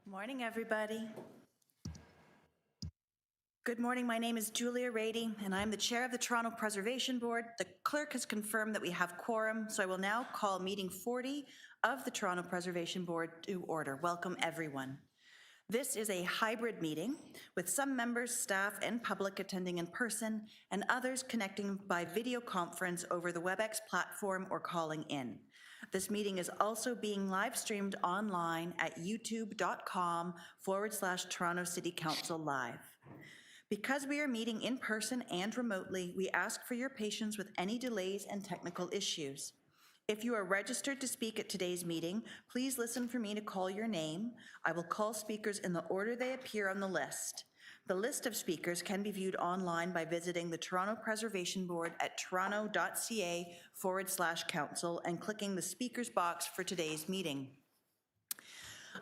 Morning, everybody. Good morning. My name is Julia Rady, and I'm the chair of the Toronto Preservation Board. The clerk has confirmed that we have quorum, so I will now call meeting 40 of the Toronto Preservation Board to order. Welcome, everyone. This is a hybrid meeting with some members, staff, and public attending in person, and others connecting by video conference over the WebEx platform or calling in. This meeting is also being live streamed online at youtube.com/Toronto City Council Live. Because we are meeting in person and remotely, we ask for your patience with any delays and technical issues. If you are registered to speak at today's meeting, please listen for me to call your name. I will call speakers in the order they appear on the list. The list of speakers can be viewed online by visiting the Toronto Preservation Board at toronto.ca/council and clicking the speakers box for today's meeting.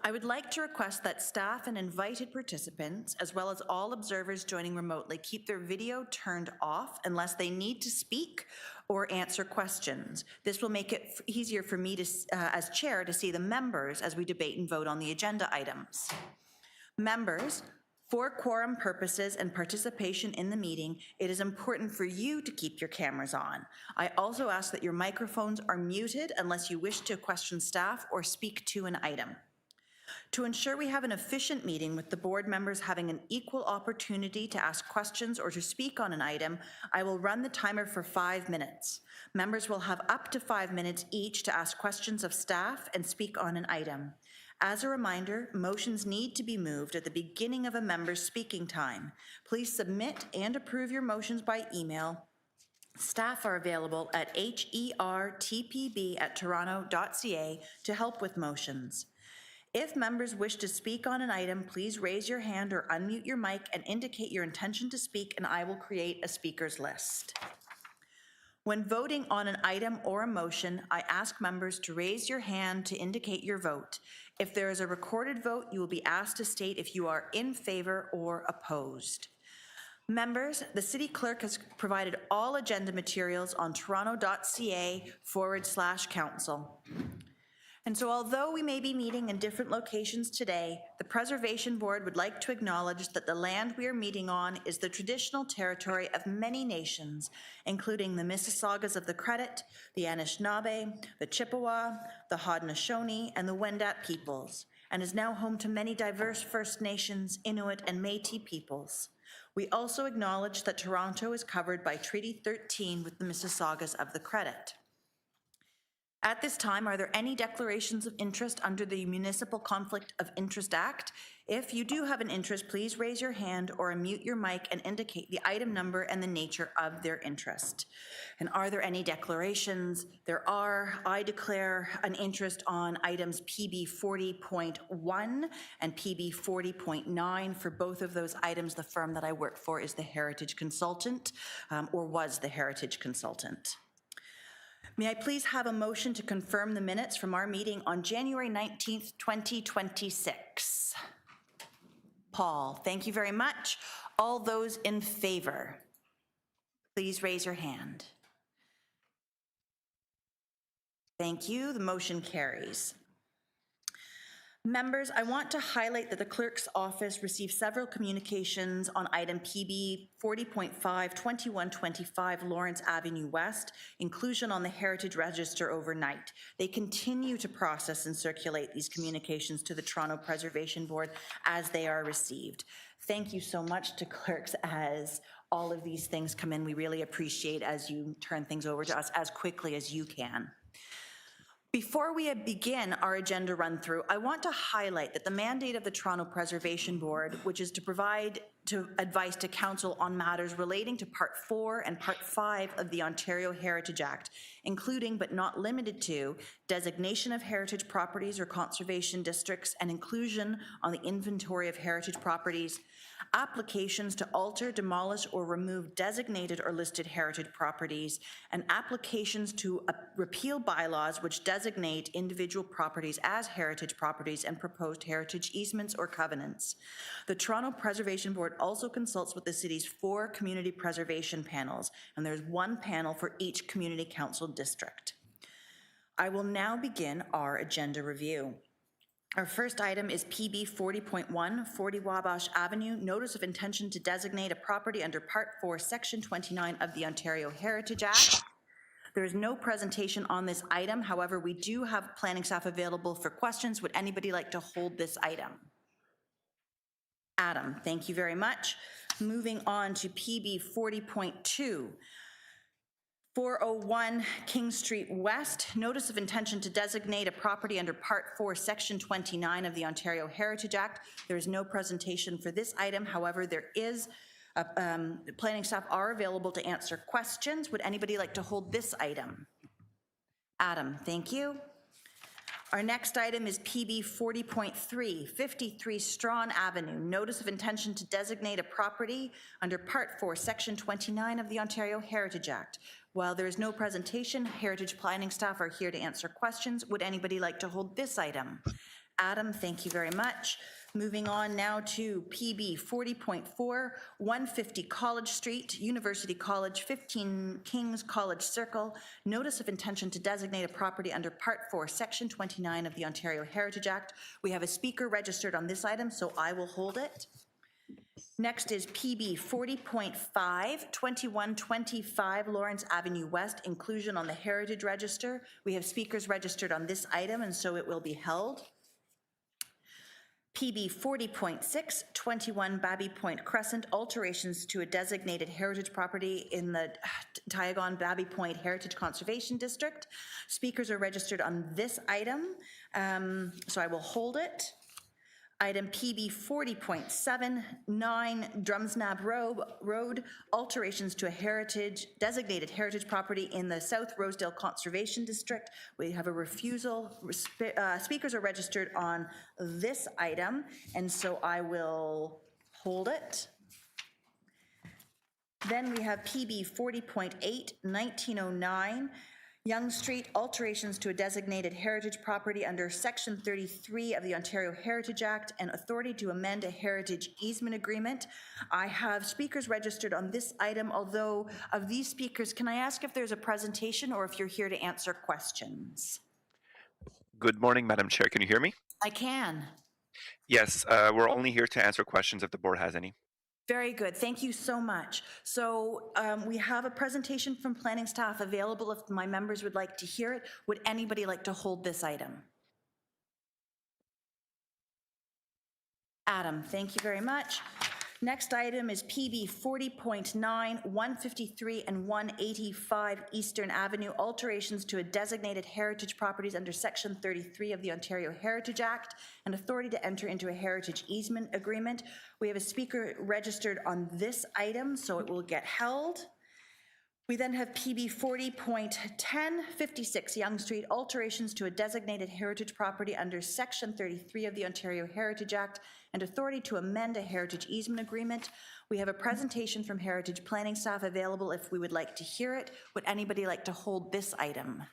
I would like to request that staff and invited participants, as well as all observers joining remotely, keep their video turned off unless they need to speak or answer questions. This will make it easier for me to, as chair, to see the members as we debate and vote on the agenda items. Members, for quorum purposes and participation in the meeting, it is important for you to keep your cameras on. I also ask that your microphones are muted unless you wish to question staff or speak to an item. To ensure we have an efficient meeting with the board members having an equal opportunity to ask questions or to speak on an item, I will run the timer for 5 minutes. Members will have up to 5 minutes each to ask questions of staff and speak on an item. As a reminder, motions need to be moved at the beginning of a member's speaking time. Please submit and approve your motions by email. Staff are available at hertpb@toronto.ca to help with motions. If members wish to speak on an item, please raise your hand or unmute your mic and indicate your intention to speak, and I will create a speakers list. When voting on an item or a motion, I ask members to raise your hand to indicate your vote. If there is a recorded vote, you will be asked to state if you are in favor or opposed. Members, the City Clerk has provided all agenda materials on toronto.ca/council. And so although we may be meeting in different locations today, the Preservation Board would like to acknowledge that the land we are meeting on is the traditional territory of many nations, including the Mississaugas of the Credit, the Anishinaabe, the Chippewa, the Haudenosaunee, and the Wendat peoples, and is now home to many diverse First Nations, Inuit, and Métis peoples. We also acknowledge that Toronto is covered by Treaty 13 with the Mississaugas of the Credit. At this time, are there any declarations of interest under the Municipal Conflict of Interest Act? If you do have an interest, please raise your hand or unmute your mic and indicate the item number and the nature of their interest. And are there any declarations? There are. I declare an interest on items PB 40.1 and PB 40.9. For both of those items, the firm that I work for is the Heritage Consultant, or was the Heritage Consultant. May I please have a motion to confirm the minutes from our meeting on January 19th, 2026? Paul, thank you very much. All those in favor, please raise your hand. Thank you. The motion carries. Members, I want to highlight that the Clerk's Office received several communications on item PB 40.5, 2125 Lawrence Avenue West, inclusion on the Heritage Register overnight. They continue to process and circulate these communications to the Toronto Preservation Board as they are received. Thank you so much to clerks as all of these things come in. We really appreciate as you turn things over to us as quickly as you can. Before we begin our agenda run-through, I want to highlight that the mandate of the Toronto Preservation Board, which is to provide advice to Council on matters relating to Part 4 and Part 5 of the Ontario Heritage Act, including but not limited to designation of heritage properties or conservation districts and inclusion on the inventory of heritage properties, applications to alter, demolish, or remove designated or listed heritage properties, and applications to repeal bylaws which designate individual properties as heritage properties and proposed heritage easements or covenants. The Toronto Preservation Board also consults with the city's 4 community preservation panels, and there's 1 panel for each community council district. I will now begin our agenda review. Our first item is PB 40.1, 40 Wabash Avenue, Notice of Intention to Designate a Property under Part 4, Section 29 of the Ontario Heritage Act. There is no presentation on this item. However, we do have planning staff available for questions. Would anybody like to hold this item? Adam, thank you very much. Moving on to PB 40.2. 401 King Street West, Notice of Intention to Designate a Property under Part 4, Section 29 of the Ontario Heritage Act. There is no presentation for this item. However, there is, planning staff are available to answer questions. Would anybody like to hold this item? Adam, thank you. Our next item is PB 40.3, 53 Strachan Avenue, Notice of Intention to Designate a Property under Part 4, Section 29 of the Ontario Heritage Act. While there is no presentation, Heritage planning staff are here to answer questions. Would anybody like to hold this item? Adam, thank you very much. Moving on now to PB 40.4, 150 College Street, University College, 15 Kings College Circle, Notice of Intention to Designate a Property under Part 4, Section 29 of the Ontario Heritage Act. We have a speaker registered on this item, so I will hold it. Next is PB 40.5, 2125 Lawrence Avenue West, inclusion on the Heritage Register. We have speakers registered on this item, and so it will be held. PB 40.6, 21 Baby Point Crescent, alterations to a designated heritage property in the Teiaiagon-Baby Point Heritage Conservation District. Speakers are registered on this item, so I will hold it. Item PB 40.7, 9 Drumsnab Road, alterations to a designated heritage property in the South Rosedale Conservation District. We have a refusal. Speakers are registered on this item, and so I will hold it. Then we have PB 40.8, 1909, Yonge Street, alterations to a designated heritage property under Section 33 of the Ontario Heritage Act and authority to amend a heritage easement agreement. I have speakers registered on this item, although of these speakers, can I ask if there's a presentation or if you're here to answer questions? Good morning, Madam Chair. Can you hear me? I can. Yes, we're only here to answer questions if the board has any. Very good. Thank you so much. So we have a presentation from planning staff available if my members would like to hear it. Would anybody like to hold this item? Adam, thank you very much. Next item is PB 40.9, 153 and 185 Eastern Avenue, alterations to a designated heritage properties under Section 33 of the Ontario Heritage Act and authority to enter into a heritage easement agreement. We have a speaker registered on this item, so it will get held. We then have PB 40.10, 56 Yonge Street, alterations to a designated heritage property under Section 33 of the Ontario Heritage Act and authority to amend a heritage easement agreement. We have a presentation from Heritage planning staff available if we would like to hear it. Would anybody like to hold this item?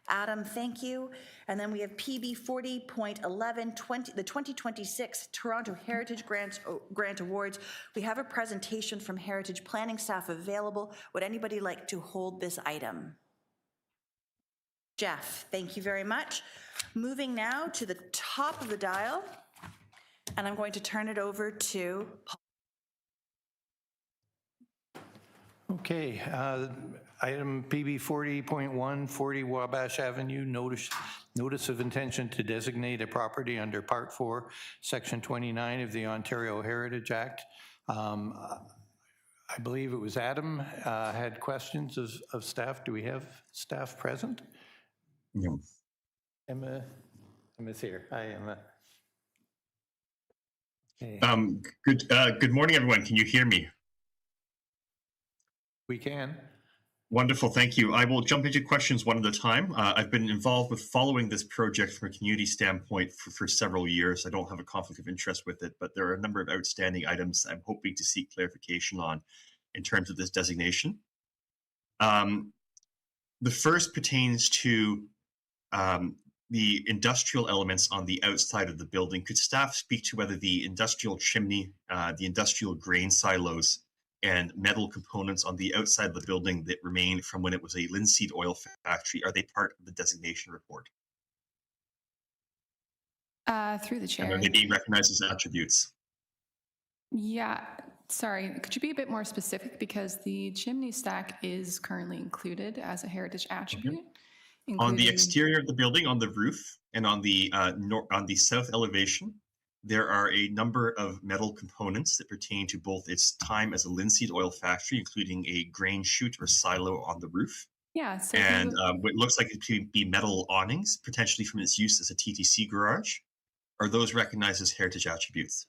Adam, thank you. And then we have PB 40.11, the 2026 Toronto Heritage Grant Awards. We have a presentation from Heritage planning staff available. Would anybody like to hold this item? Jeff, thank you very much. Moving now to the top of the dial, and I'm going to turn it over to Paul. Okay, item PB 40.1, 40 Wabash Avenue, notice of intention to designate a property under Part 4, Section 29 of the Ontario Heritage Act. I believe it was Adam had questions of staff. Do we have staff present? No. Emma's here. Hi, Emma. Okay. Good morning, everyone. Can you hear me? We can. Wonderful, thank you. I will jump into questions one at a time. I've been involved with following this project from a community standpoint for several years. I don't have a conflict of interest with it, but there are a number of outstanding items I'm hoping to seek clarification on in terms of this designation. The first pertains to the industrial elements on the outside of the building. Could staff speak to whether the industrial chimney, the industrial grain silos, and metal components on the outside of the building that remain from when it was a linseed oil factory, are they part of the designation report? Through the And chair. are they being recognized as attributes? Yeah, sorry, could you be a bit more specific? Because the chimney stack is currently included as a heritage attribute, On the including, exterior of the building, on the roof, and on the on the south elevation, there are a number of metal components that pertain to both its time as a linseed oil factory, including a grain chute or silo on the roof, yeah, so if you and look, what looks like it could be metal awnings, potentially from its use as a TTC garage. Are those recognized as heritage attributes?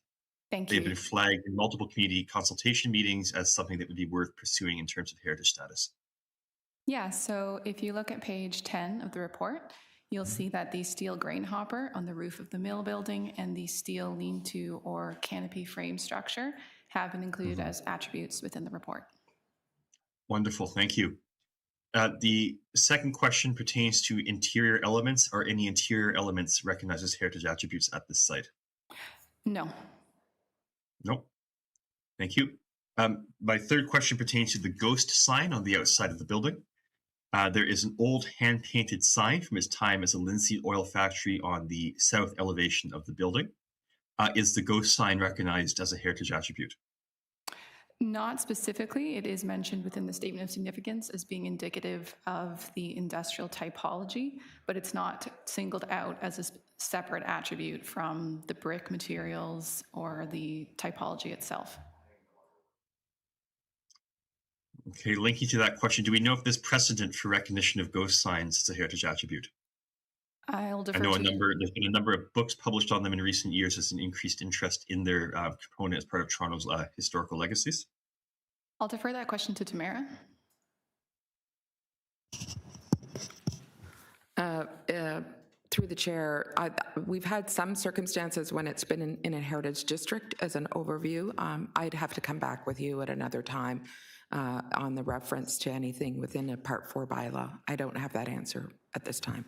thank They've you. been flagged in multiple community consultation meetings as something that would be worth pursuing in terms of heritage status. Yeah, so if you look at page 10 of the report, you'll see that the steel grain hopper on the roof of the mill building and the steel lean-to or canopy frame structure have been included as attributes within the report. Wonderful, thank you. The second question pertains to interior elements. Are any interior elements recognized as heritage attributes at this site? No. Nope. Thank you. My third question pertains to the ghost sign on the outside of the building. There is an old hand-painted sign from its time as a linseed oil factory on the south elevation of the building. Is the ghost sign recognized as a heritage attribute? Not specifically. It is mentioned within the statement of significance as being indicative of the industrial typology, but it's not singled out as a separate attribute from the brick materials or the typology itself. Okay, linking to that question, do we know if there's precedent for recognition of ghost signs as a heritage attribute? I'll defer I know to there's been a number of books published on them in recent years as an increased interest in their component as part of Toronto's historical legacies. I'll defer that question to Tamara. Through the chair, we've had some circumstances when it's been in a heritage district as an overview. I'd have to come back with you at another time on the reference to anything within a Part 4 bylaw. I don't have that answer at this time.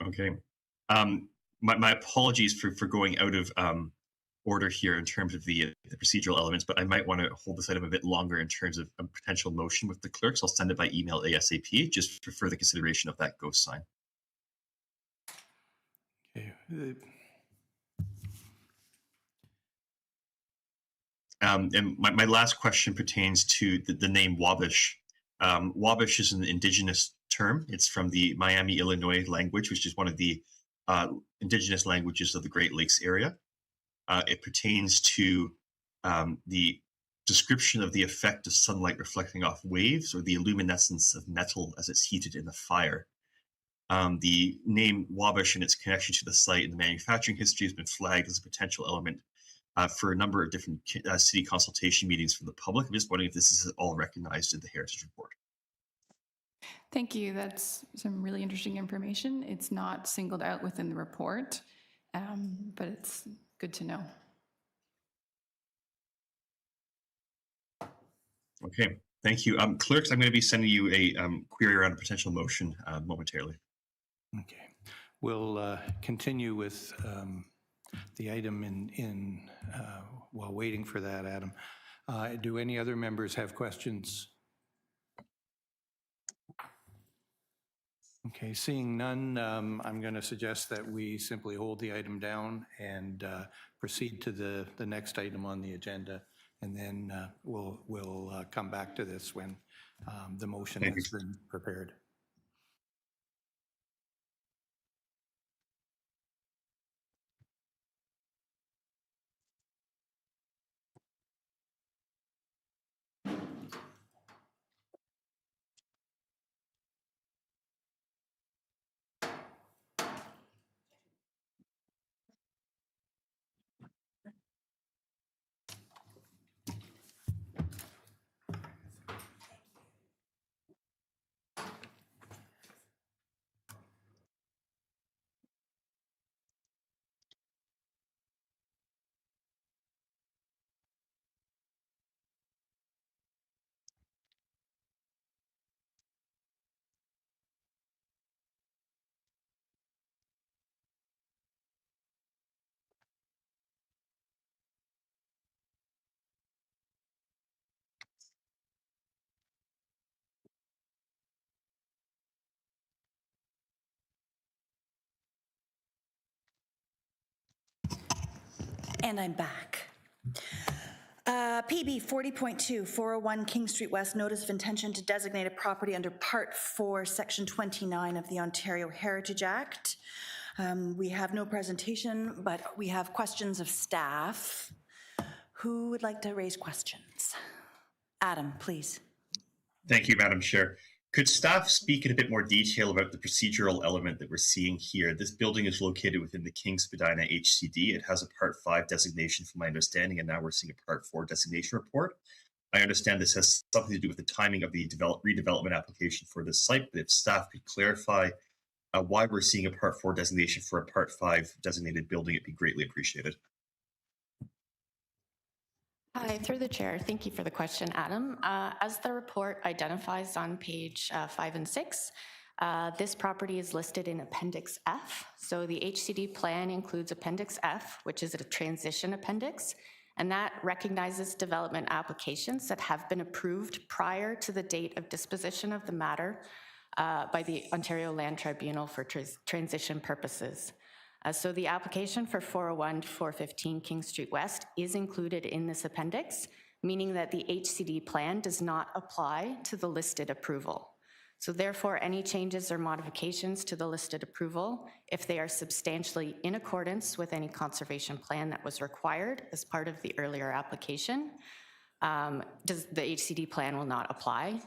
Okay. My apologies for going out of order here in terms of the procedural elements, but I might want to hold this item a bit longer in terms of a potential motion with the clerks. I'll send it by email ASAP just for further consideration of that ghost sign. Okay. And my last question pertains to the name Wabash. Wabash is an indigenous term. It's from the Miami, Illinois language, which is one of the indigenous languages of the Great Lakes area. It pertains to the description of the effect of sunlight reflecting off waves or the luminescence of metal as it's heated in a fire. The name Wabash and its connection to the site and the manufacturing history has been flagged as a potential element for a number of different city consultation meetings from the public. I'm just wondering if this is all recognized in the Heritage Report. Thank you. That's some really interesting information. It's not singled out within the report, but it's good to know. Okay, thank you. Clerks, I'm going to be sending you a query around a potential motion momentarily. Okay. We'll continue with the item while waiting for that, Adam. Do any other members have questions? Okay, seeing none, I'm going to suggest that we simply hold the item down and proceed to the next item on the agenda, and then we'll come back to this when the motion has been prepared. And I'm back. PB 40.2, 401 King Street West, notice of intention to designate a property under Part 4, Section 29 of the Ontario Heritage Act. We have no presentation, but we have questions of staff. Who would like to raise questions? Adam, please. Thank you, Madam Chair. Could staff speak in a bit more detail about the procedural element that we're seeing here? This building is located within the King Spadina HCD. It has a Part 5 designation from my understanding, and now we're seeing a Part 4 designation report. I understand this has something to do with the timing of the redevelopment application for this site, but if staff could clarify why we're seeing a Part 4 designation for a Part 5 designated building, it'd be greatly appreciated. Hi, through the chair. Thank you for the question, Adam. As the report identifies on page 5 and 6, this property is listed in Appendix F. So the HCD plan includes Appendix F, which is a transition appendix, and that recognizes development applications that have been approved prior to the date of disposition of the matter by the Ontario Land Tribunal for transition purposes. So the application for 401 to 415 King Street West is included in this appendix, meaning that the HCD plan does not apply to the listed approval. So therefore, any changes or modifications to the listed approval, if they are substantially in accordance with any conservation plan that was required as part of the earlier application, the HCD plan will not apply.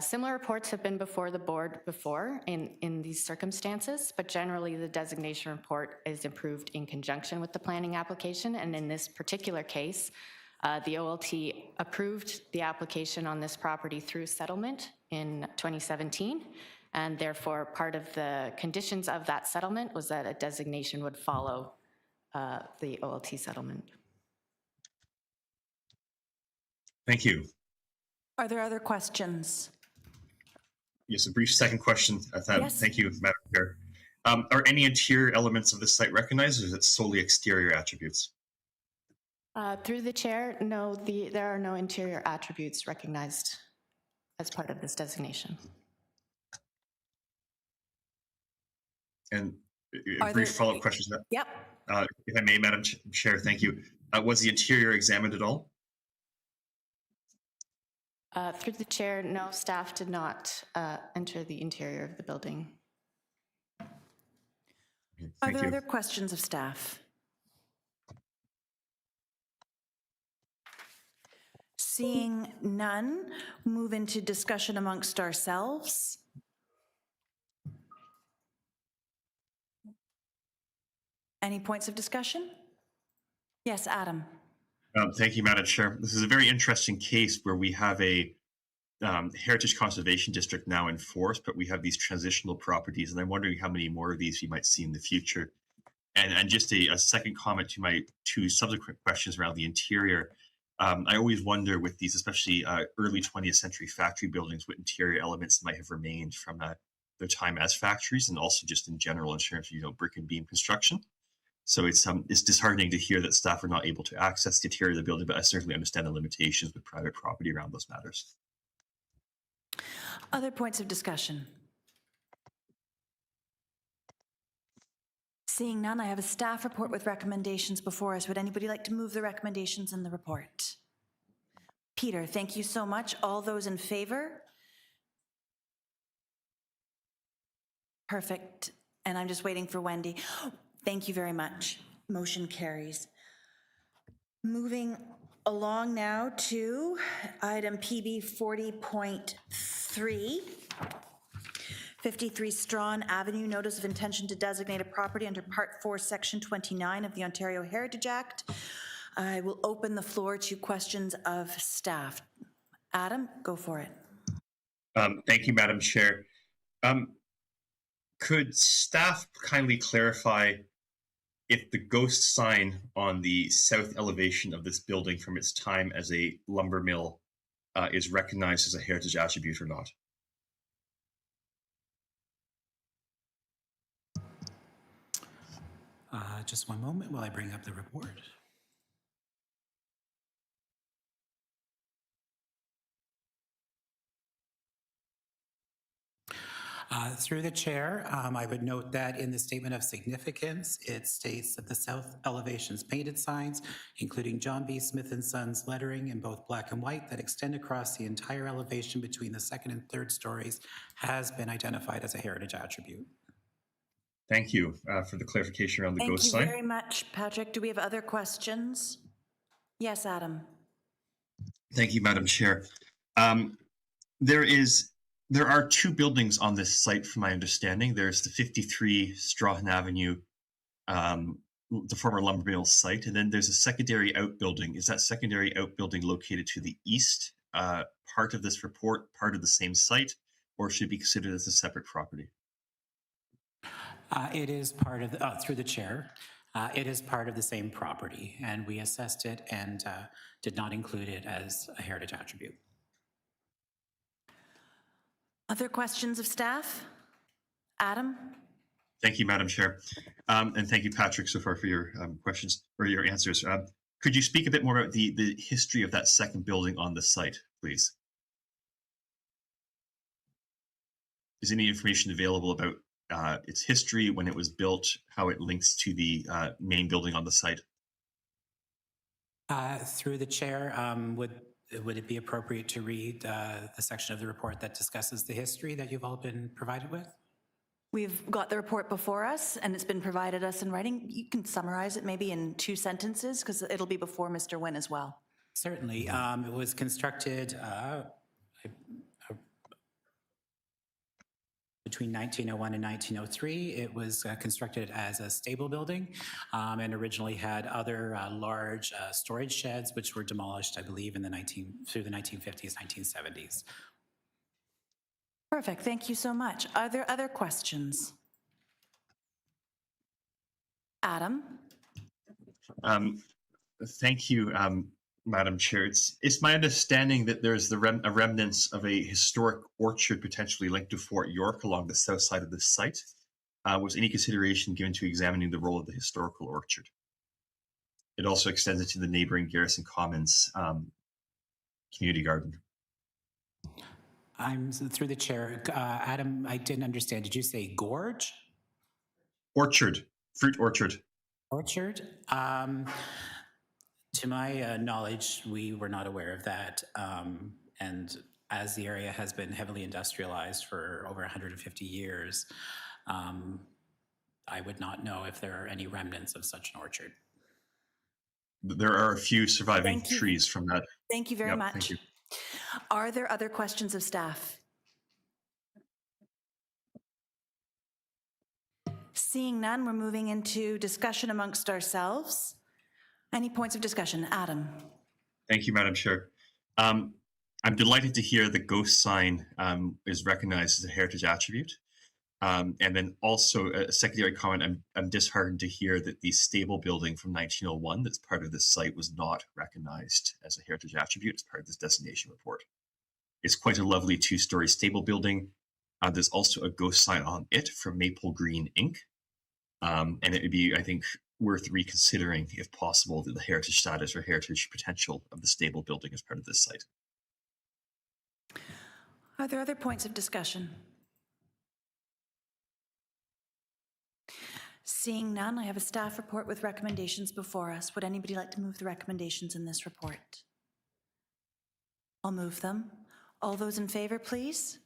Similar reports have been before the board before in these circumstances, but generally the designation report is approved in conjunction with the planning application. And in this particular case, the OLT approved the application on this property through settlement in 2017. And therefore, part of the conditions of that settlement was that a designation would follow the OLT settlement. Thank you. Are there other questions? Yes, a brief second question. Yes. Thank you, Madam Chair. Are any interior elements of the site recognized, or is it solely exterior attributes? Through the chair, no, there are no interior attributes recognized as part of this designation. And Are a brief there- follow-up question to that. Yep. If I may, Madam Chair, thank you. Was the interior examined at all? Through the chair, no, staff did not enter the interior of the building. Are Thank there you. other questions of staff? Seeing none, move into discussion amongst ourselves. Any points of discussion? Yes, Adam. Thank you, Madam Chair. This is a very interesting case where we have a heritage conservation district now in force, but we have these transitional properties, and I'm wondering how many more of these we might see in the future. And just a second comment to my two subsequent questions around the interior. I always wonder with these, especially early 20th century factory buildings, what interior elements might have remained from their time as factories, and also just in general in terms of brick and beam construction. So it's disheartening to hear that staff are not able to access the interior of the building, but I certainly understand the limitations with private property around those matters. Other points of discussion? Seeing none, I have a staff report with recommendations before us. Would anybody like to move the recommendations in the report? Peter, thank you so much. All those in favor? Perfect. And I'm just waiting for Wendy. Thank you very much. Motion carries. Moving along now to item PB 40.3. 53 Strachan Avenue, notice of intention to designate a property under Part 4, Section 29 of the Ontario Heritage Act. I will open the floor to questions of staff. Adam, go for it. Thank you, Madam Chair. Could staff kindly clarify if the ghost sign on the south elevation of this building from its time as a lumber mill is recognized as a heritage attribute or not? Just one moment while I bring up the report. Through the chair, I would note that in the statement of significance, it states that the south elevation's painted signs, including John B. Smith & Sons lettering in both black and white that extend across the entire elevation between the second and third stories, has been identified as a heritage attribute. Thank you for the clarification around the Thank ghost you sign. very much, Patrick. Do we have other questions? Yes, Adam. Thank you, Madam Chair. There are two buildings on this site, from my understanding. There's the 53 Strachan Avenue, the former lumber mill site, and then there's a secondary outbuilding. Is that secondary outbuilding located to the east, part of this report, part of the same site, or should it be considered as a separate property? It is part of, through the chair, it is part of the same property, and we assessed it and did not include it as a heritage attribute. Other questions of staff? Adam? Thank you, Madam Chair. And thank you, Patrick, so far for your questions or your answers. Could you speak a bit more about the history of that second building on the site, please? Is any information available about its history, when it was built, how it links to the main building on the site? Through the chair, would it be appropriate to read the section of the report that discusses the history that you've all been provided with? We've got the report before us, and it's been provided us in writing. You can summarize it maybe in 2 sentences, because it'll be before Mr. Nguyen as well. Certainly. It was constructed between 1901 and 1903. It was constructed as a stable building and originally had other large storage sheds, which were demolished, I believe, in through the 1950s, 1970s. Perfect. Thank you so much. Are there other questions? Adam? Thank you, Madam Chair. It's my understanding that there's a remnants of a historic orchard potentially linked to Fort York along the south side of the site. Was any consideration given to examining the role of the historical orchard? It also extends it to the neighboring Garrison Commons community garden. I'm through the chair. Adam, I didn't understand. Did you say gorge? Orchard, fruit orchard. Orchard? To my knowledge, we were not aware of that. And as the area has been heavily industrialized for over 150 years, I would not know if there are any remnants of such an orchard. There are a few surviving trees from that. Thank you very much. Thank you. Are there other questions of staff? Seeing none, we're moving into discussion amongst ourselves. Any points of discussion? Adam? Thank you, Madam Chair. I'm delighted to hear the ghost sign is recognized as a heritage attribute. And then also a secondary comment, I'm disheartened to hear that the stable building from 1901 that's part of this site was not recognized as a heritage attribute as part of this designation report. It's quite a lovely 2-story stable building. There's also a ghost sign on it from Maple Green Inc. And it would be, I think, worth reconsidering, if possible, the heritage status or heritage potential of the stable building as part of this site. Are there other points of discussion? Seeing none, I have a staff report with recommendations before us. Would anybody like to move the recommendations in this report? I'll move them. All those in favor, please?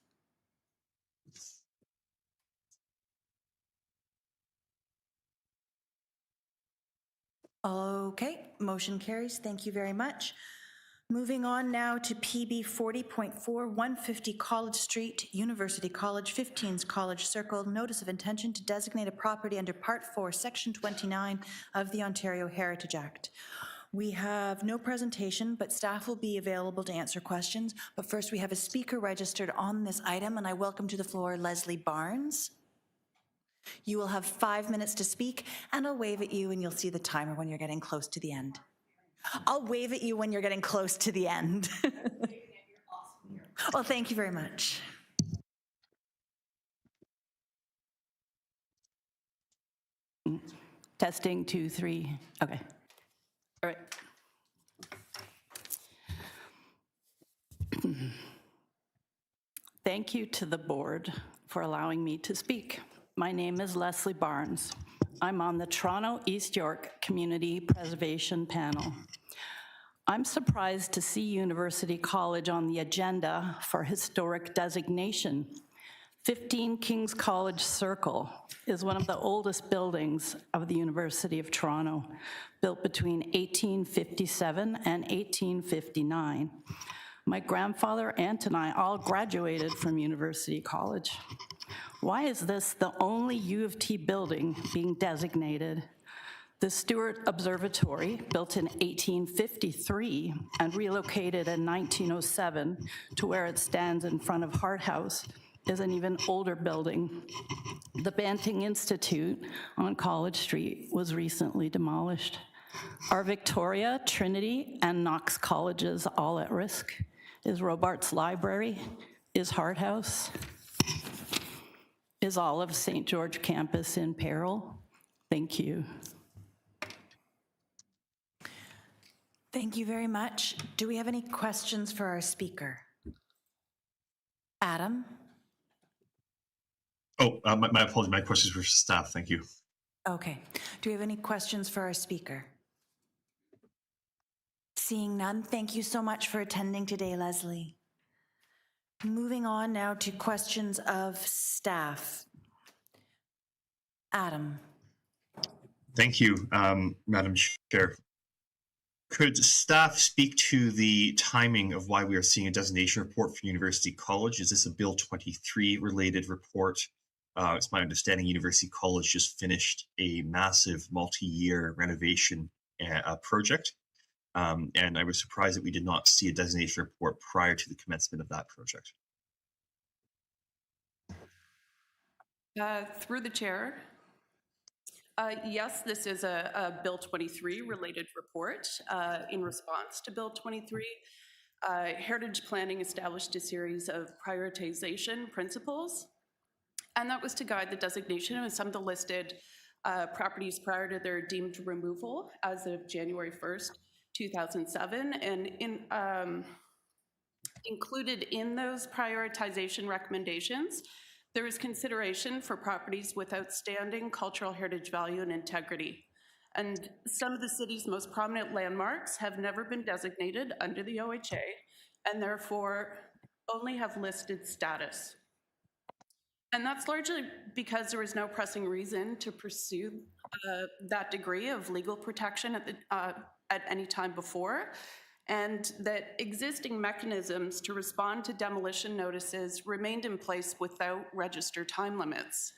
Okay, motion carries. Thank you very much. Moving on now to PB 40.4, 150 College Street, University College, 15's College Circle, notice of intention to designate a property under Part 4, Section 29 of the Ontario Heritage Act. We have no presentation, but staff will be available to answer questions. But first, we have a speaker registered on this item, and I welcome to the floor Leslie Barnes. You will have 5 minutes to speak, and I'll wave at you, and you'll see the timer when you're getting close to the end. I'll wave at you when you're getting close to the end. Well, thank you very much. Testing 2, 3. Okay. All right. Thank you to the board for allowing me to speak. My name is Leslie Barnes. I'm on the Toronto East York Community Preservation Panel. I'm surprised to see University College on the agenda for historic designation. 15 King's College Circle is one of the oldest buildings of the University of Toronto, built between 1857 and 1859. My grandfather, aunt, and I all graduated from University College. Why is this the only U of T building being designated? The Stewart Observatory, built in 1853 and relocated in 1907 to where it stands in front of Hart House, is an even older building. The Banting Institute on College Street was recently demolished. Are Victoria, Trinity, and Knox colleges all at risk? Is Robarts Library? Is Hart House? Is all of St. George campus in peril? Thank you. Thank you very much. Do we have any questions for our speaker? Adam? Oh, my apologies. My questions were for staff. Thank you. Okay. Do we have any questions for our speaker? Seeing none, thank you so much for attending today, Leslie. Moving on now to questions of staff. Adam. Thank you, Madam Chair. Could staff speak to the timing of why we are seeing a designation report for University College? Is this a Bill 23 related report? It's my understanding University College just finished a massive multi-year renovation project. And I was surprised that we did not see a designation report prior to the commencement of that project. Through the chair. Yes, this is a Bill 23 related report in response to Bill 23. Heritage Planning established a series of prioritization principles, and that was to guide the designation of some of the listed properties prior to their deemed removal as of January 1st, 2007. And included in those prioritization recommendations, there is consideration for properties with outstanding cultural heritage value and integrity. And some of the city's most prominent landmarks have never been designated under the OHA and therefore only have listed status. And that's largely because there was no pressing reason to pursue that degree of legal protection at any time before, and that existing mechanisms to respond to demolition notices remained in place without registered time limits.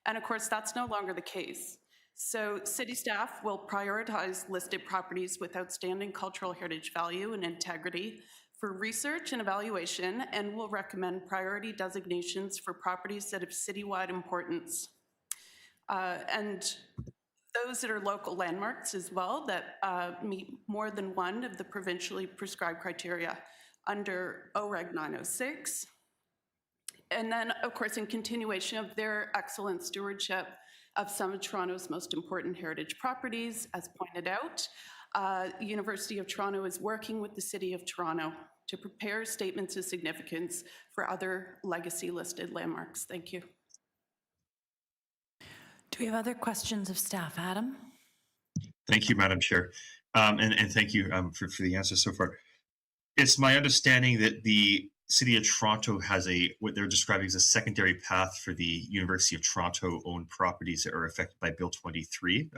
And of course, that's no longer the case. So city staff will prioritize listed properties with outstanding cultural heritage value and integrity for research and evaluation, and will recommend priority designations for properties that have citywide importance. And those that are local landmarks as well that meet more than one of the provincially prescribed criteria under OREG 906. And then, of course, in continuation of their excellent stewardship of some of Toronto's most important heritage properties, as pointed out, University of Toronto is working with the City of Toronto to prepare statements of significance for other legacy-listed landmarks. Thank you. Do we have other questions of staff? Adam? Thank you, Madam Chair. And thank you for the answer so far. It's my understanding that the City of Toronto has what they're describing as a secondary path for the University of Toronto owned properties that are affected by Bill 23.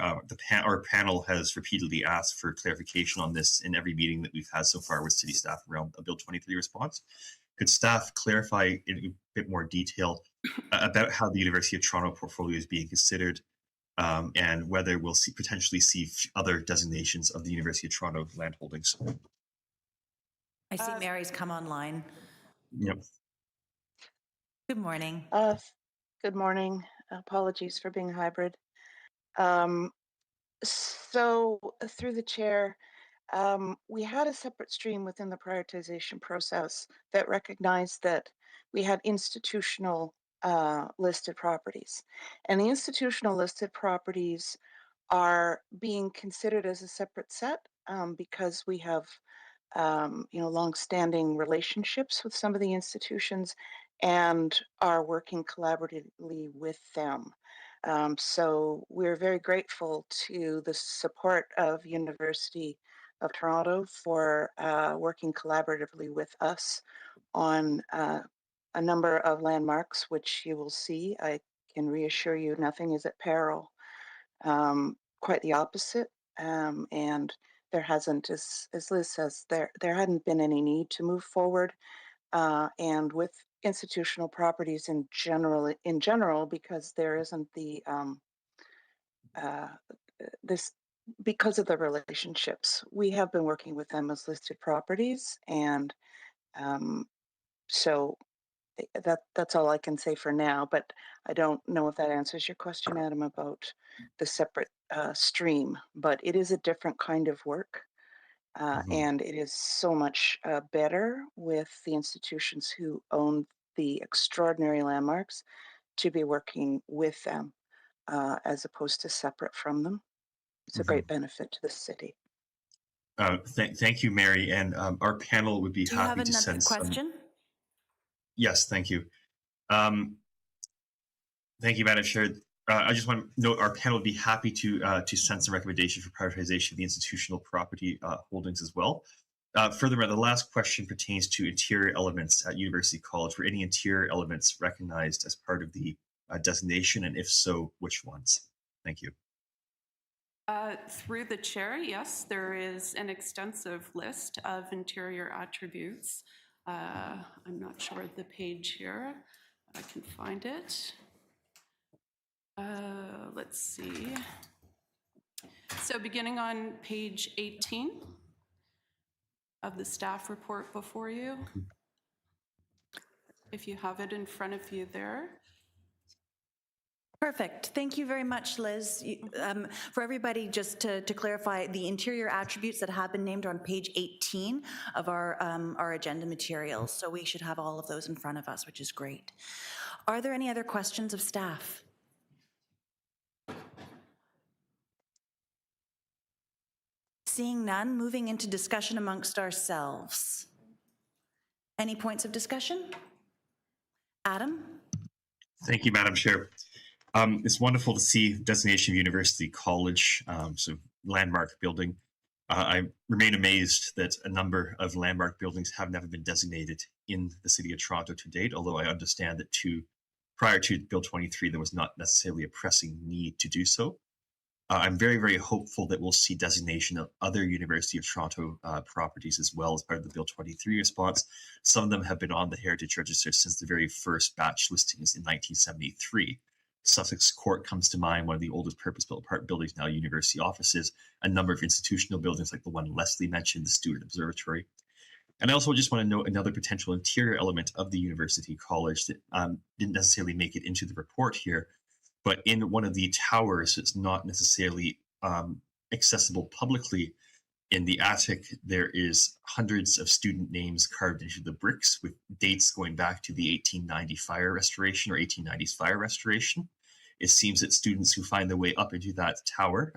Our panel has repeatedly asked for clarification on this in every meeting that we've had so far with city staff around a Bill 23 response. Could staff clarify in a bit more detail about how the University of Toronto portfolio is being considered and whether we'll potentially see other designations of the University of Toronto land holdings? I see Mary's come online. Yep. Good morning. Good morning. Apologies for being hybrid. So through the chair, we had a separate stream within the prioritization process that recognized that we had institutional listed properties. And the institutional listed properties are being considered as a separate set because we have long-standing relationships with some of the institutions, and are working collaboratively with them. So we're very grateful to the support of University of Toronto for working collaboratively with us on a number of landmarks, which you will see. I can reassure you nothing is at peril. Quite the opposite. And there hasn't, as Liz says, there hadn't been any need to move forward. And with institutional properties in general, because there isn't the uh, this because of the relationships, we have been working with them as listed properties, and um, so that's all I can say for now. But I don't know if that answers your question, Adam, about the separate stream. But it is a different kind of work. Mhm. And it is so much better with the institutions who own the extraordinary landmarks to be working with them as opposed to separate from them. It's a Mhm. great benefit to the city. Thank you, Mary, and our panel would be Do you have happy to another send some. question? Yes, thank you. Thank you, Madam Chair. I just want to note our panel would be happy to send some recommendation for prioritization of the institutional property holdings as well. Furthermore, the last question pertains to interior elements at University College. Were any interior elements recognized as part of the designation, and if so, which ones? Thank you. Through the chair, yes, there is an extensive list of interior attributes. I'm not sure of the page here. I can find it. Let's see. So beginning on page 18 of the staff report before you, if you have it in front of you there. Perfect. Thank you very much, Liz. For everybody, just to clarify, the interior attributes that have been named are on page 18 of our agenda materials. So we should have all of those in front of us, which is great. Are there any other questions of staff? Seeing none, moving into discussion amongst ourselves. Any points of discussion? Adam? Thank you, Madam Chair. It's wonderful to see designation of University College, so landmark building. I remain amazed that a number of landmark buildings have never been designated in the City of Toronto to date, although I understand that prior to Bill 23, there was not necessarily a pressing need to do so. I'm very, very hopeful that we'll see designation of other University of Toronto properties as well as part of the Bill 23 response. Some of them have been on the Heritage Register since the very first batch listings in 1973. Sussex Court comes to mind, one of the oldest purpose-built apartment buildings, now university offices, a number of institutional buildings like the one Leslie mentioned, the Stewart Observatory. And I also just want to note another potential interior element of the University College that didn't necessarily make it into the report here, but in one of the towers, it's not necessarily accessible publicly. In the attic, there is hundreds of student names carved into the bricks with dates going back to the 1890 fire restoration or 1890s fire restoration. It seems that students who find their way up into that tower,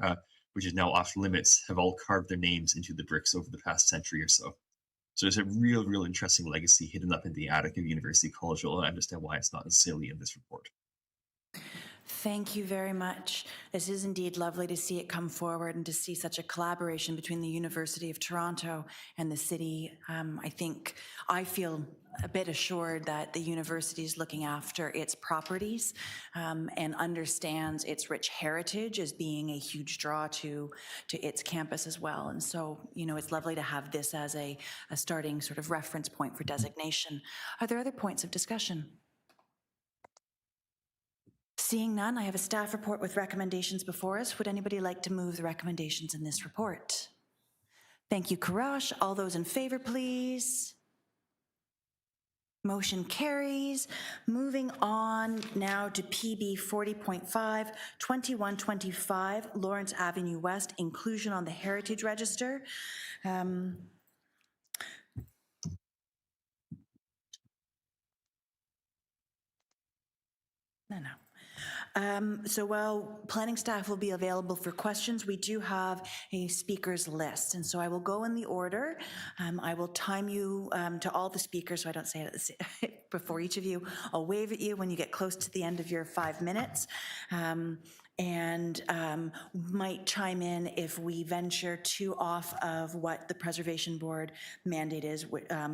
which is now off limits, have all carved their names into the bricks over the past century or so. So there's a real interesting legacy hidden up in the attic of University College, although I understand why it's not necessarily in this report. Thank you very much. This is indeed lovely to see it come forward and to see such a collaboration between the University of Toronto and the city. I feel a bit assured that the university is looking after its properties and understands its rich heritage as being a huge draw to its campus as well. And so, it's lovely to have this as a starting sort of reference point for designation. Are there other points of discussion? Seeing none, I have a staff report with recommendations before us. Would anybody like to move the recommendations in this report? Thank you, Karash. All those in favor, please. Motion carries. Moving on now to PB 40.5, 2125 Lawrence Avenue West, inclusion on the Heritage Register. So while planning staff will be available for questions, we do have a speakers list. And so I will go in the order. I will time you to all the speakers so I don't say it before each of you. I'll wave at you when you get close to the end of your 5 minutes. And might chime in if we venture too off of what the Preservation Board mandate is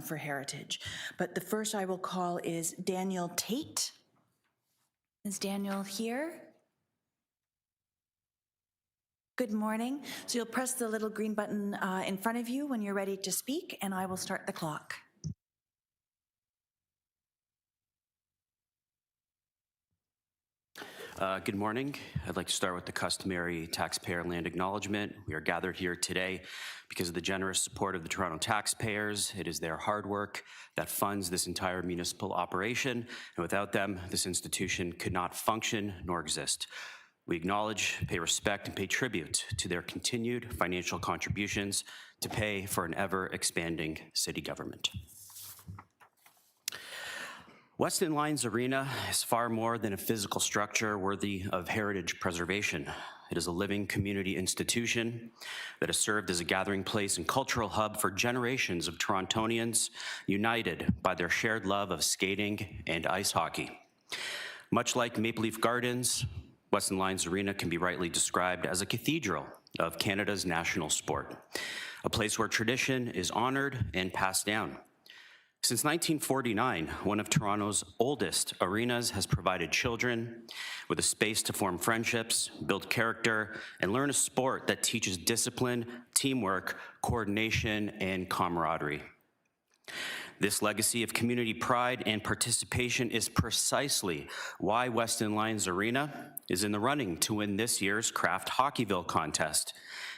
for heritage. But the first I will call is Daniel Tate. Is Daniel here? Good morning. So you'll press the little green button in front of you when you're ready to speak, and I will start the clock. Good morning. I'd like to start with the customary taxpayer land acknowledgement. We are gathered here today because of the generous support of the Toronto taxpayers. It is their hard work that funds this entire municipal operation, and without them, this institution could not function nor exist. We acknowledge, pay respect, and pay tribute to their continued financial contributions to pay for an ever-expanding city government. Weston Lions Arena is far more than a physical structure worthy of heritage preservation. It is a living community institution that has served as a gathering place and cultural hub for generations of Torontonians united by their shared love of skating and ice hockey. Much like Maple Leaf Gardens, Weston Lions Arena can be rightly described as a cathedral of Canada's national sport, a place where tradition is honored and passed down. Since 1949, one of Toronto's oldest arenas has provided children with a space to form friendships, build character, and learn a sport that teaches discipline, teamwork, coordination, and camaraderie. This legacy of community pride and participation is precisely why Weston Lions Arena is in the running to win this year's Kraft Hockeyville contest,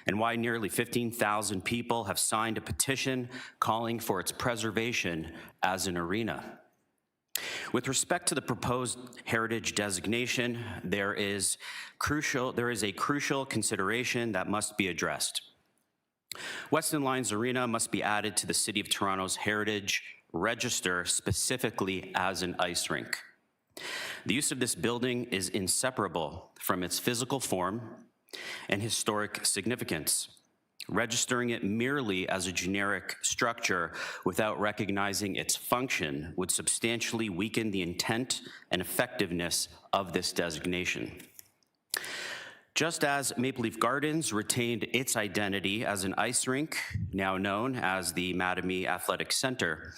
and why nearly 15,000 people have signed a petition calling for its preservation as an arena. With respect to the proposed heritage designation, there is a crucial consideration that must be addressed. Weston Lions Arena must be added to the City of Toronto's Heritage Register specifically as an ice rink. The use of this building is inseparable from its physical form and historic significance. Registering it merely as a generic structure without recognizing its function would substantially weaken the intent and effectiveness of this designation. Just as Maple Leaf Gardens retained its identity as an ice rink, now known as the Mattamy Athletic Center,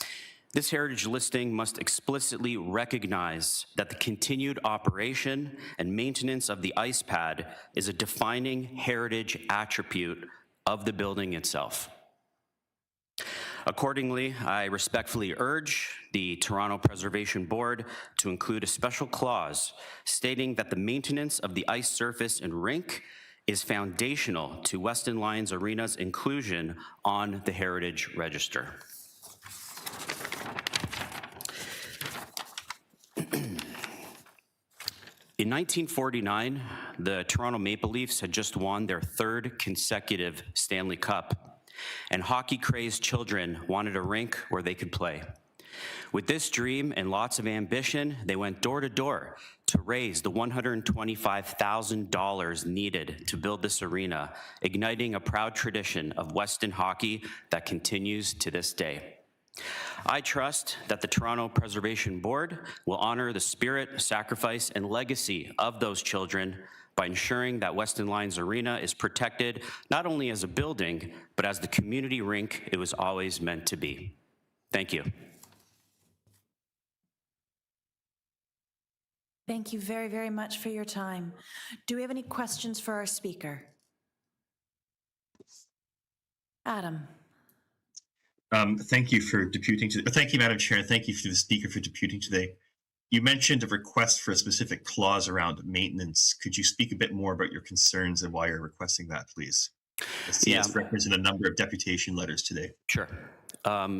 this heritage listing must explicitly recognize that the continued operation and maintenance of the ice pad is a defining heritage attribute of the building itself. Accordingly, I respectfully urge the Toronto Preservation Board to include a special clause stating that the maintenance of the ice surface and rink is foundational to Weston Lions Arena's inclusion on the Heritage Register. In 1949, the Toronto Maple Leafs had just won their third consecutive Stanley Cup, and hockey-crazed children wanted a rink where they could play. With this dream and lots of ambition, they went door to door to raise the $125,000 needed to build this arena, igniting a proud tradition of Weston hockey that continues to this day. I trust that the Toronto Preservation Board will honor the spirit, sacrifice, and legacy of those children by ensuring that Weston Lions Arena is protected not only as a building, but as the community rink it was always meant to be. Thank you. Thank you very, very much for your time. Do we have any questions for our speaker? Adam. Thank you for deputing today. Thank you, Madam Chair, and thank you to the speaker for deputing today. You mentioned a request for a specific clause around maintenance. Could you speak a bit more about your concerns and why you're requesting that, please? I see it's referenced in a number of deputation letters today. Sure.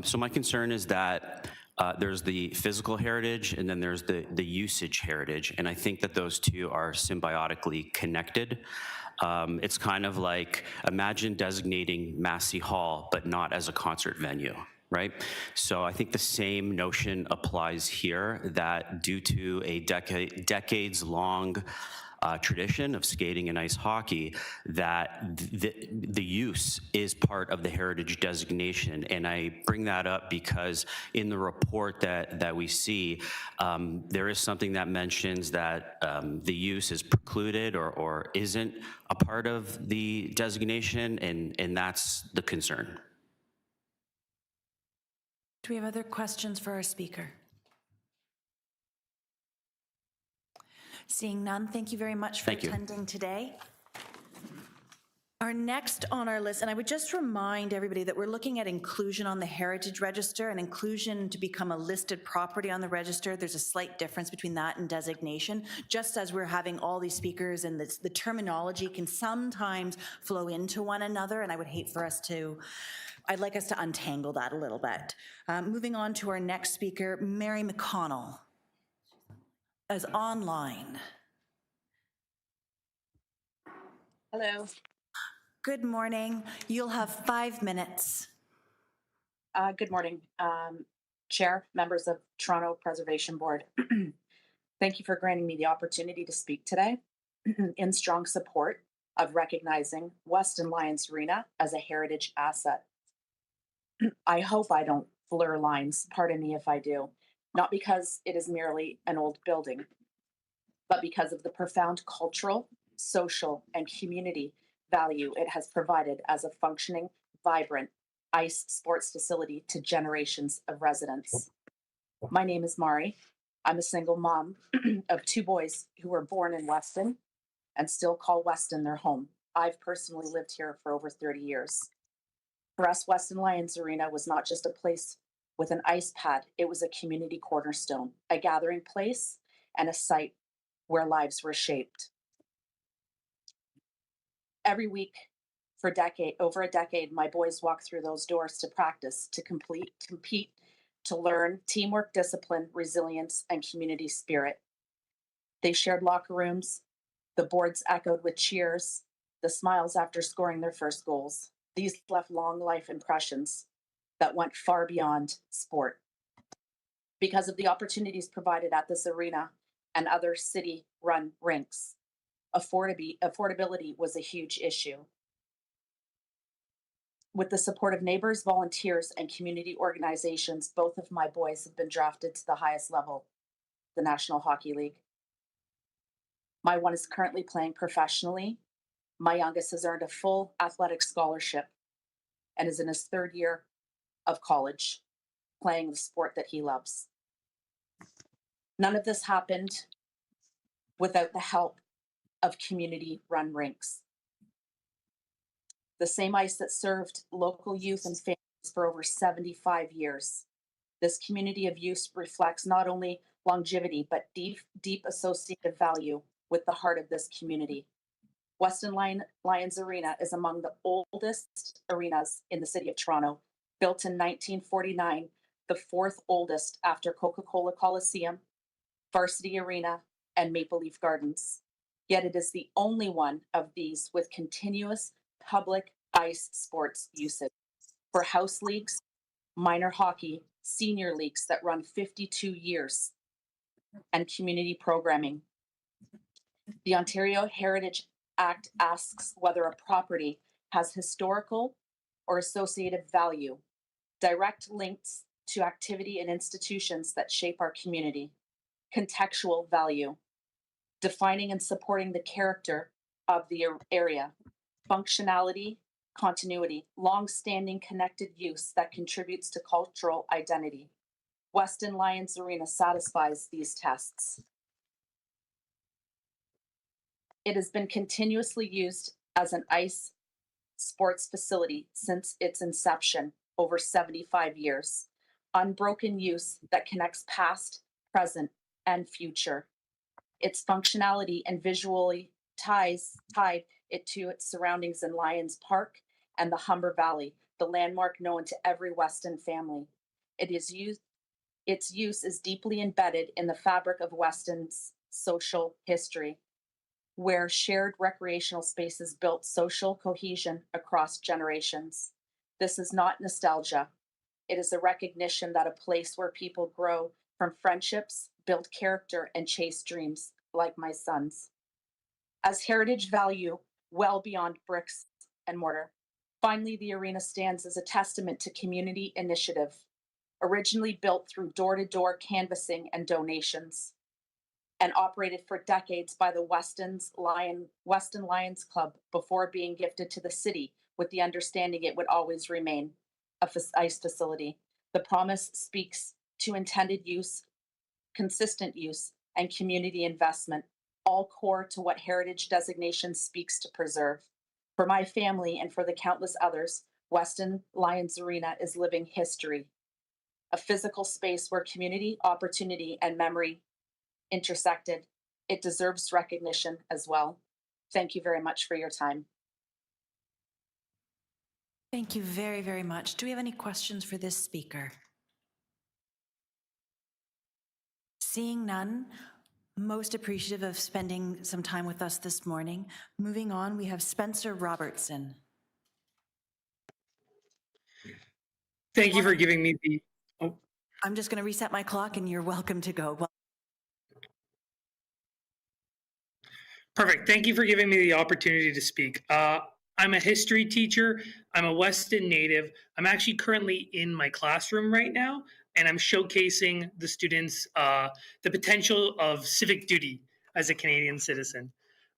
So my concern is that there's the physical heritage and then there's the usage heritage, and I think that those two are symbiotically connected. It's kind of like, imagine designating Massey Hall, but not as a concert venue. right? So I think the same notion applies here, that due to a decades-long tradition of skating and ice hockey, that the use is part of the heritage designation. And I bring that up because in the report that we see, there is something that mentions that the use is precluded or isn't a part of the designation, and that's the concern. Do we have other questions for our speaker? Seeing none, thank you very much for Thank you. attending today. Our next on our list, and I would just remind everybody that we're looking at inclusion on the Heritage Register, and inclusion to become a listed property on the register. There's a slight difference between that and designation. Just as we're having all these speakers and the terminology can sometimes flow into one another, and I would hate for us to, I'd like us to untangle that a little bit. Moving on to our next speaker, Mary McConnell, is online. Hello. Good morning. You'll have 5 minutes. Good morning, Chair, members of Toronto Preservation Board. Thank you for granting me the opportunity to speak today in strong support of recognizing Weston Lions Arena as a heritage asset. I hope I don't blur lines, pardon me if I do, not because it is merely an old building, but because of the profound cultural, social, and community value it has provided as a functioning, vibrant ice sports facility to generations of residents. My name is Mari. I'm a single mom of 2 boys who were born in Weston and still call Weston their home. I've personally lived here for over 30 years. For us, Weston Lions Arena was not just a place with an ice pad, it was a community cornerstone, a gathering place, and a site where lives were shaped. Every week for over a decade, my boys walk through those doors to practice, to compete, to learn teamwork, discipline, resilience, and community spirit. They shared locker rooms, the boards echoed with cheers, the smiles after scoring their first goals. These left long life impressions that went far beyond sport. Because of the opportunities provided at this arena and other city-run rinks, affordability was a huge issue. With the support of neighbors, volunteers, and community organizations, both of my boys have been drafted to the highest level, the National Hockey League. My one is currently playing professionally. My youngest has earned a full athletic scholarship and is in his 3rd year of college, playing the sport that he loves. None of this happened without the help of community-run rinks. The same ice that served local youth and families for over 75 years. This community of use reflects not only longevity, but deep associative value with the heart of this community. Weston Lions Arena is among the oldest arenas in the city of Toronto, built in 1949, the 4th oldest after Coca-Cola Coliseum, Varsity Arena, and Maple Leaf Gardens. Yet it is the only one of these with continuous public ice sports usage for house leagues, minor hockey, senior leagues that run 52 years, and community programming. The Ontario Heritage Act asks whether a property has historical or associative value, direct links to activity and institutions that shape our community, contextual value, defining and supporting the character of the area, functionality, continuity, long-standing connected use that contributes to cultural identity. Weston Lions Arena satisfies these tests. It has been continuously used as an ice sports facility since its inception over 75 years. Unbroken use that connects past, present, and future. Its functionality and visually tied it to its surroundings in Lions Park and the Humber Valley, the landmark known to every Weston family. Its use is deeply embedded in the fabric of Weston's social history, where shared recreational spaces built social cohesion across generations. This is not nostalgia. it is a recognition that a place where people grow from friendships, build character, and chase dreams, like my son's. As heritage value well beyond bricks and mortar. Finally, the arena stands as a testament to community initiative, originally built through door-to-door canvassing and donations, and operated for decades by the Weston Lions Club before being gifted to the city with the understanding it would always remain a ice facility. The promise speaks to intended use, consistent use, and community investment, all core to what heritage designation speaks to preserve. For my family and for the countless others, Weston Lions Arena is living history, a physical space where community, opportunity, and memory intersected. It deserves recognition as well. Thank you very much for your time. Thank you very, very much. Do we have any questions for this speaker? Seeing none, most appreciative of spending some time with us this morning. Moving on, we have Spencer Robertson. Thank you for giving me the, oh. I'm just going to reset my clock and you're welcome to go. Perfect. Thank you for giving me the opportunity to speak. I'm a history teacher. I'm a Weston native. I'm actually currently in my classroom right now, and I'm showcasing the students the potential of civic duty as a Canadian citizen.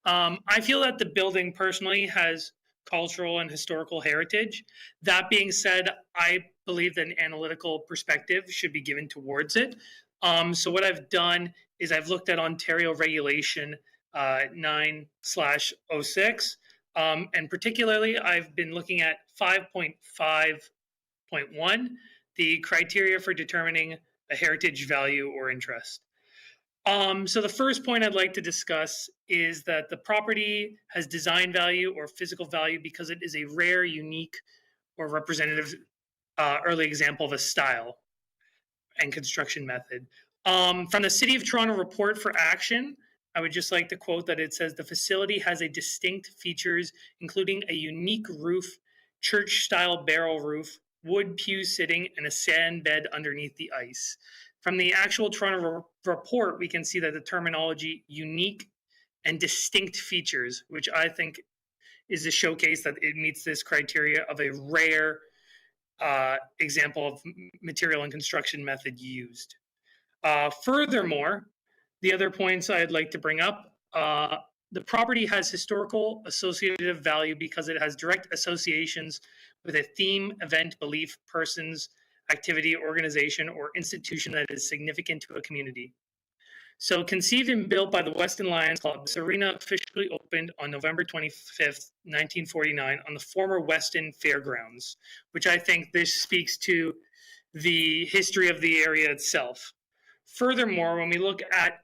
I feel that the building personally has cultural and historical heritage. That being said, I believe that an analytical perspective should be given towards it. So what I've done is I've looked at Ontario regulation 9/06. And particularly, I've been looking at 5.5.1, the criteria for determining a heritage value or interest. So the first point I'd like to discuss is that the property has design value or physical value because it is a rare, unique, or representative early example of a style and construction method. From the City of Toronto Report for Action, I would just like to quote that it says the facility has a distinct features, including a unique roof, church-style barrel roof, wood pew sitting, and a sand bed underneath the ice. From the actual Toronto report, we can see that the terminology unique and distinct features, which I think is a showcase that it meets this criteria of a rare example of material and construction method used. Furthermore, the other points I'd like to bring up, the property has historical associative value because it has direct associations with a theme, event, belief, persons, activity, organization, or institution that is significant to a community. So conceived and built by the Weston Lions Club, this arena officially opened on November 25th, 1949 on the former Weston Fairgrounds, which I think this speaks to the history of the area itself. Furthermore, when we look at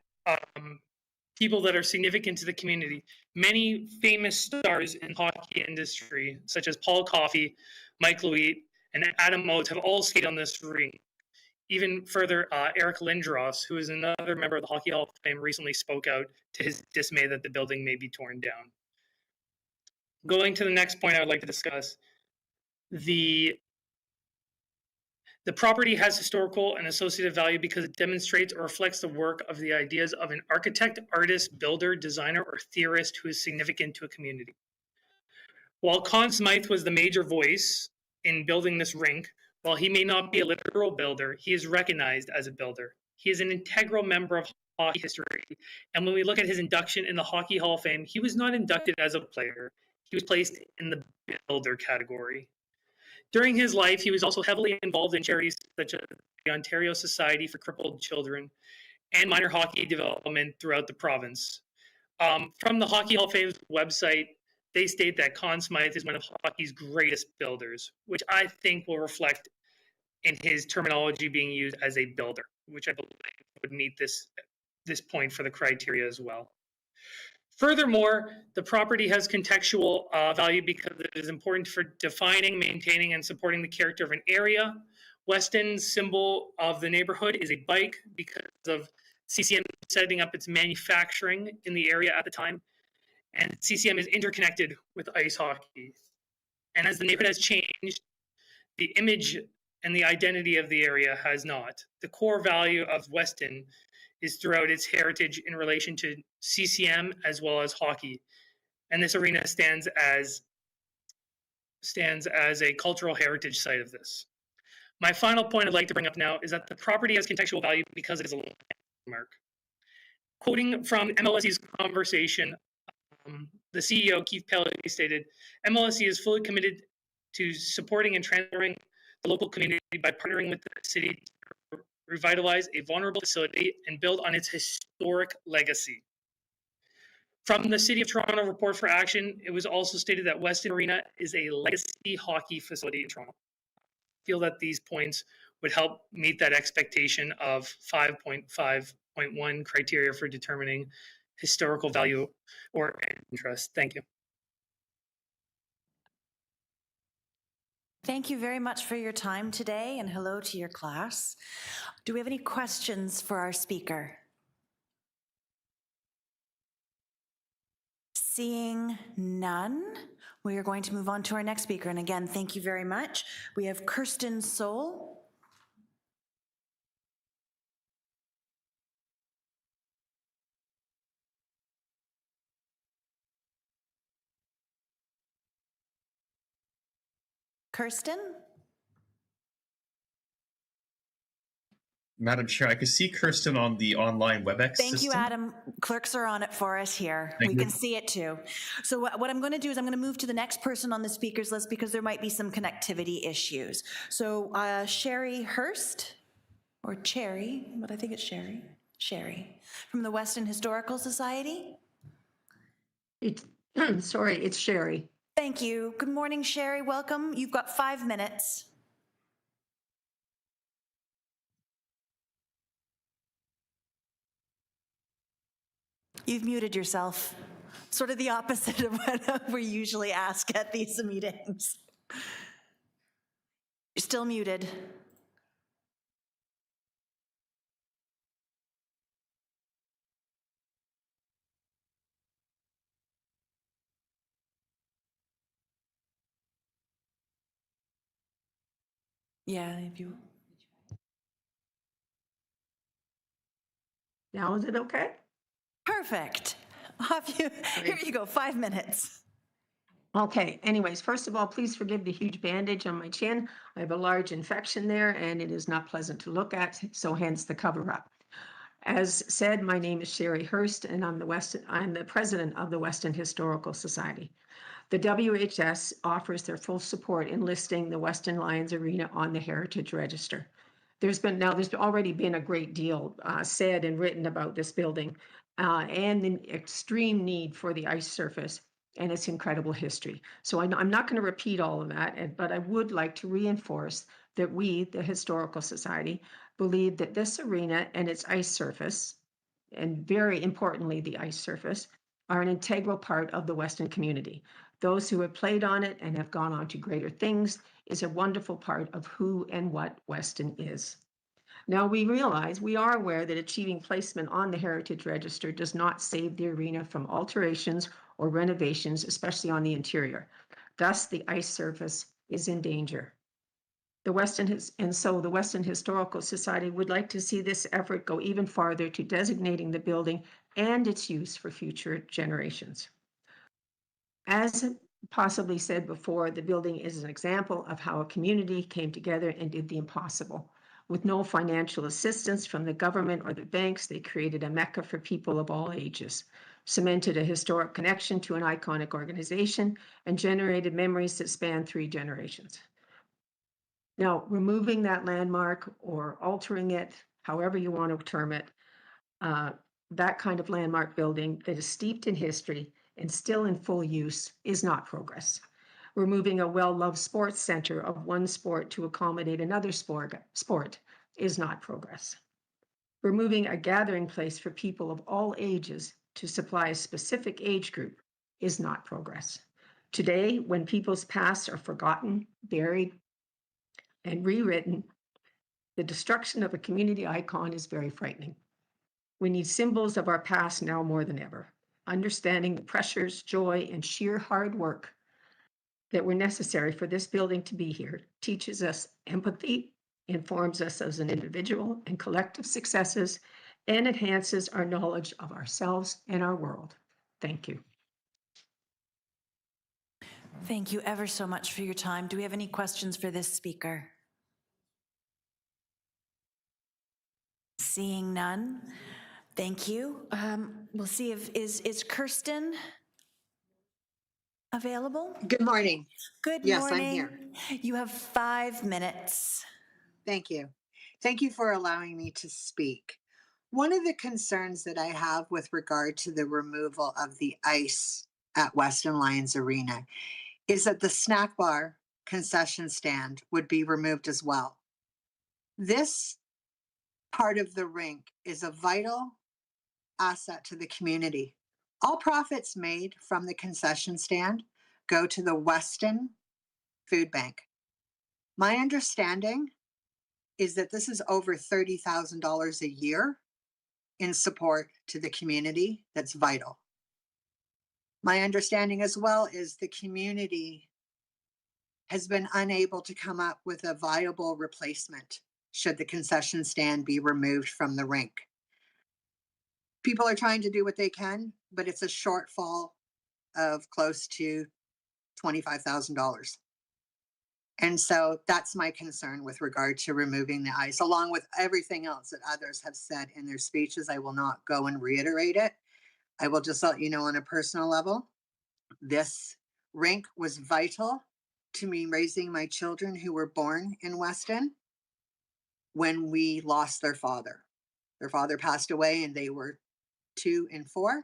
people that are significant to the community, many famous stars in the hockey industry, such as Paul Coffey, Mike Louis, and Adam Oates, have all skated on this rink. Even further, Eric Lindros, who is another member of the Hockey Hall of Fame, recently spoke out to his dismay that the building may be torn down. Going to the next point I would like to discuss, the property has historical and associative value because it demonstrates or reflects the work of the ideas of an architect, artist, builder, designer, or theorist who is significant to a community. While Conn Smythe was the major voice in building this rink, while he may not be a literal builder, he is recognized as a builder. He is an integral member of hockey history. And when we look at his induction in the Hockey Hall of Fame, he was not inducted as a player. He was placed in the builder category. During his life, he was also heavily involved in charities such as the Ontario Society for Crippled Children and minor hockey development throughout the province. From the Hockey Hall of Fame's website, they state that Conn Smythe is one of hockey's greatest builders, which I think will reflect in his terminology being used as a builder, which I believe would meet this point for the criteria as well. Furthermore, the property has contextual value because it is important for defining, maintaining, and supporting the character of an area. Weston's symbol of the neighborhood is a bike because of CCM setting up its manufacturing in the area at the time. And CCM is interconnected with ice hockey. And as the neighborhood has changed, the image and the identity of the area has not. The core value of Weston is throughout its heritage in relation to CCM as well as hockey, and this arena stands as a cultural heritage site of this. My final point I'd like to bring up now is that the property has contextual value because it is a landmark. Quoting from MLSE's conversation, the CEO, Keith Pelly, stated, MLSE is fully committed to supporting and transforming the local community by partnering with the city to revitalize a vulnerable facility and build on its historic legacy. From the City of Toronto Report for Action, it was also stated that Weston Arena is a legacy hockey facility in Toronto. I feel that these points would help meet that expectation of 5.5.1 criteria for determining historical value or interest. Thank you. Thank you very much for your time today, and hello to your class. Do we have any questions for our speaker? Seeing none, we are going to move on to our next speaker. And again, thank you very much. We have Kirsten Soul. Kirsten? Madam Chair, I could see Kirsten on the online WebEx Thank system. you, Adam. Clerks are on it for us here. Thank We you. can see it too. So what I'm going to do is I'm going to move to the next person on the speakers list because there might be some connectivity issues. So Sherry Hurst, or Cherry, but I think it's Sherry. Sherry, from the Weston Historical Society. Sorry, it's Sherry. Thank you. Good morning, Sherry. Welcome. You've got 5 minutes. You've muted yourself. Sort of the opposite of what we usually ask at these meetings. You're still muted. Yeah, if you. Now is it okay? Perfect. Here you go, 5 minutes. Okay, anyways, first of all, please forgive the huge bandage on my chin. I have a large infection there and it is not pleasant to look at, so hence the cover up. As said, my name is Sherry Hurst and I'm the president of the Weston Historical Society. The WHS offers their full support in listing the Weston Lions Arena on the Heritage Register. There's already been a great deal said and written about this building and the extreme need for the ice surface and its incredible history. So I'm not going to repeat all of that, but I would like to reinforce that we, the Historical Society, believe that this arena and its ice surface, and very importantly, the ice surface, are an integral part of the Weston community. Those who have played on it and have gone on to greater things is a wonderful part of who and what Weston is. Now we are aware that achieving placement on the Heritage Register does not save the arena from alterations or renovations, especially on the interior. Thus, the ice surface is in danger. The Weston Historical Society would like to see this effort go even farther to designating the building and its use for future generations. As possibly said before, the building is an example of how a community came together and did the impossible. With no financial assistance from the government or the banks, they created a mecca for people of all ages, cemented a historic connection to an iconic organization, and generated memories that span 3 generations. Now, removing that landmark or altering it, however you want to term it, that kind of landmark building that is steeped in history and still in full use is not progress. Removing a well-loved sports center of one sport to accommodate another sport is not progress. Removing a gathering place for people of all ages to supply a specific age group is not progress. Today, when people's pasts are forgotten, buried, and rewritten, the destruction of a community icon is very frightening. We need symbols of our past now more than ever, understanding the pressures, joy, and sheer hard work that were necessary for this building to be here, teaches us empathy, informs us as an individual and collective successes, and enhances our knowledge of ourselves and our world. Thank you. Thank you ever so much for your time. Do we have any questions for this speaker? Seeing none, thank you. We'll see if, is Kirsten available? Good morning. Good Yes, morning. I'm here. You have 5 minutes. Thank you. Thank you for allowing me to speak. One of the concerns that I have with regard to the removal of the ice at Weston Lions Arena is that the snack bar concession stand would be removed as well. This part of the rink is a vital asset to the community. All profits made from the concession stand go to the Weston Food Bank. My understanding is that this is over $30,000 a year in support to the community that's vital. My understanding as well is the community has been unable to come up with a viable replacement should the concession stand be removed from the rink. People are trying to do what they can, but it's a shortfall of close to $25,000. And so that's my concern with regard to removing the ice, along with everything else that others have said in their speeches. I will not go and reiterate it. I will just let you know on a personal level, this rink was vital to me raising my children who were born in Weston when we lost their father. Their father passed away and they were 2 and 4,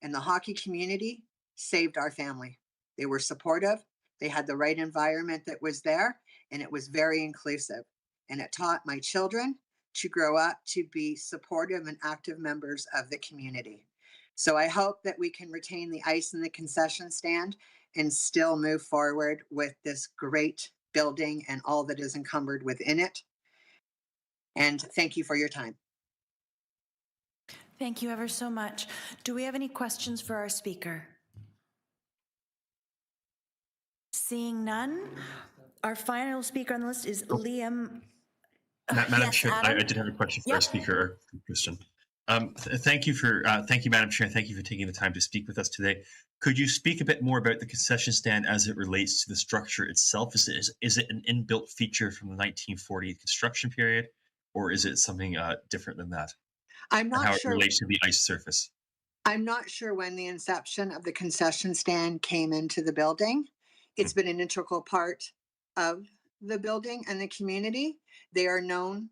and the hockey community saved our family. They were supportive. They had the right environment that was there, and it was very inclusive. And it taught my children to grow up to be supportive and active members of the community. So I hope that we can retain the ice in the concession stand and still move forward with this great building and all that is encumbered within it. And thank you for your time. Thank you ever so much. Do we have any questions for our speaker? Seeing none, our final speaker on the list is Liam. Madam Yes, Chair, I Adam? did have a question for Yep. our speaker, Kristen. Thank you, Madam Chair. Thank you for taking the time to speak with us today. Could you speak a bit more about the concession stand as it relates to the structure itself? Is it an inbuilt feature from the 1940 construction period, or is it something different than that? I'm not how sure. It relates to the ice surface. I'm not sure when the inception of the concession stand came into the building. It's been an integral part of the building and the community. They are known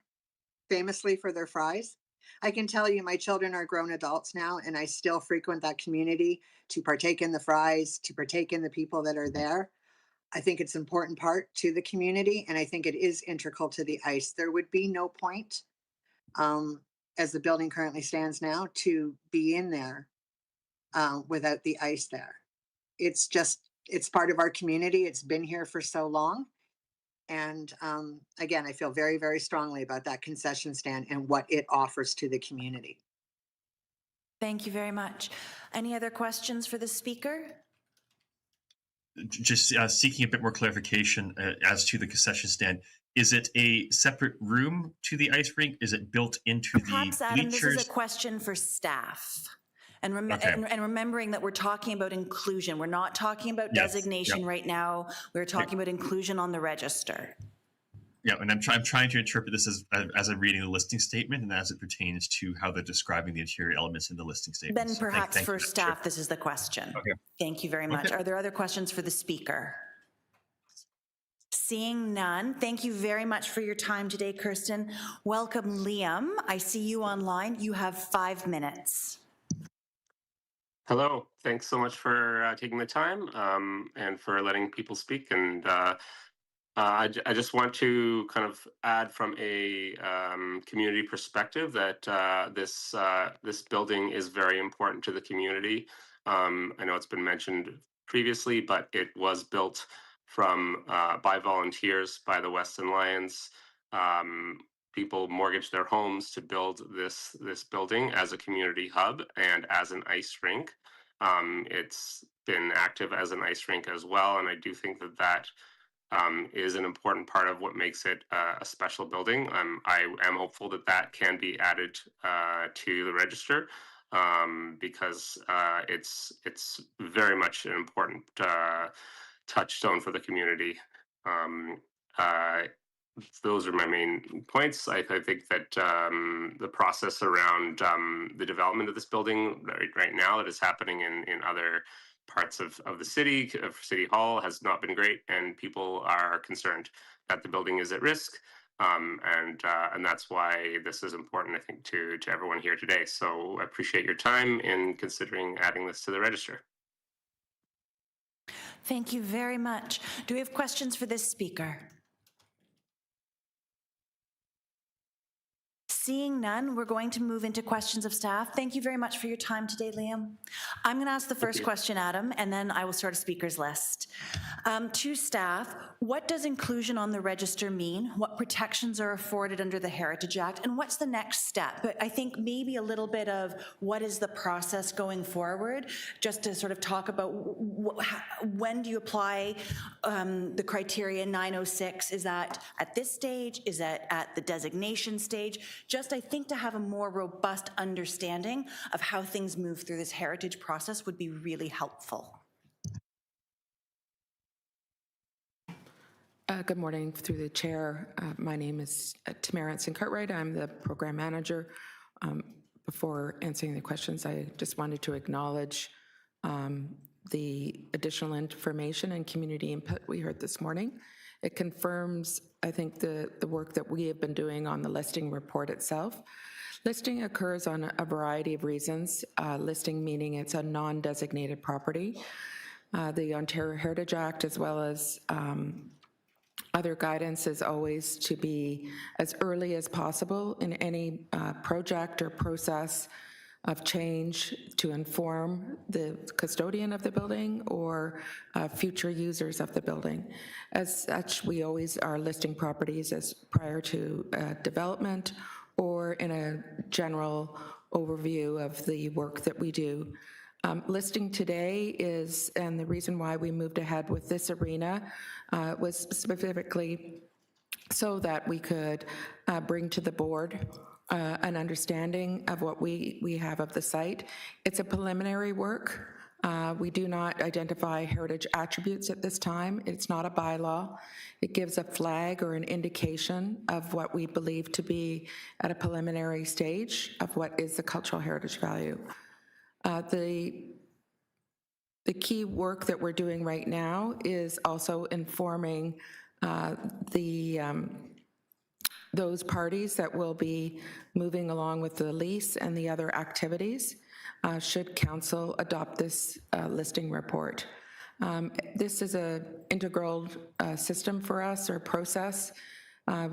famously for their fries. I can tell you my children are grown adults now, and I still frequent that community to partake in the fries, to partake in the people that are there. I think it's an important part to the community, and I think it is integral to the ice. There would be no point, as the building currently stands now, to be in there without the ice there. It's part of our community. It's been here for so long. And again, I feel very, very strongly about that concession stand and what it offers to the community. Thank you very much. Any other questions for the speaker? Just seeking a bit more clarification as to the concession stand. Is it a separate room to the ice rink? Is it built into Perhaps, the Adam, bleachers? this is a question for staff. And, Okay. and remembering that we're talking about inclusion. We're not talking about designation right now. We're talking about inclusion on the register. Yeah, and I'm trying to interpret this as I'm reading the listing statement and as it pertains to how they're describing the interior elements in the listing statement. Then perhaps for staff, this is the question. Okay. Thank you very much. Okay. Are there other questions for the speaker? Seeing none, thank you very much for your time today, Kirsten. Welcome, Liam. I see you online. You have 5 minutes. Hello, thanks so much for taking the time and for letting people speak. And I just want to kind of add from a community perspective that this building is very important to the community. I know it's been mentioned previously, but it was built by volunteers by the Weston Lions. People mortgaged their homes to build this building as a community hub and as an ice rink. It's been active as an ice rink as well, and I do think that that is an important part of what makes it a special building. I am hopeful that that can be added to the register because it's very much an important touchstone for the community. Um, uh, those are my main points. I think that the process around the development of this building right now that is happening in other parts of the city, of City Hall, has not been great, and people are concerned that the building is at risk. And that's why this is important, I think, to everyone here today. So I appreciate your time in considering adding this to the register. Thank you very much. Do we have questions for this speaker? Seeing none, we're going to move into questions of staff. Thank you very much for your time today, Liam. I'm going to ask the first question, Adam, and then I will start a speaker's list. To staff, what does inclusion on the register mean? What protections are afforded under the Heritage Act? And what's the next step? But I think maybe a little bit of what is the process going forward, just to sort of talk about when do you apply the criteria 906? Is that at this stage? Is that at the designation stage? Just, I think, to have a more robust understanding of how things move through this heritage process would be really helpful. Good morning through the chair. My name is Teiaiagon Cartwright. I'm the program manager. Before answering the questions, I just wanted to acknowledge the additional information and community input we heard this morning. It confirms, I think, the work that we have been doing on the listing report itself. Listing occurs on a variety of reasons. Listing meaning it's a non-designated property. The Ontario Heritage Act, as well as other guidance, is always to be as early as possible in any project or process of change to inform the custodian of the building or future users of the building. As such, we always are listing properties as prior to development or in a general overview of the work that we do. Listing today is, and the reason why we moved ahead with this arena was specifically so that we could bring to the board an understanding of what we have of the site. It's a preliminary work. We do not identify heritage attributes at this time. It's not a bylaw. It gives a flag or an indication of what we believe to be at a preliminary stage of what is the cultural heritage value. The key work that we're doing right now is also informing those parties that will be moving along with the lease and the other activities should council adopt this listing report. This is an integral system for us, or process,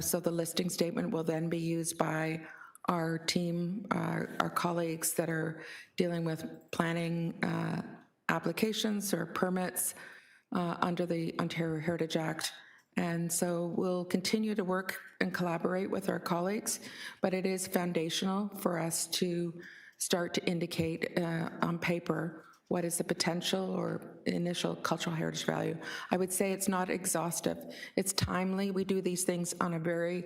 so the listing statement will then be used by our team, our colleagues that are dealing with planning applications or permits under the Ontario Heritage Act. And so we'll continue to work and collaborate with our colleagues, but it is foundational for us to start to indicate on paper what is the potential or initial cultural heritage value. I would say it's not exhaustive. It's timely. We do these things on a very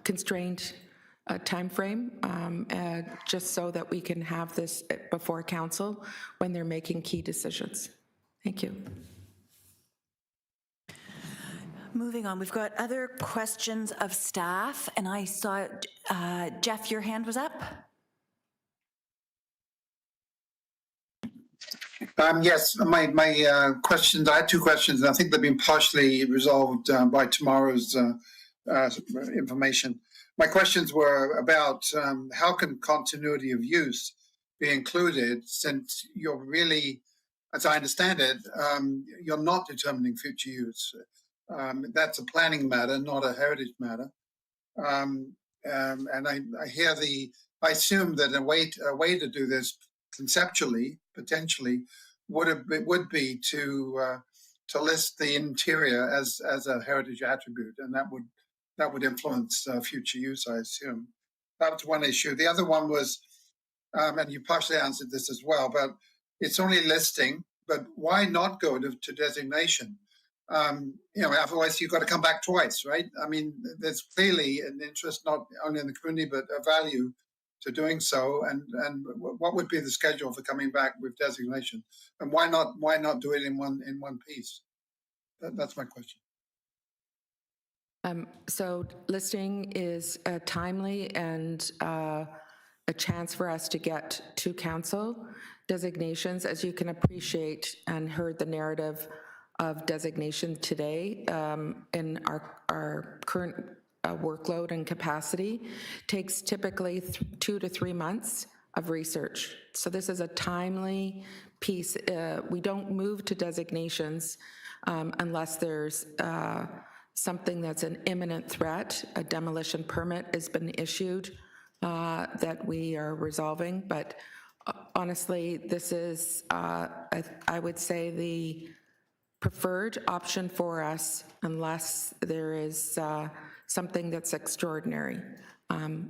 constrained time frame, just so that we can have this before council when they're making key decisions. Thank you. Moving on, we've got other questions of staff, and I saw, Jeff, your hand was up? Yes, my questions, I had two questions, and I think they've been partially resolved by tomorrow's information. My questions were about how can continuity of use be included, since you're really, as I understand it, you're not determining future use. That's a planning matter, not a heritage matter. And I hear I assume that a way to do this conceptually, potentially, would be to list the interior as a heritage attribute, and that would influence future use, I assume. That was one issue. The other one was and you partially answered this as well, but it's only listing, but why not go to designation? Otherwise you've got to come back twice, right? I mean, there's clearly an interest not only in the community, but a value to doing so. And what would be the schedule for coming back with designation? And why not do it in one piece? That's my question. So listing is timely and a chance for us to get to council. Designations, as you can appreciate and heard the narrative of designation today in our current workload and capacity, takes typically 2 to 3 months of research. So this is a timely piece. We don't move to designations unless there's something that's an imminent threat. A demolition permit has been issued that we are resolving, but honestly, this is, I would say, the preferred option for us unless there is something that's extraordinary.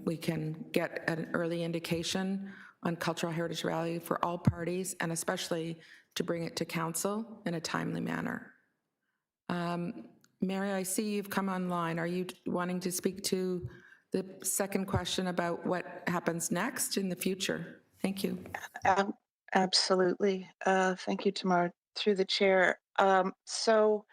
We can get an early indication on cultural heritage value for all parties, and especially to bring it to council in a timely manner. Mary, I see you've come online. Are you wanting to speak to the second question about what happens next in the future? Thank you. Absolutely. Thank you, Tamar, through the chair. So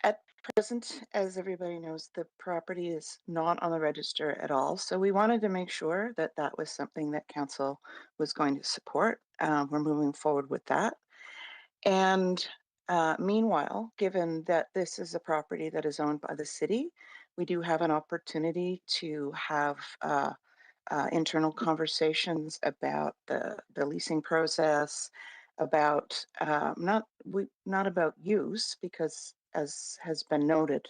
at present, as everybody knows, the property is not on the register at all. So we wanted to make sure that that was something that council was going to support. We're moving forward with that. And meanwhile, given that this is a property that is owned by the city, we do have an opportunity to have internal conversations about the leasing process, about not about use, because as has been noted,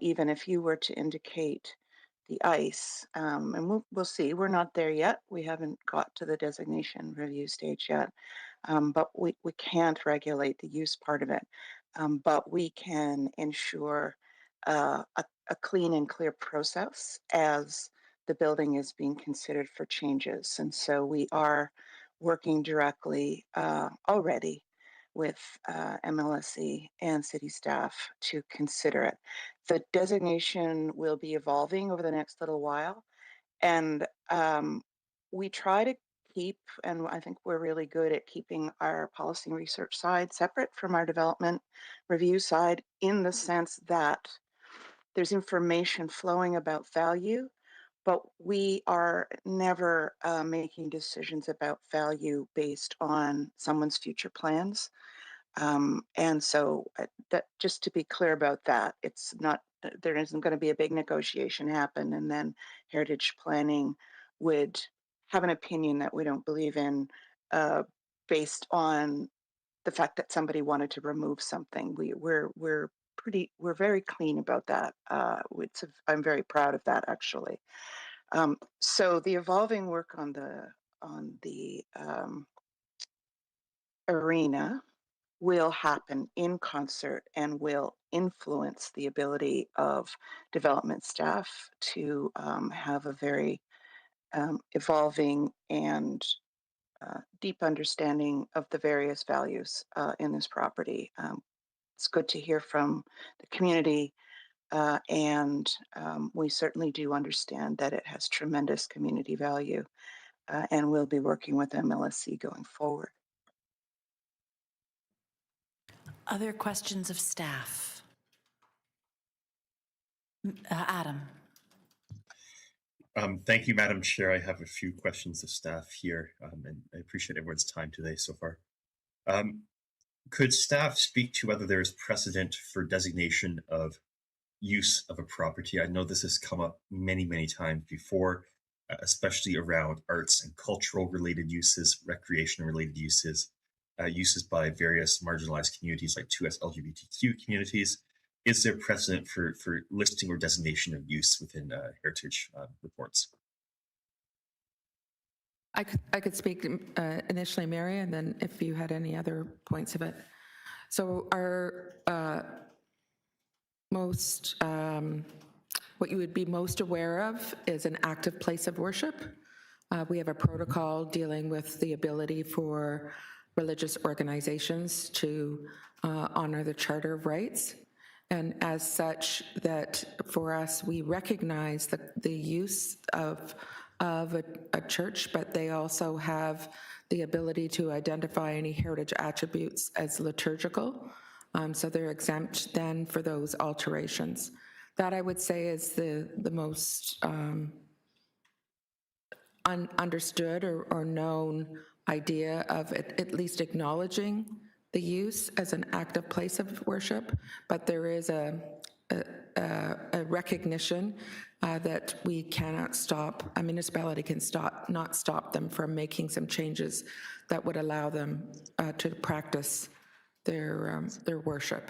even if you were to indicate the ice, and we'll see, we're not there yet. We haven't got to the designation review stage yet, but we can't regulate the use part of it, but we can ensure a clean and clear process as the building is being considered for changes. And so we are working directly already with MLSE and city staff to consider it. The designation will be evolving over the next little while. And we try to keep, and I think we're really good at keeping our policy and research side separate from our development review side, in the sense that there's information flowing about value, but we are never making decisions about value based on someone's future plans. And so that, just to be clear about that, it's not, there isn't going to be a big negotiation happen and then heritage planning would have an opinion that we don't believe in based on the fact that somebody wanted to remove something. We're very clean about that. I'm very proud of that, actually. So the evolving work on the arena will happen in concert and will influence the ability of development staff to have a very evolving and deep understanding of the various values in this property. It's good to hear from the community, and we certainly do understand that it has tremendous community value, and we'll be working with MLSC going forward. Other questions of staff? Adam. Thank you, Madam Chair. I have a few questions of staff here, and I appreciate everyone's time today so far. Could staff speak to whether there is precedent for designation of use of a property? I know this has come up many, many times before, especially around arts and cultural related uses, recreation related uses, uses by various marginalized communities like 2S LGBTQ communities. Is there precedent for listing or designation of use within heritage reports? I could speak initially, Mary, and then if you had any other points of it. So our what you would be most aware of is an active place of worship. We have a protocol dealing with the ability for religious organizations to honor the Charter of Rights. And as such, that for us, we recognize the use of a church, but they also have the ability to identify any heritage attributes as liturgical. So they're exempt then for those alterations. That I would say is the most understood or known idea of at least acknowledging the use as an active place of worship, but there is a recognition that we cannot stop, a municipality can not stop them from making some changes that would allow them to practice their worship.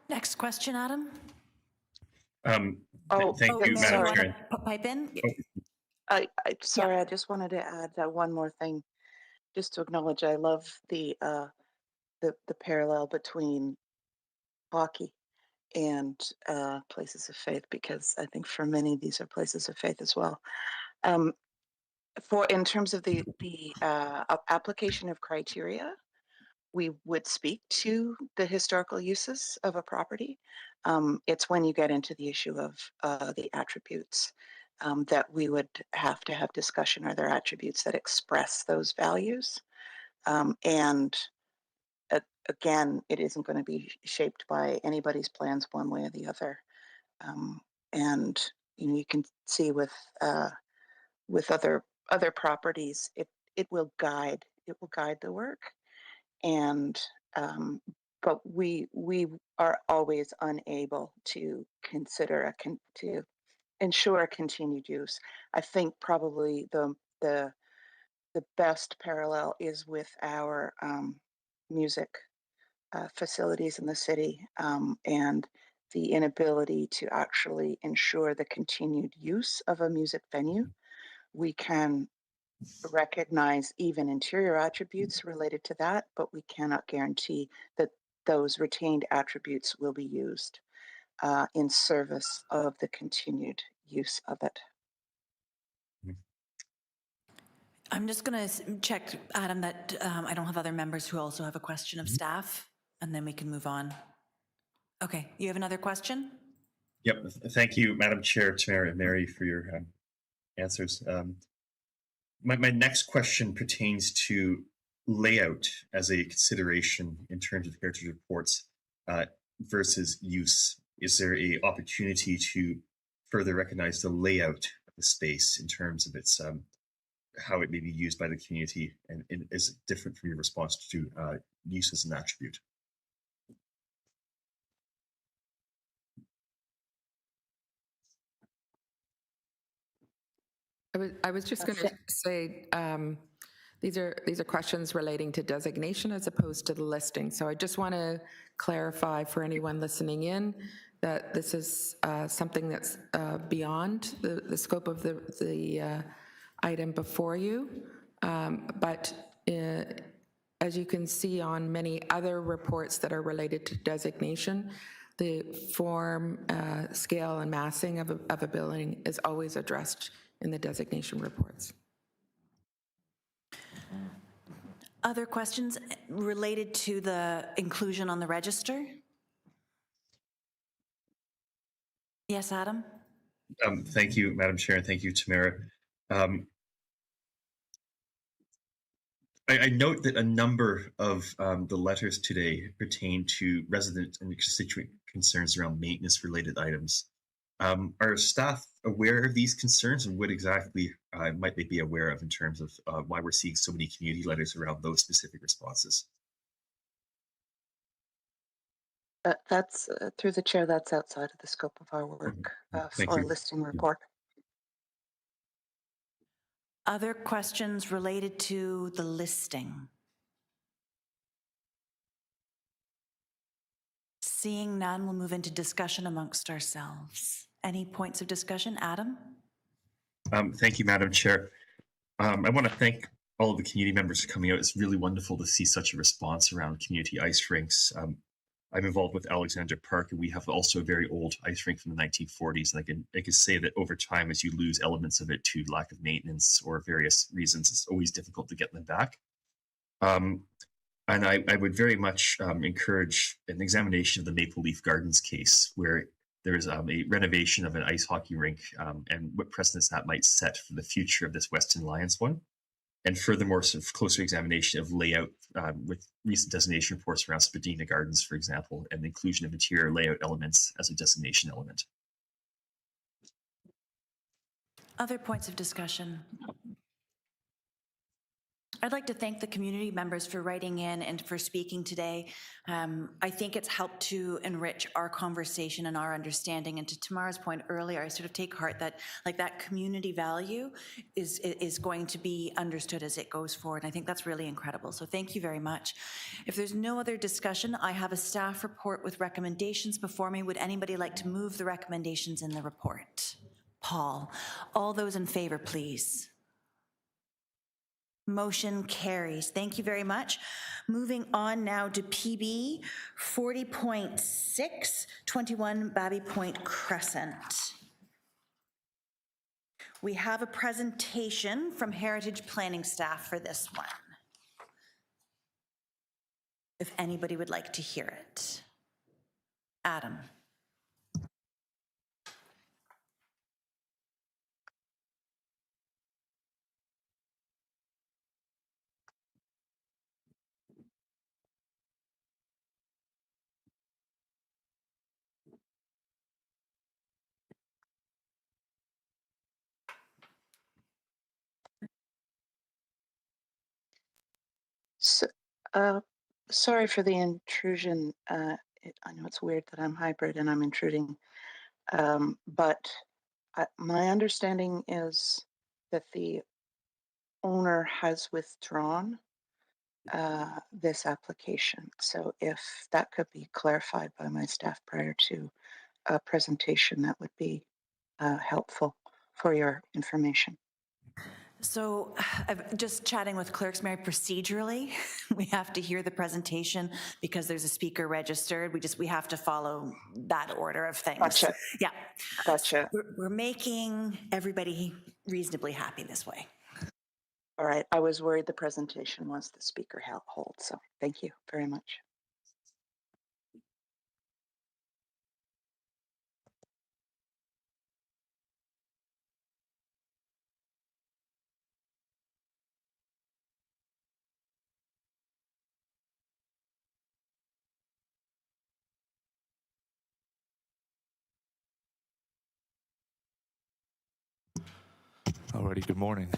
Next question, Adam. Thank you, Madam Chair. Pipe in? Sorry, I just wanted to add one more thing, just to acknowledge. I love the parallel between hockey and places of faith, because I think for many these are places of faith as well. In terms of the application of criteria, we would speak to the historical uses of a property. It's when you get into the issue of the attributes that we would have to have discussion. Are there attributes that express those values? And again, it isn't going to be shaped by anybody's plans one way or the other. And you can see with other properties, it will guide the work. And but we are always unable to consider to ensure continued use. I think probably the best parallel is with our music facilities in the city, and the inability to actually ensure the continued use of a music venue. We can recognize even interior attributes related to that, but we cannot guarantee that those retained attributes will be used in service of the continued use of it. I'm just going to check, Adam, that I don't have other members who also have a question of staff, and then we can move on. Okay, you have another question? Yep. Thank you, Madam Chair, Tamara and Mary, for your answers. My next question pertains to layout as a consideration in terms of heritage reports versus use. Is there an opportunity to further recognize the layout of the space in terms of its how it may be used by the community, and is it different from your response to use as an attribute? I was just going to say these are questions relating to designation as opposed to the listing. So I just want to clarify for anyone listening in that this is something that's beyond the scope of the item before you. But as you can see on many other reports that are related to designation, the form, scale, and massing of a building is always addressed in the designation reports. Other questions related to the inclusion on the register? Yes, Adam? Thank you, Madam Chair, and thank you, Tamara. I note that a number of the letters today pertain to resident and constituent concerns around maintenance-related items. Are staff aware of these concerns, and what exactly might they be aware of in terms of why we're seeing so many community letters around those specific responses? That's through the chair. That's outside of the scope of our work for a listing report. Other questions related to the listing? Seeing none, we'll move into discussion amongst ourselves. Any points of discussion? Adam? Thank you, Madam Chair. I want to thank all of the community members for coming out. It's really wonderful to see such a response around community ice rinks. I'm involved with Alexander Park, and we have also a very old ice rink from the 1940s. And I can say that over time, as you lose elements of it to lack of maintenance or various reasons, it's always difficult to get them back. And I would very much encourage an examination of the Maple Leaf Gardens case, where there's a renovation of an ice hockey rink and what precedence that might set for the future of this Weston Lions one. And furthermore, sort of closer examination of layout with recent designation reports around Spadina Gardens, for example, and the inclusion of interior layout elements as a designation element. Other points of discussion? I'd like to thank the community members for writing in and for speaking today. I think it's helped to enrich our conversation and our understanding. And to Tamara's point earlier, I sort of take heart that that community value is going to be understood as it goes forward. And I think that's really incredible. So thank you very much. If there's no other discussion, I have a staff report with recommendations before me. Would anybody like to move the recommendations in the report? Paul, all those in favor, please. Motion carries. Thank you very much. Moving on now to PB 40.6, 21 Baby Point Crescent. We have a presentation from Heritage Planning staff for this one. If anybody would like to hear it. Adam. So, sorry for the intrusion. I know it's weird that I'm hybrid and I'm intruding, but my understanding is that the owner has withdrawn this application. So if that could be clarified by my staff prior to a presentation, that would be helpful for your information. So I'm just chatting with clerks, Mary, procedurally, we have to hear the presentation because there's a speaker registered. We have to follow that order of things. Gotcha. Yeah. Gotcha. We're making everybody reasonably happy this way. All right. I was worried the presentation was the speaker hold. So thank you very much. Alrighty, good morning.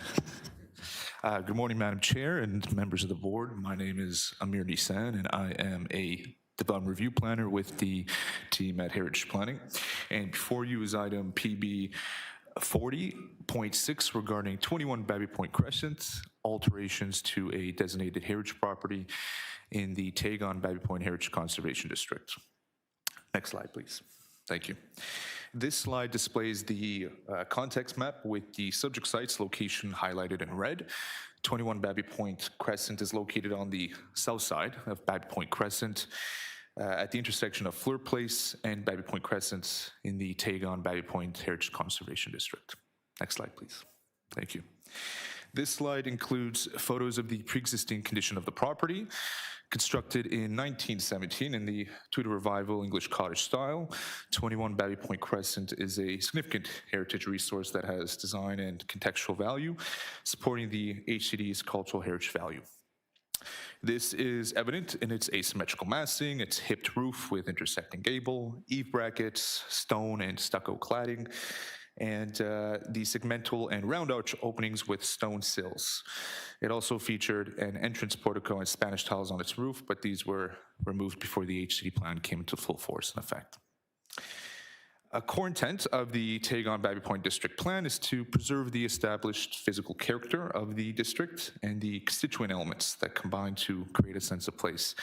Good morning, Madam Chair and members of the board. My name is Amir Nissan, and I am a development review planner with the team at Heritage Planning. And before you is item PB 40.6 regarding 21 Baby Point Crescent, alterations to a designated heritage property in the Teiaiagon-Baby Point Heritage Conservation District. Next slide, please. Thank you. This slide displays the context map with the subject site's location highlighted in red. 21 Baby Point Crescent is located on the south side of Baby Point Crescent at the intersection of Fleur Place and Baby Point Crescent in the Teiaiagon-Baby Point Heritage Conservation District. Next slide, please. Thank you. This slide includes photos of the pre-existing condition of the property. Constructed in 1917 in the Tudor Revival English cottage style, 21 Baby Point Crescent is a significant heritage resource that has design and contextual value, supporting the HCD's cultural heritage value. This is evident in its asymmetrical massing, its hipped roof with intersecting gable, eave brackets, stone and stucco cladding, and the segmental and round arch openings with stone sills. It also featured an entrance portico and Spanish tiles on its roof, but these were removed before the HCD plan came into full force and effect. A core intent of the Teiaiagon-Baby Point District Plan is to preserve the established physical character of the district and the constituent elements that combine to create a sense of place.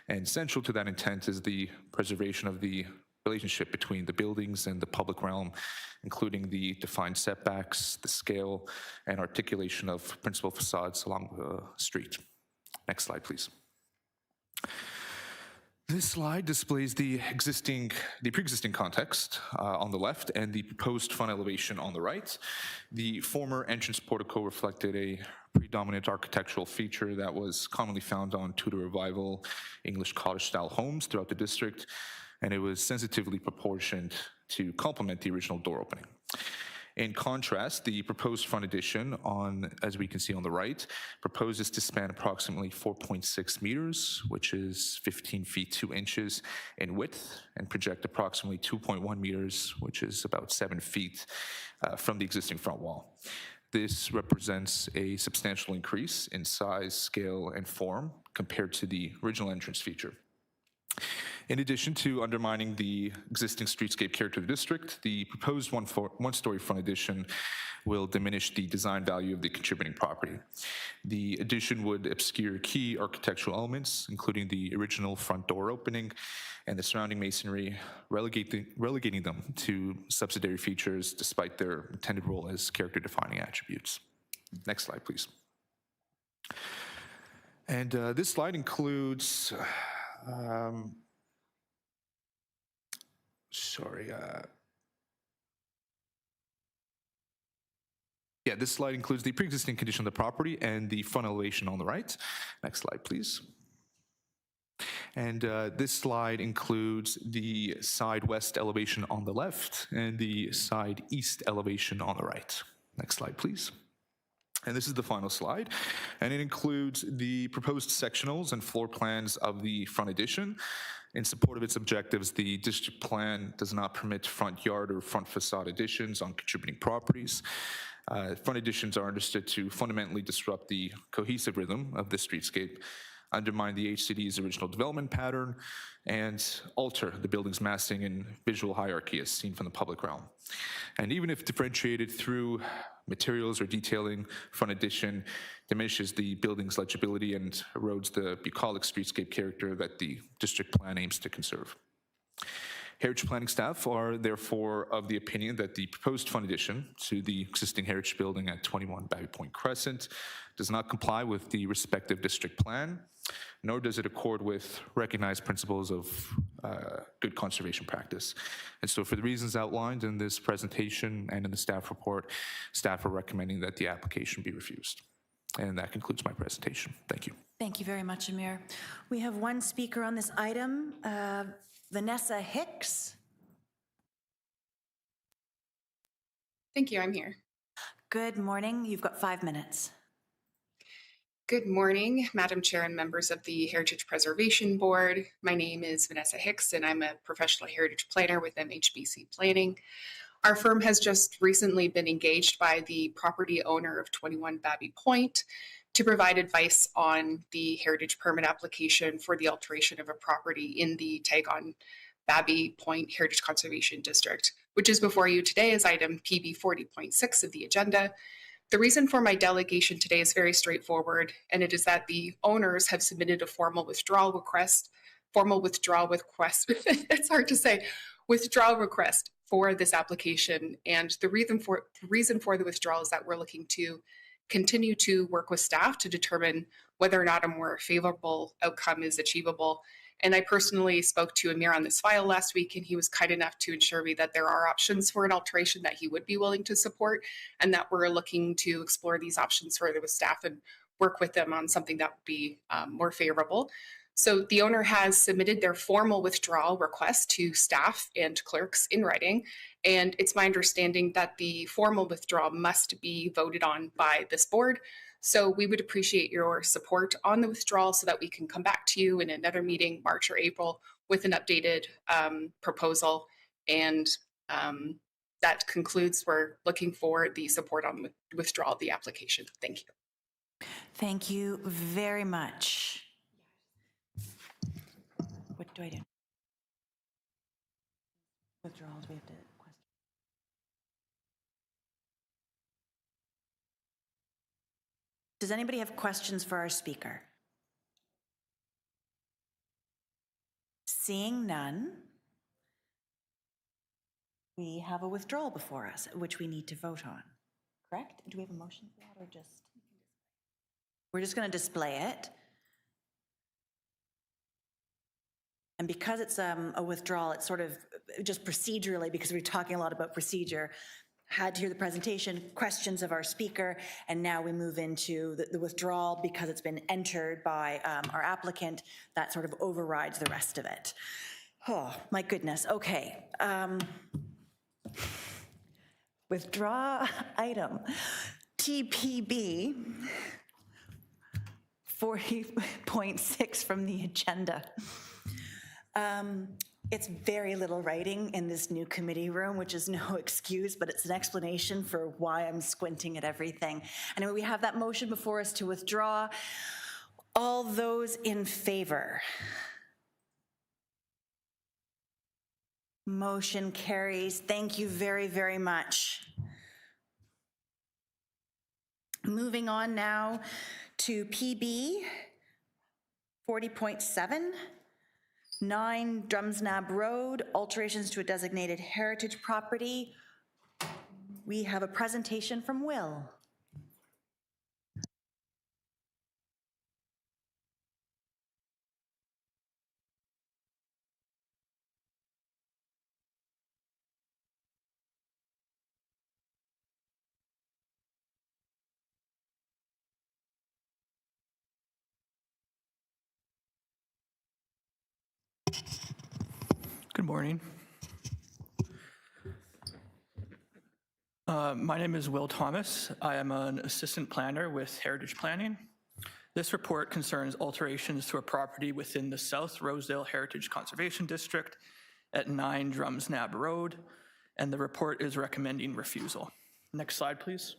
And central to that intent is the preservation of the relationship between the buildings and the public realm, including the defined setbacks, the scale, and articulation of principal facades along the street. Next slide, please. This slide displays the pre-existing context on the left and the proposed front elevation on the right. The former entrance portico reflected a predominant architectural feature that was commonly found on Tudor Revival English cottage-style homes throughout the district, and it was sensitively proportioned to complement the original door opening. In contrast, the proposed front addition as we can see on the right, proposes to span approximately 4.6 meters, which is 15 feet 2 inches in width, and project approximately 2.1 meters, which is about 7 feet from the existing front wall. This represents a substantial increase in size, scale, and form compared to the original entrance feature. In addition to undermining the existing streetscape character of the district, the proposed one-story front addition will diminish the design value of the contributing property. The addition would obscure key architectural elements, including the original front door opening and the surrounding masonry, relegating them to subsidiary features despite their intended role as character-defining attributes. Next slide, please. And this slide includes this slide includes the pre-existing condition of the property and the front elevation on the right. Next slide, please. And this slide includes the side west elevation on the left and the side east elevation on the right. Next slide, please. And this is the final slide, and it includes the proposed sectionals and floor plans of the front addition. In support of its objectives, the district plan does not permit front yard or front facade additions on contributing properties. Front additions are understood to fundamentally disrupt the cohesive rhythm of the streetscape, undermine the HCD's original development pattern, and alter the building's massing and visual hierarchy as seen from the public realm. And even if differentiated through materials or detailing, front addition diminishes the building's legibility and erodes the bucolic streetscape character that the district plan aims to conserve. Heritage planning staff are therefore of the opinion that the proposed front addition to the existing heritage building at 21 Baby Point Crescent does not comply with the respective district plan, nor does it accord with recognized principles of good conservation practice. And so for the reasons outlined in this presentation and in the staff report, staff are recommending that the application be refused. And that concludes my presentation. Thank you. Thank you very much, Amir. We have one speaker on this item, Vanessa Hicks. Thank you, I'm here. Good morning, you've got 5 minutes. Good morning, Madam Chair and members of the Heritage Preservation Board. My name is Vanessa Hicks and I'm a professional heritage planner with MHBC Planning. Our firm has just recently been engaged by the property owner of 21 Baby Point to provide advice on the heritage permit application for the alteration of a property in the Teiaiagon-Baby Point Heritage Conservation District, which is before you today as item PB 40.6 of the agenda. The reason for my delegation today is very straightforward, and it is that the owners have submitted a formal withdrawal request, it's hard to say, withdrawal request for this application. And the reason for the withdrawal is that we're looking to continue to work with staff to determine whether or not a more favorable outcome is achievable. And I personally spoke to Amir on this file last week, and he was kind enough to assure me that there are options for an alteration that he would be willing to support, and that we're looking to explore these options further with staff and work with them on something that would be more favorable. So the owner has submitted their formal withdrawal request to staff and clerks in writing, and it's my understanding that the formal withdrawal must be voted on by this board. So we would appreciate your support on the withdrawal so that we can come back to you in another meeting, March or April, with an updated proposal. And that concludes, we're looking for the support on the withdrawal of the application. Thank you. Thank you very much. What do I do? Withdrawals, we have to question. Does anybody have questions for our speaker? Seeing none, we have a withdrawal before us, which we need to vote on. Correct? Do we have a motion for that, or just? We're just going to display it. And because it's a withdrawal, it's sort of just procedurally, because we're talking a lot about procedure, had to hear the presentation, questions of our speaker, and now we move into the withdrawal because it's been entered by our applicant. That sort of overrides the rest of it. Oh, my goodness. Okay. Withdraw item TPB 40.6 from the agenda. It's very little writing in this new committee room, which is no excuse, but it's an explanation for why I'm squinting at everything. Anyway, we have that motion before us to withdraw. All those in favor? Motion carries. Thank you very, very much. Moving on now to PB 40.7. 9 Drumsnab Road, alterations to a designated heritage property. We have a presentation from Will. Good morning. My name is Will Thomas. I am an assistant planner with Heritage Planning. This report concerns alterations to a property within the South Rosedale Heritage Conservation District at 9 Drumsnab Road, and the report is recommending refusal. Next slide, please.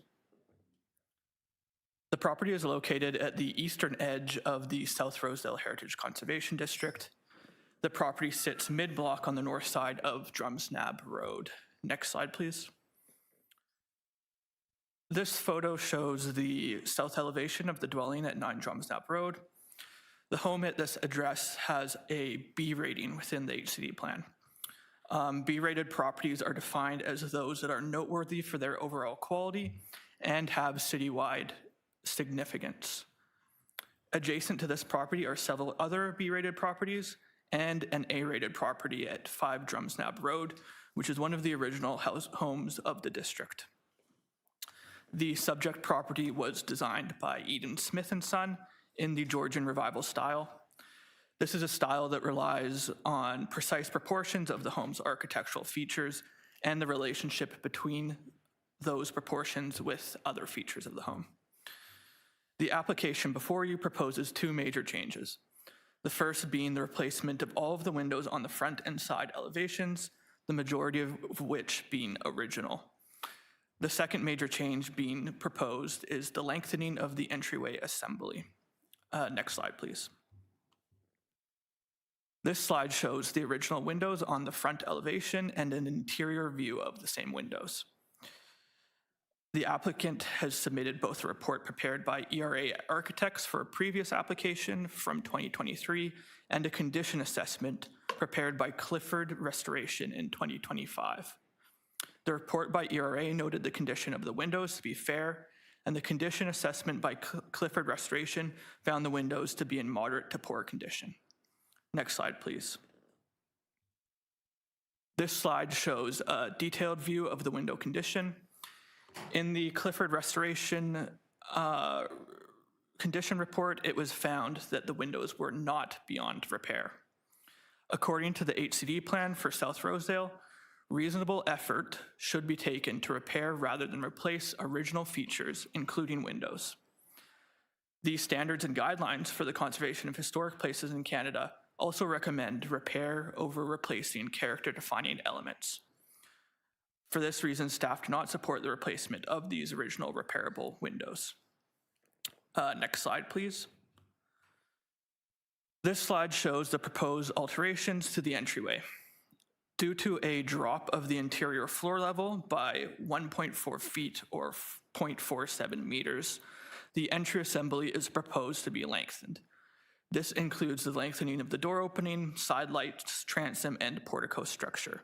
The property is located at the eastern edge of the South Rosedale Heritage Conservation District. The property sits mid-block on the north side of Drumsnab Road. Next slide, please. This photo shows the south elevation of the dwelling at 9 Drumsnab Road. The home at this address has a B rating within the HCD plan. B-rated properties are defined as those that are noteworthy for their overall quality and have citywide significance. Adjacent to this property are several other B-rated properties and an A-rated property at 5 Drumsnab Road, which is one of the original homes of the district. The subject property was designed by Eden Smith & Son in the Georgian Revival style. This is a style that relies on precise proportions of the home's architectural features and the relationship between those proportions with other features of the home. The application before you proposes 2 major changes. The first being the replacement of all of the windows on the front and side elevations, the majority of which being original. The second major change being proposed is the lengthening of the entryway assembly. Next slide, please. This slide shows the original windows on the front elevation and an interior view of the same windows. The applicant has submitted both a report prepared by ERA Architects for a previous application from 2023 and a condition assessment prepared by Clifford Restoration in 2025. The report by ERA noted the condition of the windows to be fair, and the condition assessment by Clifford Restoration found the windows to be in moderate to poor condition. Next slide, please. This slide shows a detailed view of the window condition. In the Clifford Restoration condition report, it was found that the windows were not beyond repair. According to the HCD plan for South Rosedale, reasonable effort should be taken to repair rather than replace original features, including windows. These standards and guidelines for the conservation of historic places in Canada also recommend repair over replacing character-defining elements. For this reason, staff do not support the replacement of these original repairable windows. Next slide, please. This slide shows the proposed alterations to the entryway. Due to a drop of the interior floor level by 1.4 feet or 0.47 meters, the entry assembly is proposed to be lengthened. This includes the lengthening of the door opening, side lights, transom, and portico structure.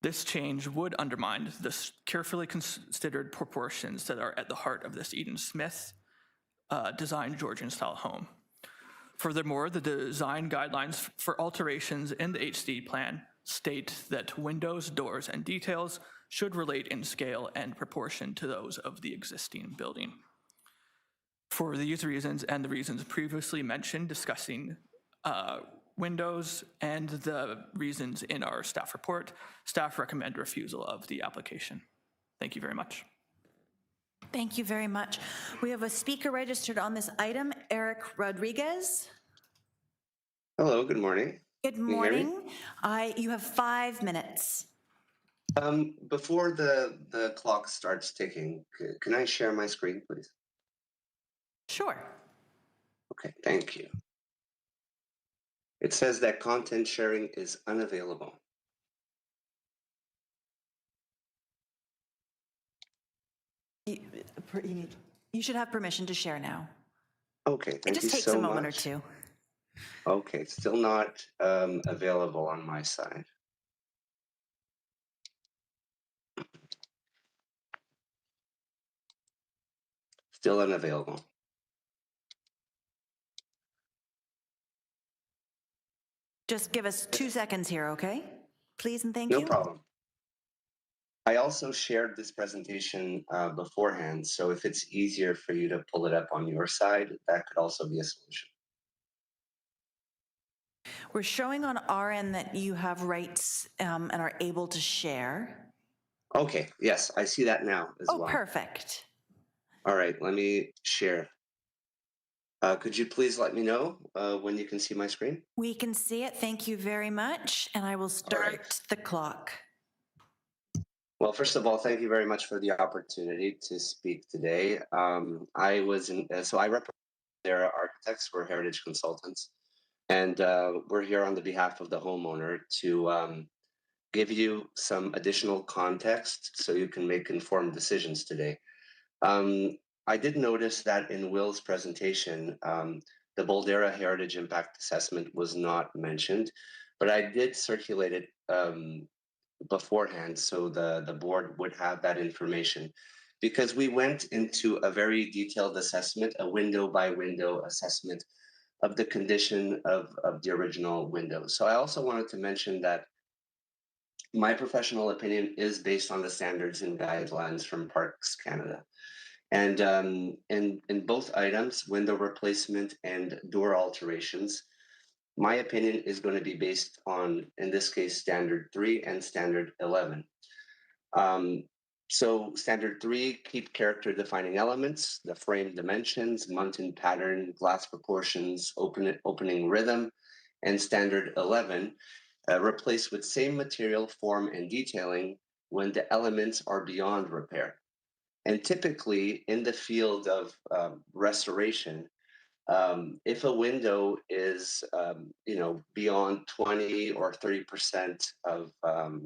This change would undermine the carefully considered proportions that are at the heart of this Eden Smith designed Georgian-style home. Furthermore, the design guidelines for alterations in the HCD plan state that windows, doors, and details should relate in scale and proportion to those of the existing building. For these reasons and the reasons previously mentioned discussing windows and the reasons in our staff report, staff recommend refusal of the application. Thank you very much. Thank you very much. We have a speaker registered on this item, Eric Rodriguez. Hello, good morning. Good Can you hear me? morning. You have 5 minutes. Before the clock starts ticking, can I share my screen, please? Sure. Okay, thank you. It says that content sharing is unavailable. You should have permission to share now. Okay, thank It you just takes so a moment much. or two. Okay, still not available on my side. Still unavailable. Just give us 2 seconds here, okay? Please and thank you. No problem. I also shared this presentation beforehand, so if it's easier for you to pull it up on your side, that could also be a solution. We're showing on our end that you have rights and are able to share. Okay, yes, I see that now as well. Oh, perfect. All right, let me share. Could you please let me know when you can see my screen? We can see it. Thank you very much. And I will start the clock. Well, first of all, thank you very much for the opportunity to speak today. I represent their architects, we're heritage consultants, and we're here on the behalf of the homeowner to give you some additional context so you can make informed decisions today. I did notice that in Will's presentation, the Boldera Heritage Impact Assessment was not mentioned, but I did circulate it beforehand so the board would have that information, because we went into a very detailed assessment, a window by window assessment of the condition of the original window. So I also wanted to mention that my professional opinion is based on the standards and guidelines from Parks Canada. And in both items, window replacement and door alterations, my opinion is going to be based on, in this case, Standard 3 and Standard 11. So Standard 3, keep character defining elements, the frame dimensions, mountain pattern, glass proportions, opening rhythm, and Standard 11, replace with same material, form, and detailing when the elements are beyond repair. And typically in the field of restoration, if a window is beyond 20 or 30% of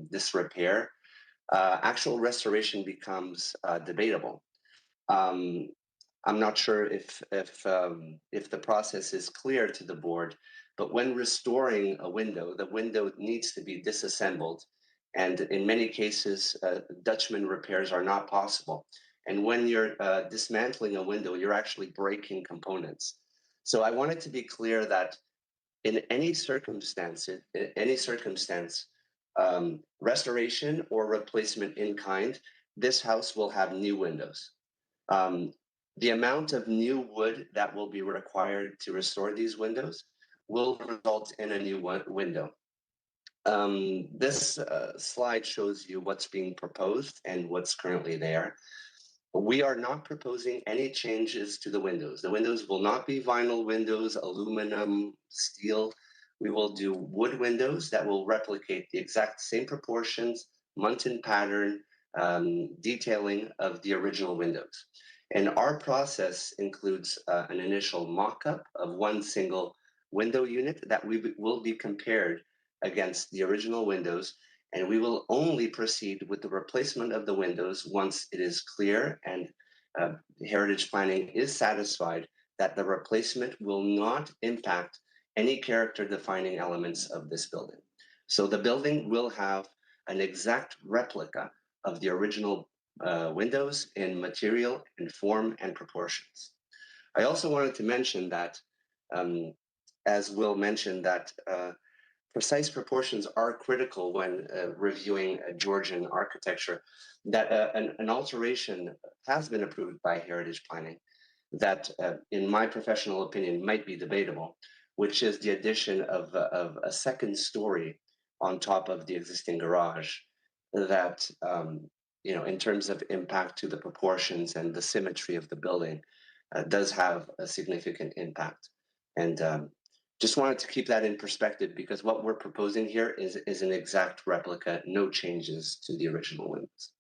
this repair, actual restoration becomes debatable. I'm not sure if the process is clear to the board, but when restoring a window, the window needs to be disassembled, and in many cases, Dutchman repairs are not possible. And when you're dismantling a window, you're actually breaking components. So I wanted to be clear that in any circumstance, restoration or replacement in kind, this house will have new windows. The amount of new wood that will be required to restore these windows will result in a new window. This slide shows you what's being proposed and what's currently there. We are not proposing any changes to the windows. The windows will not be vinyl windows, aluminum, steel. We will do wood windows that will replicate the exact same proportions, mountain pattern, detailing of the original windows. And our process includes an initial mock-up of one single window unit that will be compared against the original windows, and we will only proceed with the replacement of the windows once it is clear and heritage planning is satisfied that the replacement will not impact any character defining elements of this building. So the building will have an exact replica of the original windows in material and form and proportions. I also wanted to mention that as Will mentioned, that precise proportions are critical when reviewing Georgian architecture, that an alteration has been approved by heritage planning that, in my professional opinion, might be debatable, which is the addition of a second story on top of the existing garage that, in terms of impact to the proportions and the symmetry of the building, does have a significant impact. And just wanted to keep that in perspective because what we're proposing here is an exact replica, no changes to the original windows.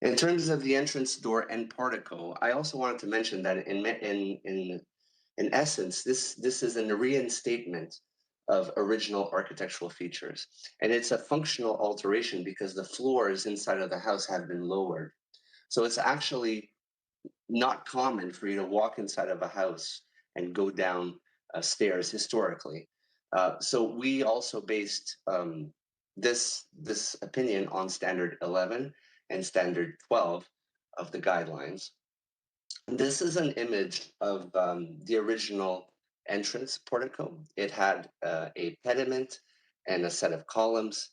In terms of the entrance door and portico, I also wanted to mention that in essence, this is a reinstatement of original architectural features. And it's a functional alteration because the floors inside of the house have been lowered. So it's actually not common for you to walk inside of a house and go down stairs historically. So we also based this opinion on standard 11 and standard 12 of the guidelines. This is an image of the original entrance portico. It had a pediment and a set of columns,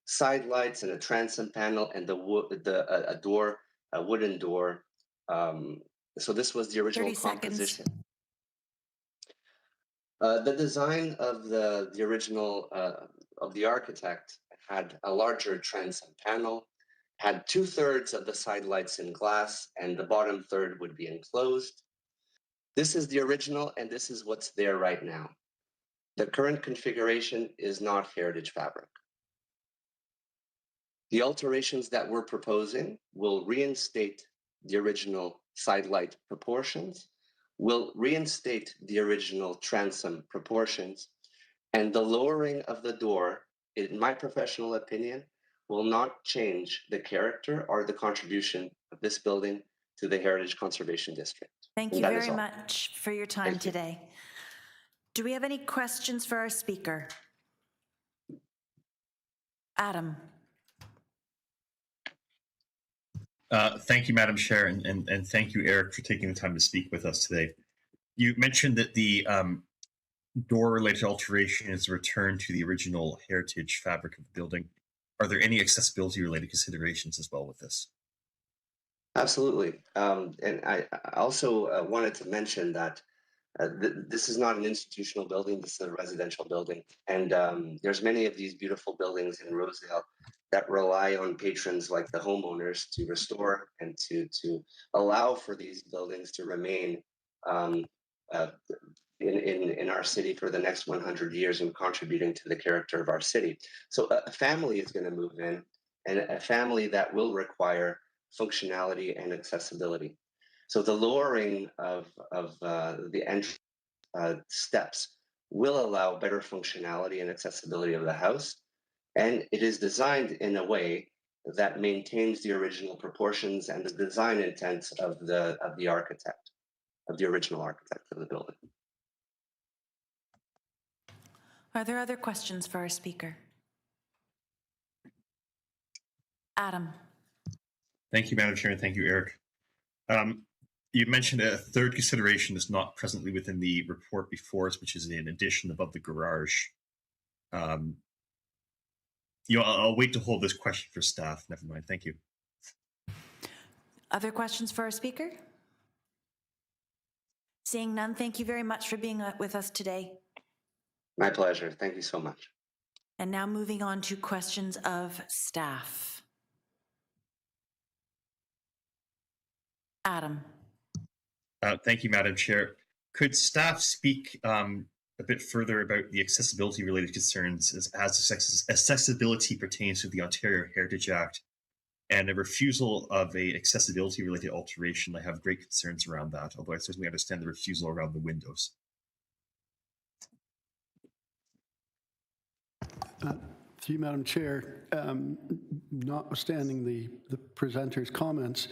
side lights and a transom panel, and a door, a wooden door. So this was the original 30 seconds. composition. The design of the original of the architect had a larger transom panel, had 2/3 of the side lights in glass, and the bottom third would be enclosed. This is the original, and this is what's there right now. The current configuration is not heritage fabric. The alterations that we're proposing will reinstate the original side light proportions, will reinstate the original transom proportions, and the lowering of the door, in my professional opinion, will not change the character or the contribution of this building to the Heritage Conservation District. Thank you very much for your time today. Do we have any questions for our speaker? Adam. Thank you, Madam Chair, and thank you, Eric, for taking the time to speak with us today. You mentioned that the door-related alteration is a return to the original heritage fabric of the building. Are there any accessibility-related considerations as well with this? Absolutely. And I also wanted to mention that this is not an institutional building, this is a residential building. And there's many of these beautiful buildings in Rosedale that rely on patrons like the homeowners to restore and to allow for these buildings to remain in our city for the next 100 years and contributing to the character of our city. So a family is going to move in, and a family that will require functionality and accessibility. So the lowering of the entry steps will allow better functionality and accessibility of the house. And it is designed in a way that maintains the original proportions and the design intent of the architect, of the original architect of the building. Are there other questions for our speaker? Adam. Thank you, Madam Chair, and thank you, Eric. You mentioned a third consideration is not presently within the report before us, which is an addition above the garage. I'll wait to hold this question for staff. Never mind. Thank you. Other questions for our speaker? Seeing none, thank you very much for being with us today. My pleasure. Thank you so much. And now moving on to questions of staff. Adam. Thank you, Madam Chair. Could staff speak a bit further about the accessibility-related concerns as accessibility pertains to the Ontario Heritage Act and a refusal of a accessibility-related alteration? I have great concerns around that, although I certainly understand the refusal around the windows. Through you, Madam Chair, notwithstanding the presenter's comments,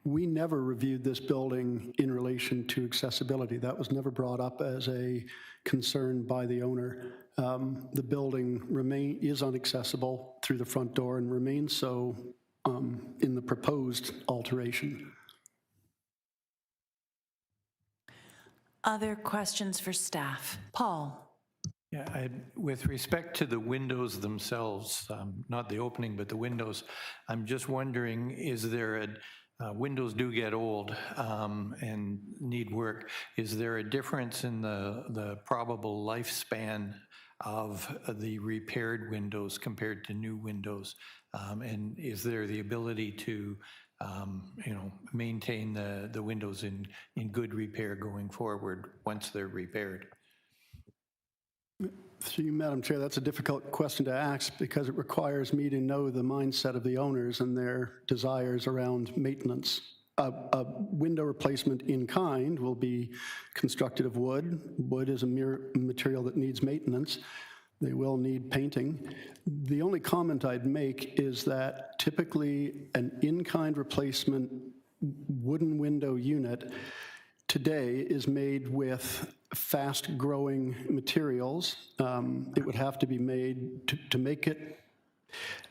we never reviewed this building in relation to accessibility. That was never brought up as a concern by the owner. The building is inaccessible through the front door and remains so in the proposed alteration. Other questions for staff? Paul? Yeah, with respect to the windows themselves, not the opening, but the windows, I'm just wondering, is there windows do get old and need work. Is there a difference in the probable lifespan of the repaired windows compared to new windows? And is there the ability to maintain the windows in good repair going forward once they're repaired? Through you, Madam Chair, that's a difficult question to ask because it requires me to know the mindset of the owners and their desires around maintenance. A window replacement in kind will be constructed of wood. Wood is a material that needs maintenance. They will need painting. The only comment I'd make is that typically an in-kind replacement wooden window unit today is made with fast-growing materials. It would have to be made to make it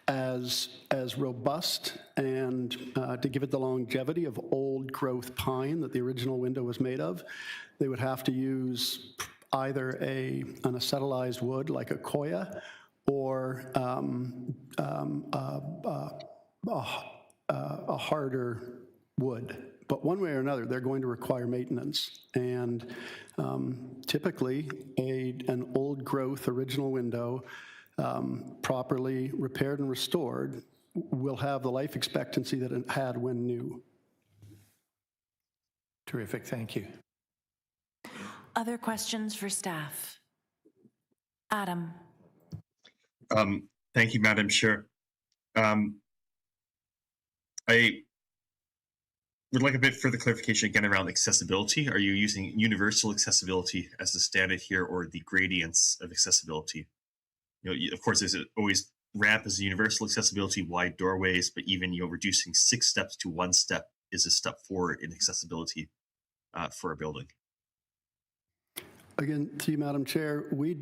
as robust and to give it the longevity of old-growth pine that the original window was made of. They would have to use either an acetylized wood like a koya or a harder wood. But one way or another, they're going to require maintenance. And typically, an old growth original window, properly repaired and restored, will have the life expectancy that it had when new. Terrific, thank you. Other questions for staff? Adam. Thank you, Madam Chair. I would like a bit further clarification again around accessibility. Are you using universal accessibility as the standard here, or the gradients of accessibility? Of course, there's always ramp as a universal accessibility, wide doorways, but even reducing 6 steps to 1 step is a step forward in accessibility for a building. Again, to you, Madam Chair, we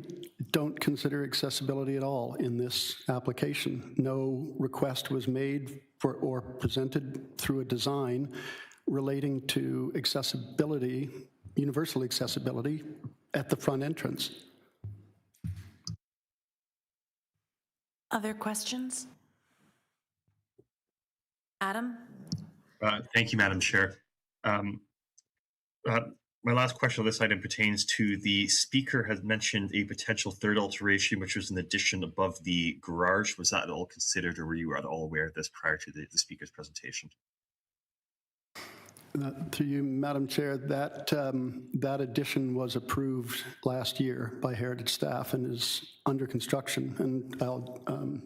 don't consider accessibility at all in this application. No request was made for or presented through a design relating to accessibility, universal accessibility at the front entrance. Other questions? Adam? Thank you, Madam Chair. My last question on this item pertains to the speaker has mentioned a potential third alteration, which was an addition above the garage. Was that at all considered, or were you at all aware of this prior to the speaker's presentation? To you, Madam Chair, that addition was approved last year by Heritage staff and is under construction. And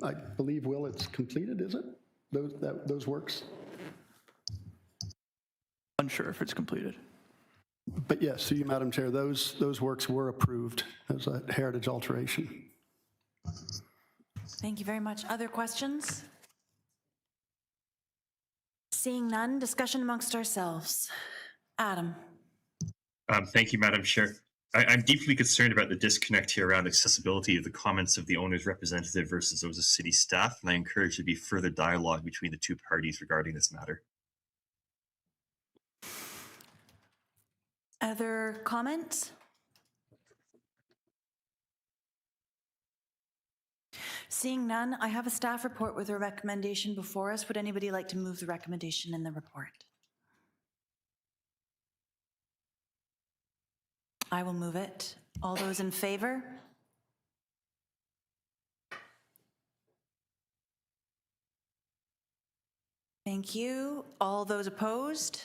I believe, Will, it's completed, is it? Those works? Unsure if it's completed. But yes, to you, Madam Chair, those works were approved as a heritage alteration. Thank you very much. Other questions? Seeing none, discussion amongst ourselves. Adam. Thank you, Madam Chair. I'm deeply concerned about the disconnect here around accessibility of the comments of the owner's representative versus those of city staff, and I encourage there to be further dialogue between the two parties regarding this matter. Other comments? Seeing none, I have a staff report with a recommendation before us. Would anybody like to move the recommendation in the report? I will move it. All those in favor? Thank you. All those opposed?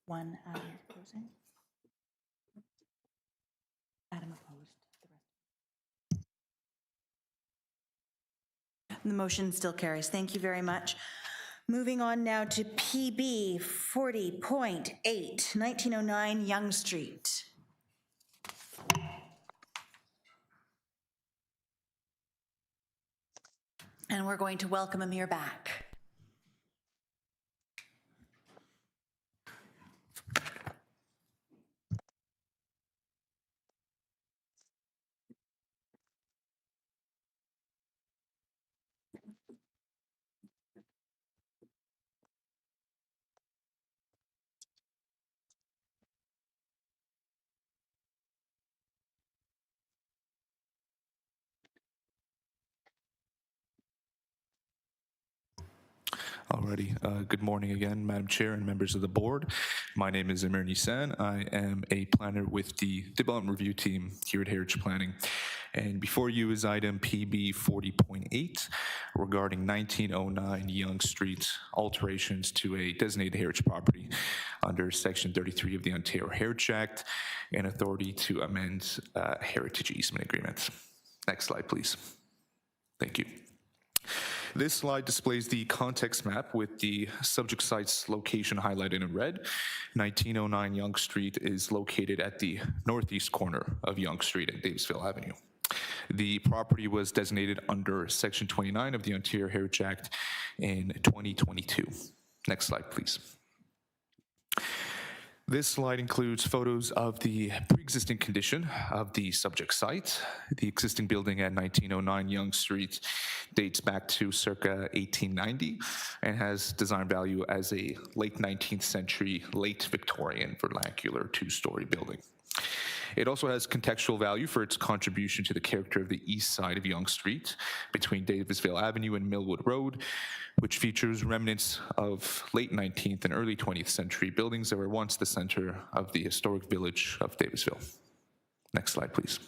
One Adam opposing. Adam opposed. The motion still carries. Thank you very much. Moving on now to PB 40.8, 1909 Yonge Street. And we're going to welcome Amir back. Alrighty. Good morning again, Madam Chair and members of the board. My name is Amir Nisan. I am a planner with the development review team here at Heritage Planning. And before you is item PB 40.8 regarding 1909 Yonge Street alterations to a designated heritage property under Section 33 of the Ontario Heritage Act and authority to amend heritage easement agreements. Next slide, please. Thank you. This slide displays the context map with the subject site's location highlighted in red. 1909 Yonge Street is located at the northeast corner of Yonge Street and Davisville Avenue. The property was designated under Section 29 of the Ontario Heritage Act in 2022. Next slide, please. This slide includes photos of the pre-existing condition of the subject site. The existing building at 1909 Yonge Street dates back to circa 1890 and has design value as a late 19th century, late Victorian vernacular two-story building. It also has contextual value for its contribution to the character of the east side of Yonge Street between Davisville Avenue and Millwood Road, which features remnants of late 19th and early 20th century buildings that were once the center of the historic village of Davisville. Next slide, please.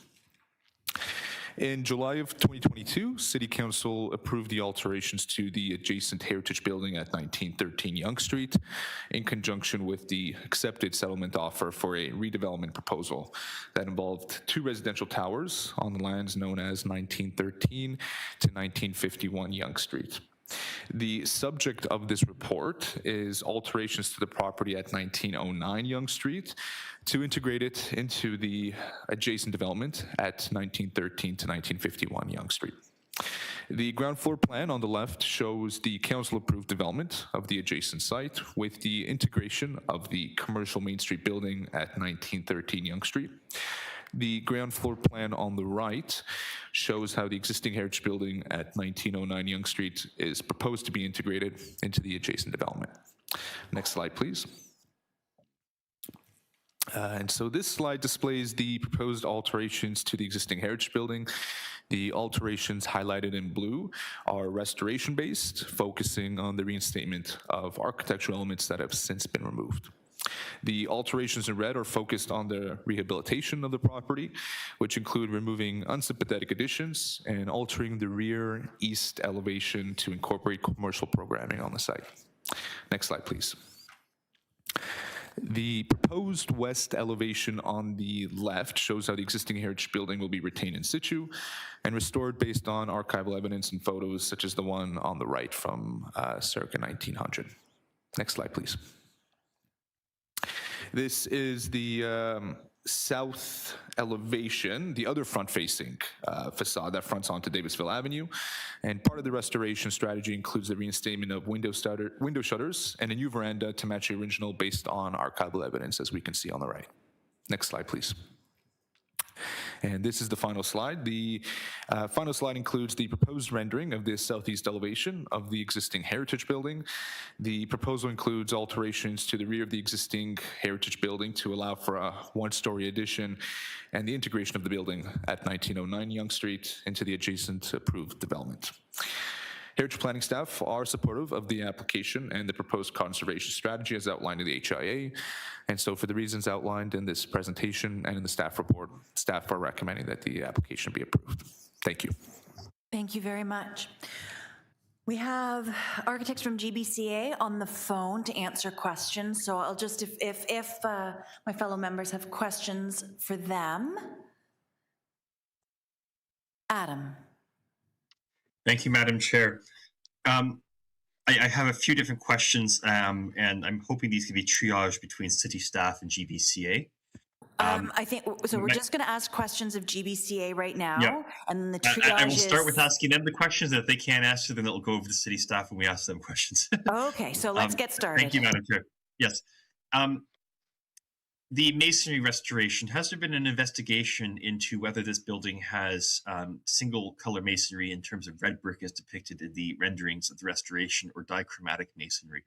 In July of 2022, City Council approved the alterations to the adjacent heritage building at 1913 Yonge Street in conjunction with the accepted settlement offer for a redevelopment proposal that involved 2 residential towers on the lands known as 1913 to 1951 Yonge Street. The subject of this report is alterations to the property at 1909 Yonge Street to integrate it into the adjacent development at 1913 to 1951 Yonge Street. The ground floor plan on the left shows the council-approved development of the adjacent site with the integration of the commercial Main Street building at 1913 Yonge Street. The ground floor plan on the right shows how the existing heritage building at 1909 Yonge Street is proposed to be integrated into the adjacent development. Next slide, please. And so this slide displays the proposed alterations to the existing heritage building. The alterations highlighted in blue are restoration-based, focusing on the reinstatement of architectural elements that have since been removed. The alterations in red are focused on the rehabilitation of the property, which include removing unsympathetic additions and altering the rear east elevation to incorporate commercial programming on the site. Next slide, please. The proposed west elevation on the left shows how the existing heritage building will be retained in situ and restored based on archival evidence and photos such as the one on the right from circa 1900. Next slide, please. This is the south elevation, the other front-facing facade that fronts onto Davisville Avenue. And part of the restoration strategy includes the reinstatement of window shutters and a new veranda to match the original based on archival evidence, as we can see on the right. Next slide, please. And this is the final slide. The final slide includes the proposed rendering of the southeast elevation of the existing heritage building. The proposal includes alterations to the rear of the existing heritage building to allow for a one-story addition and the integration of the building at 1909 Yonge Street into the adjacent approved development. Heritage planning staff are supportive of the application and the proposed conservation strategy as outlined in the HIA. And so for the reasons outlined in this presentation and in the staff report, staff are recommending that the application be approved. Thank you. Thank you very much. We have architects from GBCA on the phone to answer questions. So I'll just, if my fellow members have questions for them. Adam. Thank you, Madam Chair. I have a few different questions, and I'm hoping these can be triaged between city staff and GBCA. I think, so we're just going to ask questions of GBCA right now, yeah. And then the triage I will start with asking them the questions, and if they can't answer, then it'll go over to the city staff and we ask them questions. Okay, so let's get started. Thank you, Madam Chair. Yes. The masonry restoration, has there been an investigation into whether this building has single color masonry in terms of red brick as depicted in the renderings of the restoration or dichromatic masonry?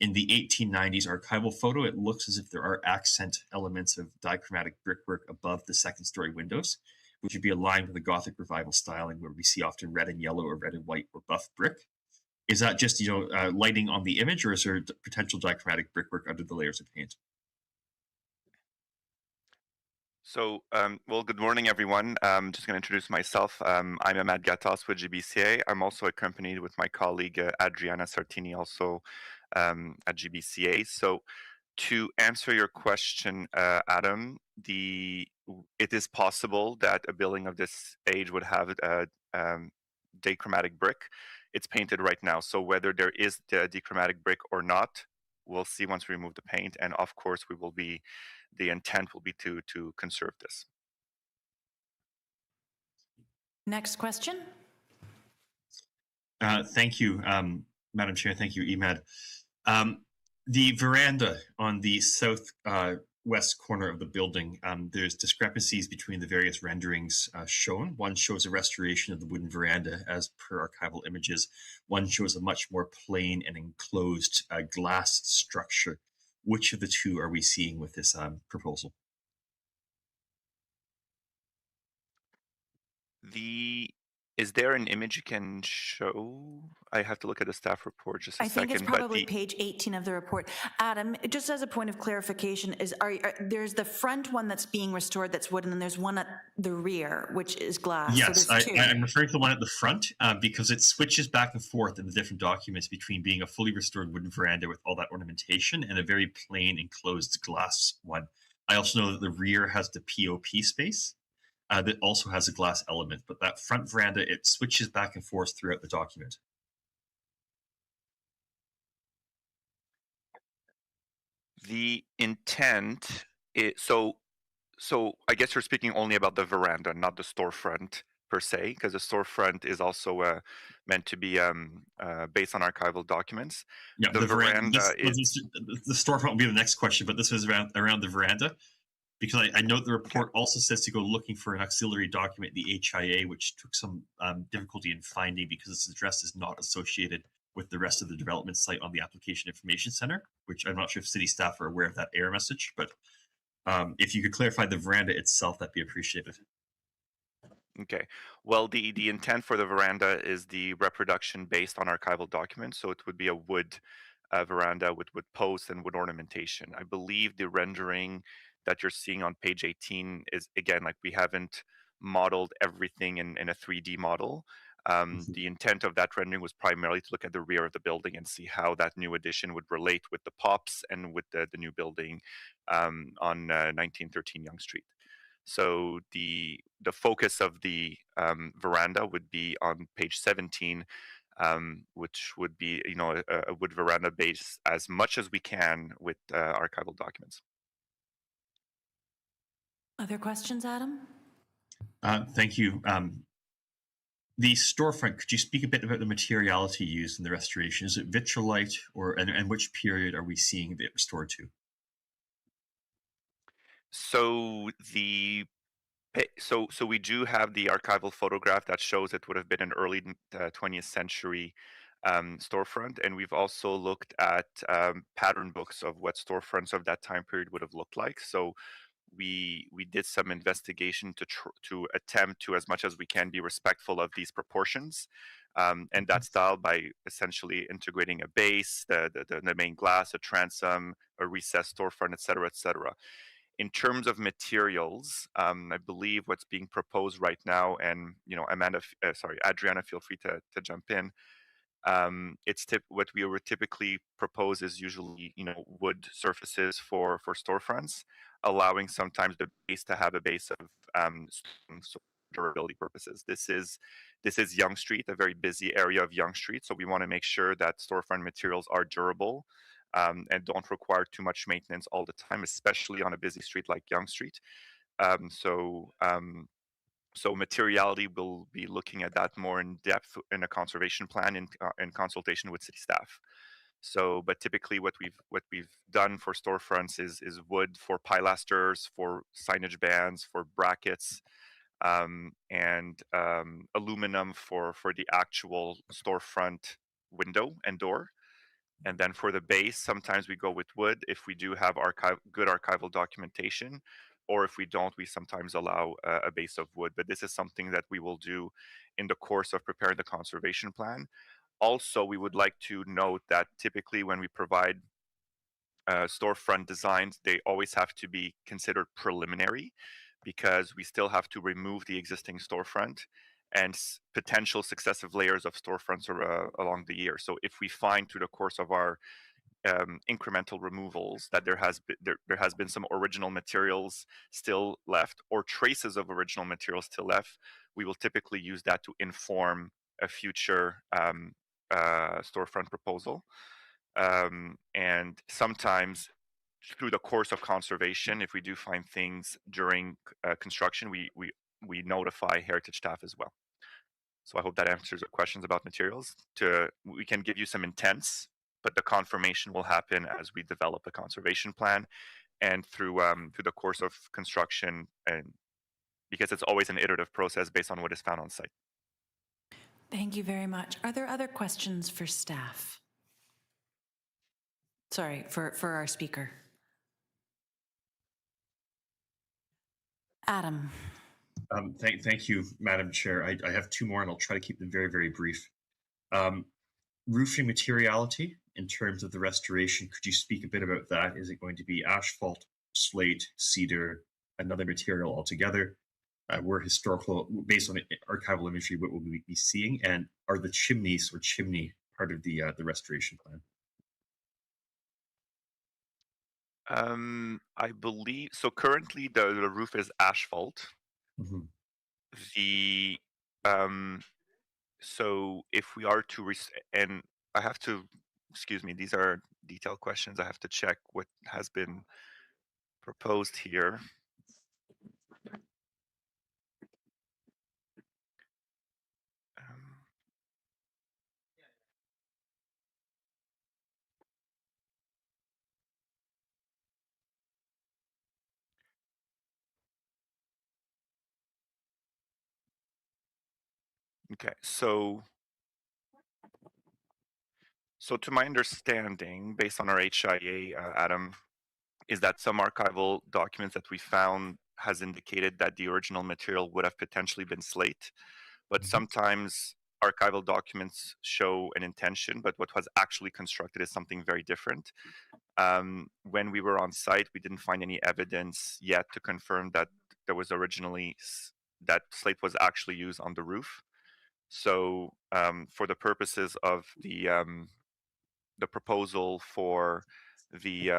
In the 1890s archival photo, it looks as if there are accent elements of dichromatic brickwork above the second-story windows, which would be aligned with the Gothic Revival styling where we see often red and yellow or red and white or buff brick. Is that just lighting on the image, or is there potential dichromatic brickwork under the layers of paint? So, well, good morning, everyone. Just going to introduce myself. I'm Ahmed Gattas with GBCA. I'm also accompanied with my colleague Adriana Sartini, also at GBCA. So, to answer your question, Adam, it is possible that a building of this age would have dichromatic brick. It's painted right now, so whether there is the dichromatic brick or not, we'll see once we remove the paint. And of course, the intent will be to conserve this. Next question. Thank you, Madam Chair. Thank you, Emad. The veranda on the southwest corner of the building, there's discrepancies between the various renderings shown. One shows a restoration of the wooden veranda as per archival images. One shows a much more plain and enclosed glass structure. Which of the two are we seeing with this proposal? Is there an image you can show? I have to look at the staff report just a I second. think it's probably page 18 of the report. Adam, just as a point of clarification, there's the front one that's being restored that's wooden, and there's one at the rear, which is glass. Yes, so I'm referring to the one at the front because it switches back and forth in the different documents between being a fully restored wooden veranda with all that ornamentation and a very plain enclosed glass one. I also know that the rear has the POP space. That also has a glass element, but that front veranda, it switches back and forth throughout the document. The intent is, so I guess you're speaking only about the veranda, not the storefront per se, because the storefront is also meant to be based on archival documents. Yeah, the veranda the storefront will be the next question, but this is around the veranda. Because I note the report also says to go looking for an auxiliary document, the HIA, which took some difficulty in finding because its address is not associated with the rest of the development site on the Application Information Center, which I'm not sure if city staff are aware of that error message, but if you could clarify the veranda itself, that'd be appreciated. Okay. Well, the intent for the veranda is the reproduction based on archival documents, so it would be a wood veranda with wood posts and wood ornamentation. I believe the rendering that you're seeing on page 18 is, again, like we haven't modeled everything in a 3D model. The intent of that rendering was primarily to look at the rear of the building and see how that new addition would relate with the POPs and with the new building on 1913 Yonge Street. So the focus of the veranda would be on page 17, which would be a wood veranda base as much as we can with archival documents. Other questions, Adam? Thank you. The storefront, could you speak a bit about the materiality used in the restoration? Is it vitrolite, and which period are we seeing it restored to? So so we do have the archival photograph that shows it would have been an early 20th century storefront, and we've also looked at pattern books of what storefronts of that time period would have looked like. So we did some investigation to attempt to, as much as we can, be respectful of these proportions and that style by essentially integrating a base, the main glass, a transom, a recessed storefront, etc., etc. In terms of materials, I believe what's being proposed right now, and Adriana, feel free to jump in. What we would typically propose is usually wood surfaces for storefronts, allowing sometimes the base to have a base of durability purposes. This is Yonge Street, a very busy area of Yonge Street, so we want to make sure that storefront materials are durable and don't require too much maintenance all the time, especially on a busy street like Yonge Street. So materiality, will be looking at that more in depth in a conservation plan in consultation with city staff. So, but typically what we've done for storefronts is wood for pilasters, for signage bands, for brackets, and aluminum for the actual storefront window and door. And then for the base, sometimes we go with wood if we do have good archival documentation, or if we don't, we sometimes allow a base of wood. But this is something that we will do in the course of preparing the conservation plan. Also, we would like to note that typically when we provide storefront designs, they always have to be considered preliminary because we still have to remove the existing storefront and potential successive layers of storefronts along the year. So if we find through the course of our incremental removals that there has been some original materials still left or traces of original materials still left, we will typically use that to inform a future storefront proposal. And sometimes through the course of conservation, if we do find things during construction, we notify heritage staff as well. So I hope that answers your questions about materials. We can give you some intents, but the confirmation will happen as we develop a conservation plan and through the course of construction, and because it's always an iterative process based on what is found on site. Thank you very much. Are there other questions for staff? Sorry, for our speaker. Adam. Thank you, Madam Chair. I have two more, and I'll try to keep them very, very brief. Roofing materiality in terms of the restoration, could you speak a bit about that? Is it going to be asphalt, slate, cedar, another material altogether? Where historical, based on archival imagery, what will we be seeing? And are the chimneys or chimney part of the restoration plan? I believe so. Currently, the roof is asphalt. Mm-hmm. So if we are to and I have to, excuse me, these are detailed questions. I have to check what has been proposed here. Okay, so to my understanding, based on our HIA, Adam, is that some archival documents that we found has indicated that the original material would have potentially been slate, but sometimes archival documents show an intention, but what was actually constructed is something very different. When we were on site, we didn't find any evidence yet to confirm that there was originally that slate was actually used on the roof. So for the purposes of the proposal for the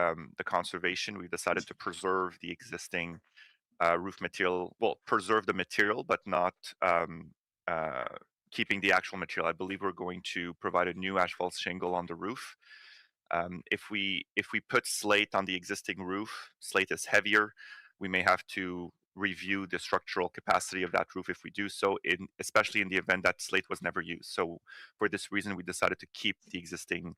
conservation, we decided to preserve the existing roof material. Well, preserve the material, but not keeping the actual material. I believe we're going to provide a new asphalt shingle on the roof. If we put slate on the existing roof, slate is heavier. We may have to review the structural capacity of that roof if we do so, especially in the event that slate was never used. So for this reason, we decided to keep the existing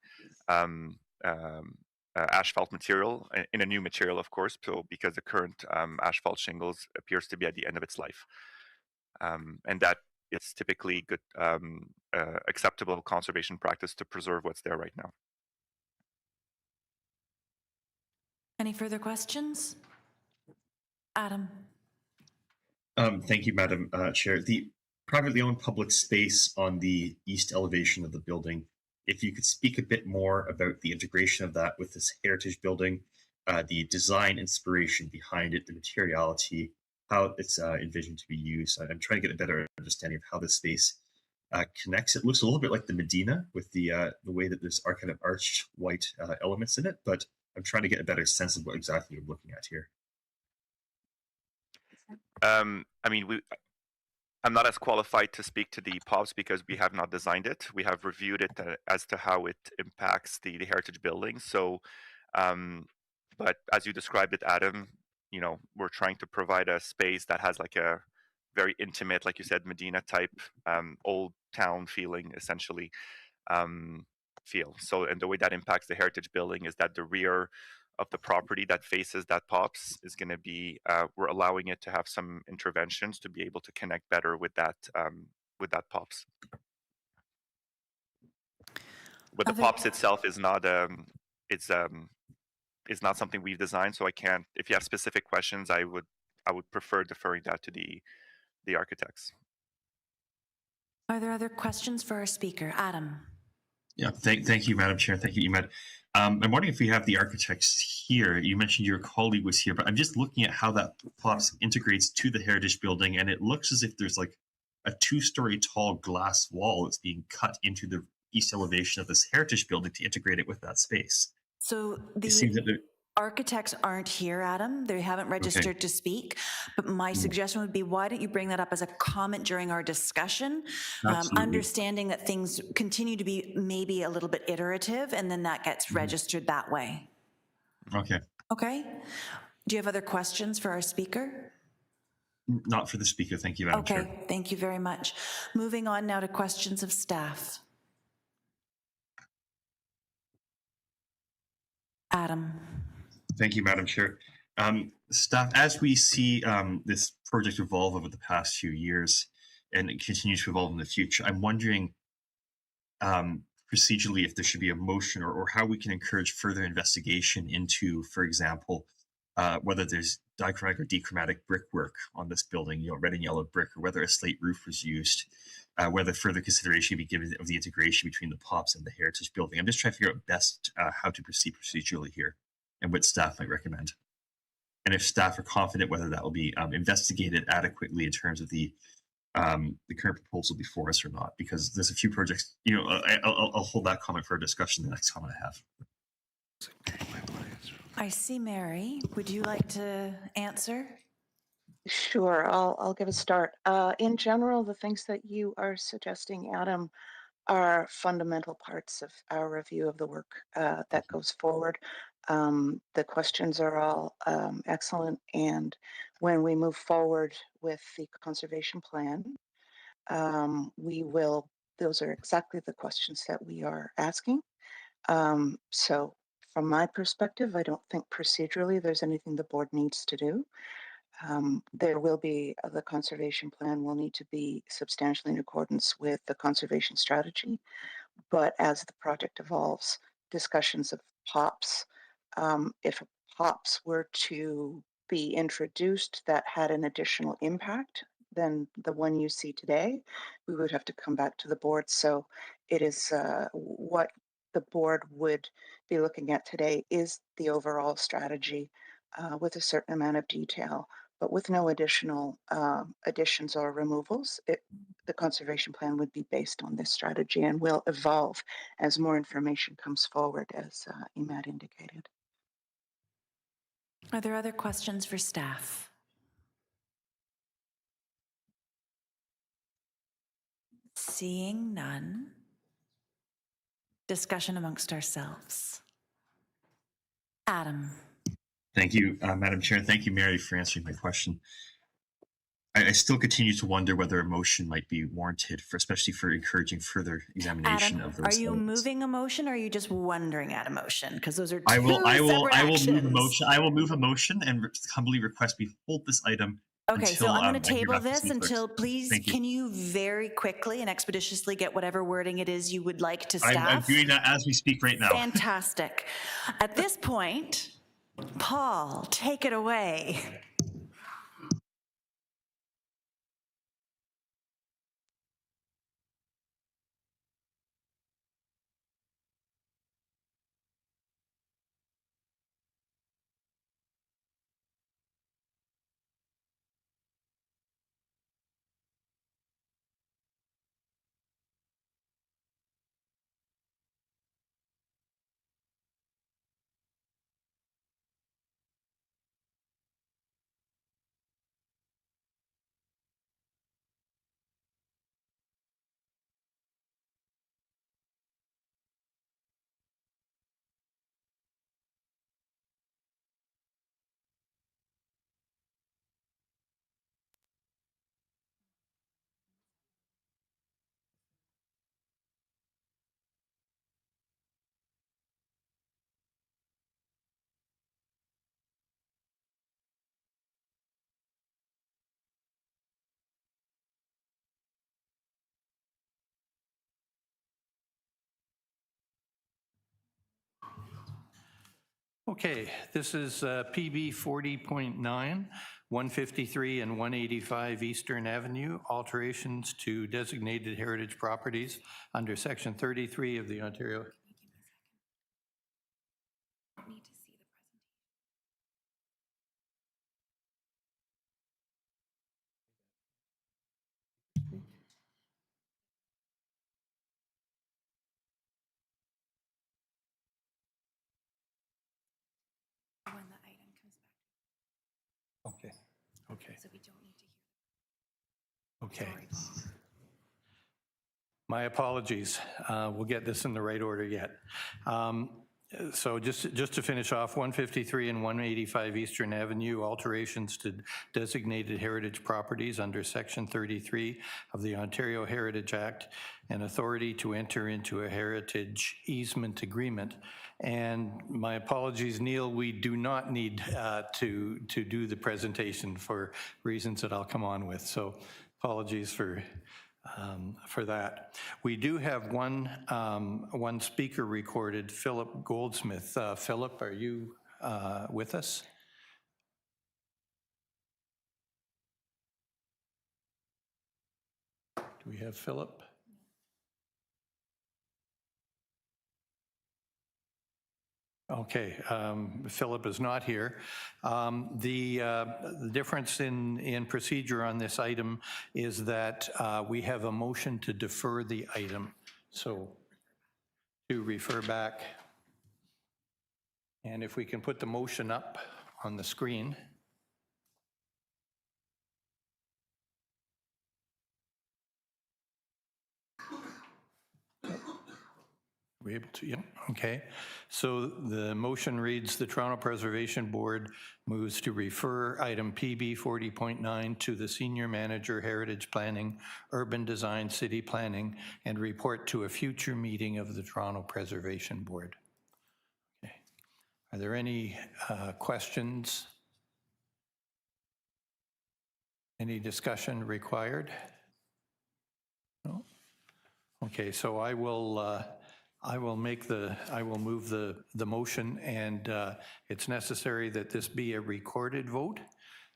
asphalt material in a new material, of course, because the current asphalt shingles appears to be at the end of its life. And that is typically good, acceptable conservation practice to preserve what's there right now. Any further questions? Adam. Thank you, Madam Chair. The privately owned public space on the east elevation of the building, if you could speak a bit more about the integration of that with this heritage building, the design inspiration behind it, the materiality, how it's envisioned to be used. I'm trying to get a better understanding of how this space connects. It looks a little bit like the Medina with the way that there's kind of arched white elements in it, but I'm trying to get a better sense of what exactly you're looking at here. I mean, I'm not as qualified to speak to the POPs because we have not designed it. We have reviewed it as to how it impacts the heritage building. So, but as you described it, Adam, you know, we're trying to provide a space that has like a very intimate, like you said, Medina type, old town feeling, essentially, feel. So, and the way that impacts the heritage building is that the rear of the property that faces that POPs is going to be, we're allowing it to have some interventions to be able to connect better with that POPs. But the POPs itself is not, it's not something we've designed. So I can't. If you have specific questions, I would prefer deferring that to the architects. Are there other questions for our speaker, Adam? Yeah, thank you, Madam Chair. Thank you, Emed. I'm wondering if we have the architects here. You mentioned your colleague was here, but I'm just looking at how that PLOPS integrates to the heritage building, and it looks as if there's like a 2-story tall glass wall that's being cut into the east elevation of this heritage building to integrate it with that space. So It seems that architects aren't here, Adam. They haven't registered to speak. But my suggestion would be, why don't you bring that up as a comment during our discussion? Understanding that things continue to be maybe a little bit iterative, and then that gets registered that way. Okay. Okay. Do you have other questions for our speaker? Not for the speaker. Thank you, Madam Chair. Okay, thank you very much. Moving on now to questions of staff. Adam. Thank you, Madam Chair. Staff, as we see this project evolve over the past few years and it continues to evolve in the future, I'm wondering procedurally if there should be a motion or how we can encourage further investigation into, for example, whether there's dichromatic or dichromatic brickwork on this building, red and yellow brick, or whether a slate roof was used, whether further consideration be given of the integration between the POPs and the heritage building. I'm just trying to figure out best how to proceed procedurally here and what staff might recommend. And if staff are confident whether that will be investigated adequately in terms of the current proposal before us or not, because there's a few projects, I'll hold that comment for a discussion the next comment I have. I see Mary. Would you like to answer? Sure, I'll give a start. In general, the things that you are suggesting, Adam, are fundamental parts of our review of the work that goes forward. The questions are all excellent, and when we move forward with the conservation plan, those are exactly the questions that we are asking. So from my perspective, I don't think procedurally there's anything the board needs to do. There will be, the conservation plan will need to be substantially in accordance with the conservation strategy. But as the project evolves, discussions of POPs, if POPs were to be introduced that had an additional impact than the one you see today, we would have to come back to the board. So it is what the board would be looking at today is the overall strategy with a certain amount of detail, but with no additional additions or removals. The conservation plan would be based on this strategy and will evolve as more information comes forward, as Emad indicated. Are there other questions for staff? Seeing none. Discussion amongst ourselves. Adam. Thank you, Madam Chair. Thank you, Mary, for answering my question. I still continue to wonder whether a motion might be warranted, especially for encouraging further examination of those. Are you moving a motion, or are you just wondering at a motion? Because those are two I will actions. move a motion. I will move a motion and humbly request we hold this item. Okay, until, so I'm going to I hear table back from this speakers. until, please, can you very quickly and expeditiously get whatever wording it is you would like to staff? I'm doing that as we speak right now. Fantastic. At this point, Paul, take it away. Okay, this is PB 40.9, 153 and 185 Eastern Avenue, alterations to designated heritage properties under Section 33 of the Ontario. When the item comes back. Okay, okay. So we don't need to hear. Okay. Sorry. My apologies. We'll get this in the right order yet. So just to finish off, 153 and 185 Eastern Avenue, alterations to designated heritage properties under Section 33 of the Ontario Heritage Act, and authority to enter into a heritage easement agreement. And my apologies, Neil, we do not need to do the presentation for reasons that I'll come on with. So apologies for that. We do have one speaker recorded, Philip Goldsmith. Philip, are you with us? Do we have Philip? Okay, Philip is not here. The difference in procedure on this item is that we have a motion to defer the item. So to refer back. And if we can put the motion up on the screen. Are we able to? Yeah. Okay. So the motion reads, the Toronto Preservation Board moves to refer item PB 40.9 to the Senior Manager, Heritage Planning, Urban Design, City Planning, and report to a future meeting of the Toronto Preservation Board. Okay. Are there any questions? Any discussion required? No? Okay, so I will move the motion, and it's necessary that this be a recorded vote.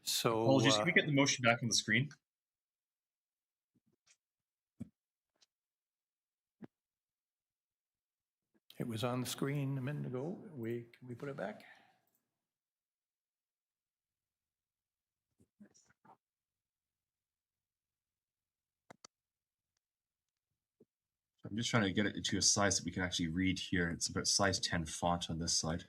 So apologies, can we get the motion back on the screen? It was on the screen a minute ago. Can we put it back? I'm just trying to get it into a size that we can actually read here. It's about size 10 font on this side.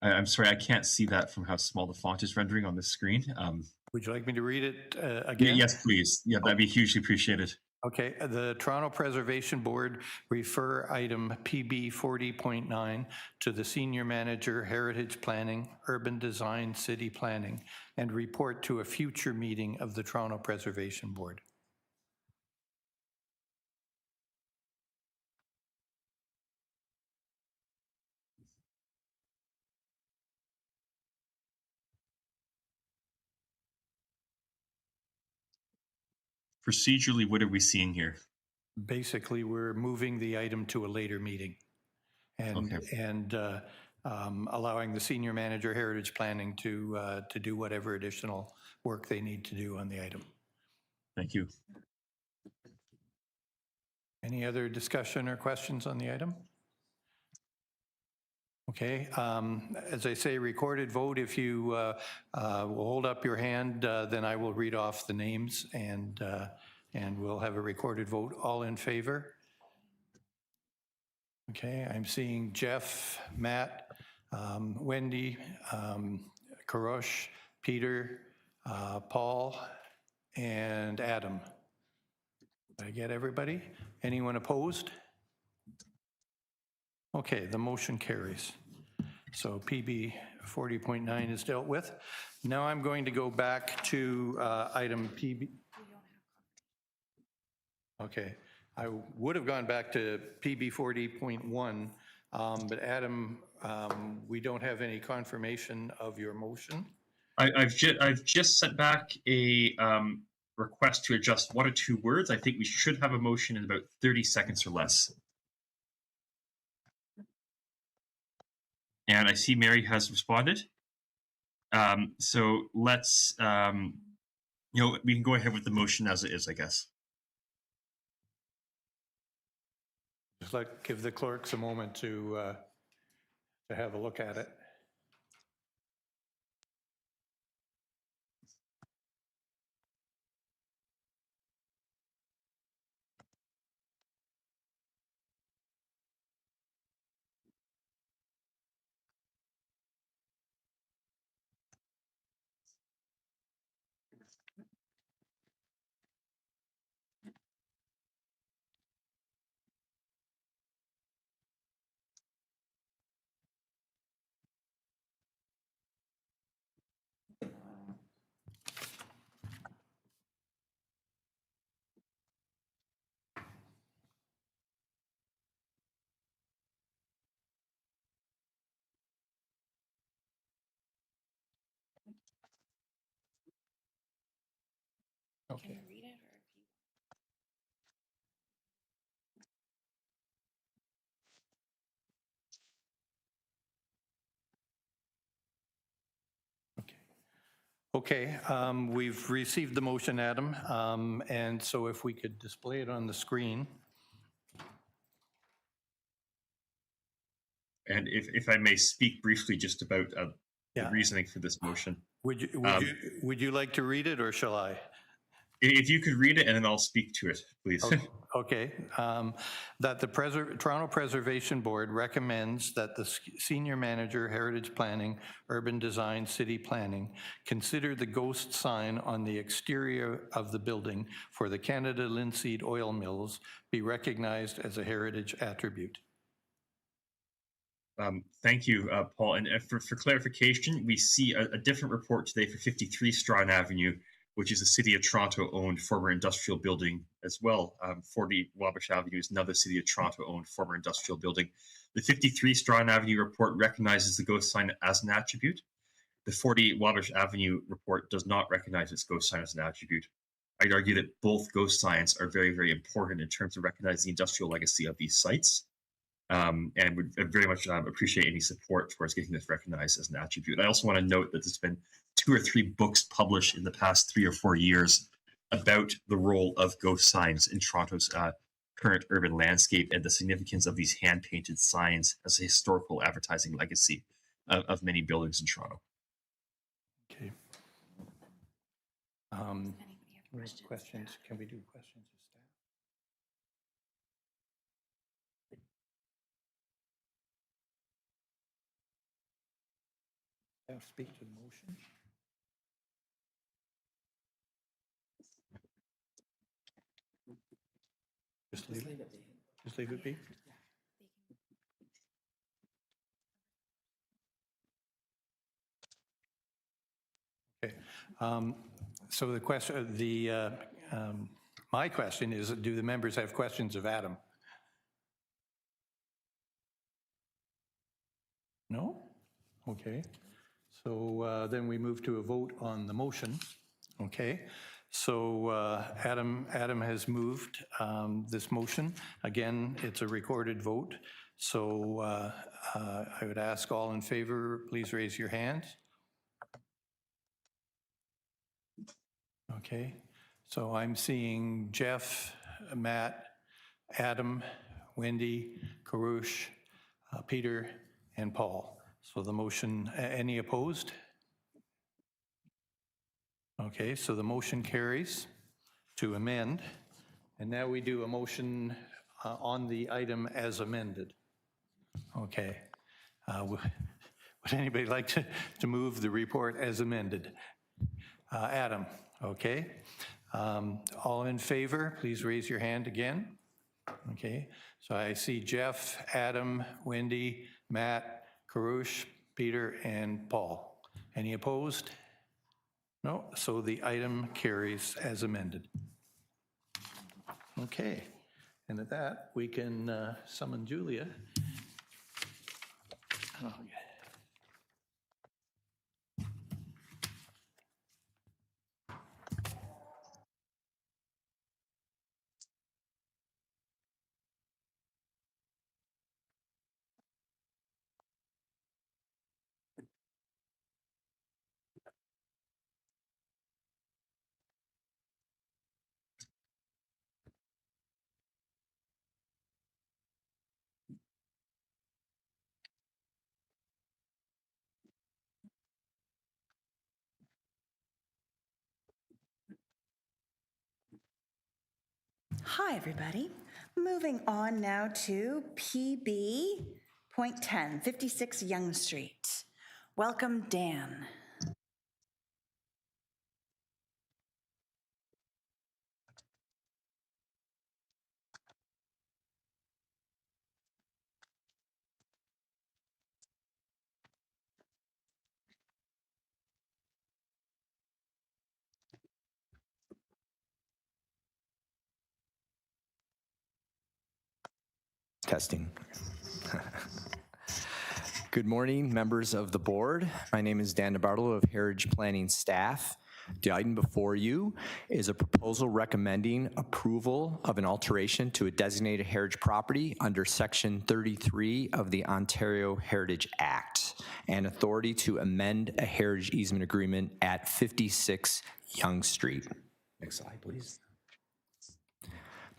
I'm sorry, I can't see that from how small the font is rendering on this screen. Would you like me to read it again? Yes, please. Yeah, that'd be hugely appreciated. Okay, the Toronto Preservation Board refer item PB 40.9 to the Senior Manager, Heritage Planning, Urban Design, City Planning, and report to a future meeting of the Toronto Preservation Board. Procedurally, what are we seeing here? Basically, we're moving the item to a later meeting and allowing the Senior Manager, Heritage Planning to do whatever additional work they need to do on the item. Thank you. Any other discussion or questions on the item? Okay, as I say, recorded vote. If you will hold up your hand, then I will read off the names and we'll have a recorded vote. All in favor? Okay, I'm seeing Jeff, Matt, Wendy, Karosh, Peter, Paul, and Adam. Did I get everybody? Anyone opposed? Okay, the motion carries. So PB 40.9 is dealt with. Now I'm going to go back to item PB. Okay, I would have gone back to PB 40.1, but Adam, we don't have any confirmation of your motion. I've just sent back a request to adjust 1 or 2 words, I think we should have a motion in about 30 seconds or less. And I see Mary has responded. So let's, we can go ahead with the motion as it is, I guess. Just give the clerks a moment to have a look at it. Okay. Okay, we've received the motion, Adam, and so if we could display it on the screen. And if I may speak briefly just about the reasoning for this motion. Would you like to read it, or shall I? If you could read it, and then I'll speak to it, please. Okay. That the Toronto Preservation Board recommends that the Senior Manager, Heritage Planning, Urban Design, City Planning consider the ghost sign on the exterior of the building for the Canada Linseed Oil Mills be recognized as a heritage attribute. Thank you, Paul. And for clarification, we see a different report today for 53 Strachan Avenue, which is a City of Toronto-owned former industrial building as well. 40 Wabash Avenue is another City of Toronto-owned former industrial building. The 53 Strachan Avenue report recognizes the ghost sign as an attribute. The 40 Wabash Avenue report does not recognize its ghost sign as an attribute. I'd argue that both ghost signs are very, very important in terms of recognizing the industrial legacy of these sites. And would very much appreciate any support towards getting this recognized as an attribute. I also want to note that there's been 2 or 3 books published in the past 3 or 4 years about the role of ghost signs in Toronto's current urban landscape and the significance of these hand-painted signs as a historical advertising legacy of many buildings in Toronto. Okay. Questions? Can we do questions of staff? Speak to the motion. Just leave it be. Just leave it be. Okay. So the question, my question is, do the members have questions of Adam? No? Okay. So then we move to a vote on the motion. Okay. So Adam has moved this motion. Again, it's a recorded vote. So I would ask all in favor, please raise your hand. Okay. So I'm seeing Jeff, Matt, Adam, Wendy, Karush, Peter, and Paul. So the motion, any opposed? Okay, so the motion carries to amend. And now we do a motion on the item as amended. Okay. Would anybody like to move the report as amended? Adam, okay. All in favor, please raise your hand again. Okay, so I see Jeff, Adam, Wendy, Matt, Karush, Peter, and Paul. Any opposed? No, so the item carries as amended. Okay, and at that, we can summon Julia. Oh, yeah. Hi, everybody. Moving on now to PB.10, 56 Yonge Street. Welcome, Dan. Testing. Good morning, members of the board. My name is Dan DeBartolo of Heritage Planning staff. The item before you is a proposal recommending approval of an alteration to a designated heritage property under Section 33 of the Ontario Heritage Act and authority to amend a heritage easement agreement at 56 Yonge Street. Next slide, please.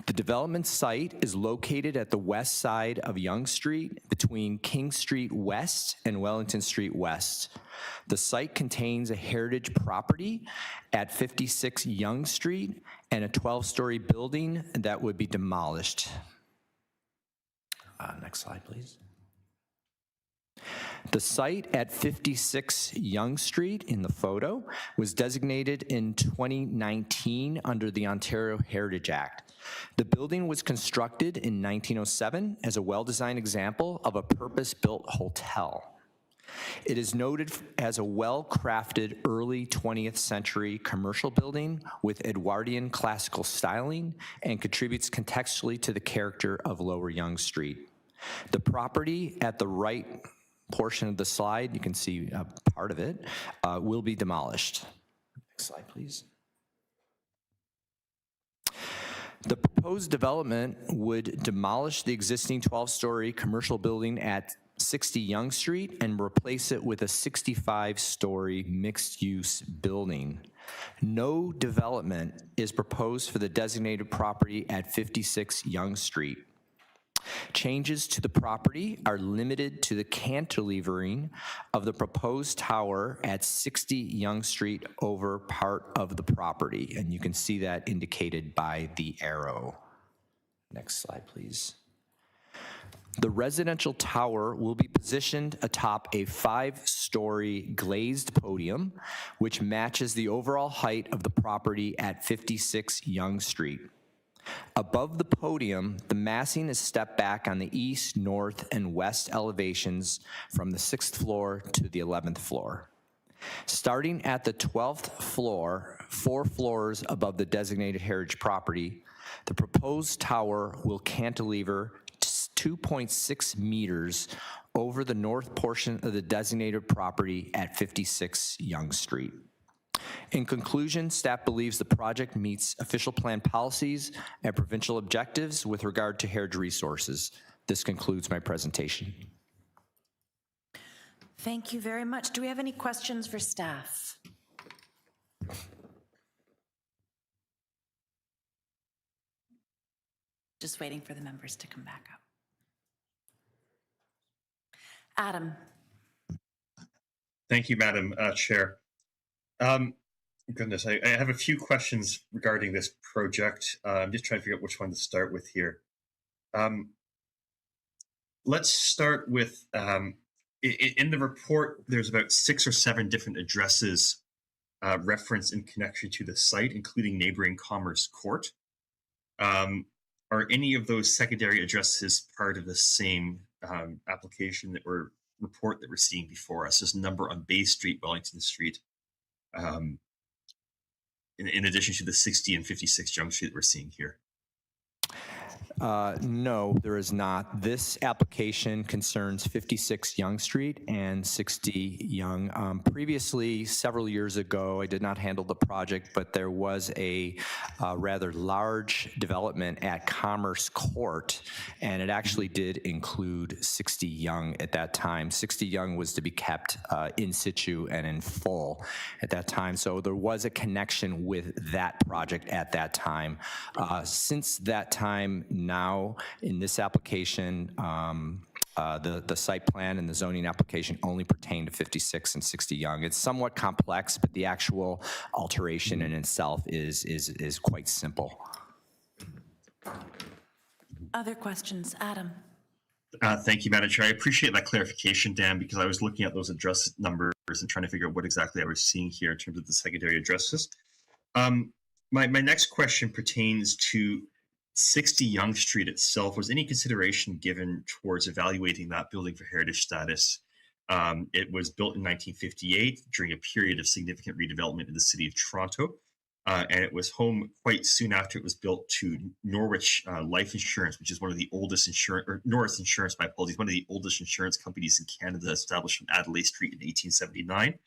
The development site is located at the west side of Yonge Street between King Street West and Wellington Street West. The site contains a heritage property at 56 Yonge Street and a 12-story building that would be demolished. Next slide, please. The site at 56 Yonge Street in the photo was designated in 2019 under the Ontario Heritage Act. The building was constructed in 1907 as a well-designed example of a purpose-built hotel. It is noted as a well-crafted early 20th century commercial building with Edwardian classical styling and contributes contextually to the character of Lower Yonge Street. The property at the right portion of the slide, you can see part of it, will be demolished. Next slide, please. The proposed development would demolish the existing 12-story commercial building at 60 Yonge Street and replace it with a 65-story mixed-use building. No development is proposed for the designated property at 56 Yonge Street. Changes to the property are limited to the cantilevering of the proposed tower at 60 Yonge Street over part of the property, and you can see that indicated by the arrow. Next slide, please. The residential tower will be positioned atop a 5-story glazed podium, which matches the overall height of the property at 56 Yonge Street. Above the podium, the massing is stepped back on the east, north, and west elevations from the 6th floor to the 11th floor. Starting at the 12th floor, 4 floors above the designated heritage property, the proposed tower will cantilever 2.6 meters over the north portion of the designated property at 56 Yonge Street. In conclusion, staff believes the project meets official plan policies and provincial objectives with regard to heritage resources. This concludes my presentation. Thank you very much. Do we have any questions for staff? Just waiting for the members to come back up. Adam. Thank you, Madam Chair. Goodness, I have a few questions regarding this project. I'm just trying to figure out which one to start with here. Let's start with, in the report, there's about 6 or 7 different addresses referenced in connection to the site, including neighboring Commerce Court. Are any of those secondary addresses part of the same application that we're report that we're seeing before us? This number on Bay Street, Wellington Street, in addition to the 60 and 56 Yonge Street that we're seeing here? No, there is not. This application concerns 56 Yonge Street and 60 Yonge. Previously, several years ago, I did not handle the project, but there was a rather large development at Commerce Court, and it actually did include 60 Yonge at that time. 60 Yonge was to be kept in situ and in full at that time, so there was a connection with that project at that time. Since that time, now in this application, the site plan and the zoning application only pertain to 56 and 60 Yonge. It's somewhat complex, but the actual alteration in itself is quite simple. Other questions? Adam? Thank you, Madam Chair. I appreciate that clarification, Dan, because I was looking at those address numbers and trying to figure out what exactly I was seeing here in terms of the secondary addresses. My next question pertains to 60 Yonge Street itself. Was any consideration given towards evaluating that building for heritage status? It was built in 1958 during a period of significant redevelopment in the city of Toronto. And it was home quite soon after it was built to Norwich Life Insurance, which is one of the oldest Norris Insurance, my apologies, one of the oldest insurance companies in Canada, established on Adelaide Street in 1879.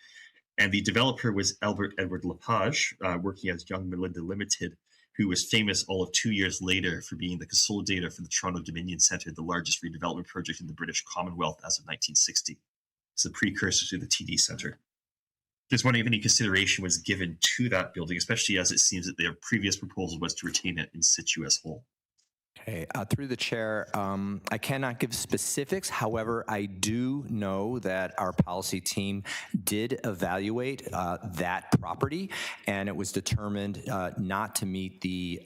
And the developer was Albert Edward Lepage, working as Young Melinda Limited, who was famous all of 2 years later for being the consolidator for the Toronto Dominion Centre, the largest redevelopment project in the British Commonwealth as of 1960. It's a precursor to the TD Centre. Just wondering if any consideration was given to that building, especially as it seems that their previous proposal was to retain it in situ as whole. Okay, through the chair, I cannot give specifics. However, I do know that our policy team did evaluate that property, and it was determined not to meet the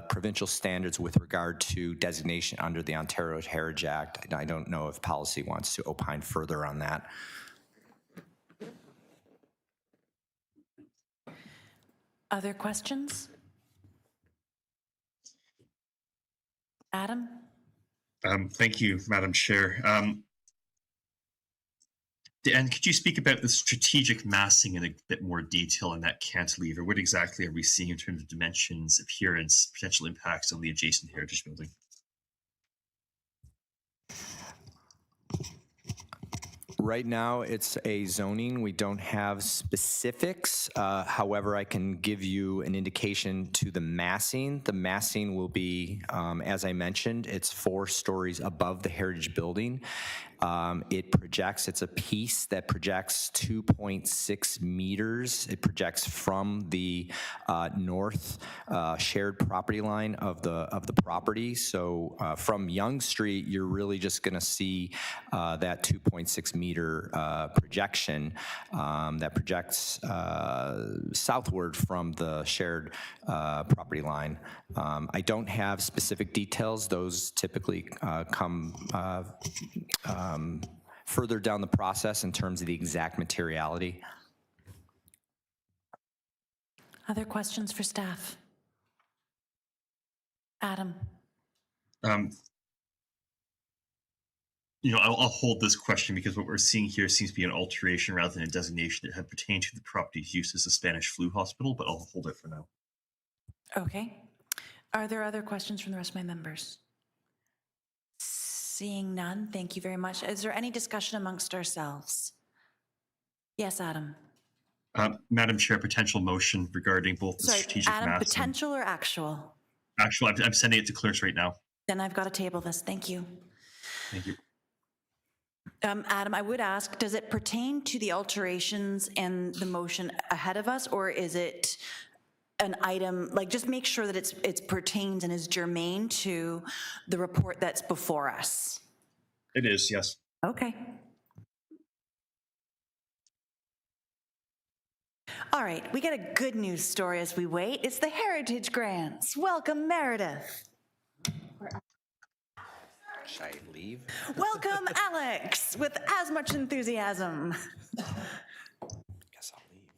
provincial standards with regard to designation under the Ontario Heritage Act. I don't know if policy wants to opine further on that. Other questions? Adam? Thank you, Madam Chair. Dan, could you speak about the strategic massing in a bit more detail in that cantilever? What exactly are we seeing in terms of dimensions, appearance, potential impacts on the adjacent heritage building? Right now, it's a zoning. We don't have specifics. However, I can give you an indication to the massing. The massing will be, as I mentioned, it's 4 stories above the heritage building. It projects, it's a piece that projects 2.6 meters. It projects from the north shared property line of the property. So from Yonge Street, you're really just going to see that 2.6 meter projection that projects southward from the shared property line. I don't have specific details. Those typically come further down the process in terms of the exact materiality. Other questions for staff? Adam? I'll hold this question because what we're seeing here seems to be an alteration rather than a designation that had pertained to the property's use as a Spanish flu hospital, but I'll hold it for now. Okay. Are there other questions from the rest of my members? Seeing none, thank you very much. Is there any discussion amongst ourselves? Yes, Adam. Madam Chair, potential motion regarding both the Sorry, strategic Adam, mass. potential or actual? Actual, I'm sending it to clerks right now. Then I've got to table this. Thank you. Thank you. Adam, I would ask, does it pertain to the alterations and the motion ahead of us, or is it an item, like just make sure that it pertains and is germane to the report that's before us? It is, yes. Okay. All right, we get a good news story as we wait. It's the Heritage Grants. Welcome, Meredith. Should I leave? Welcome, Alex, with as much enthusiasm. Guess I'll leave.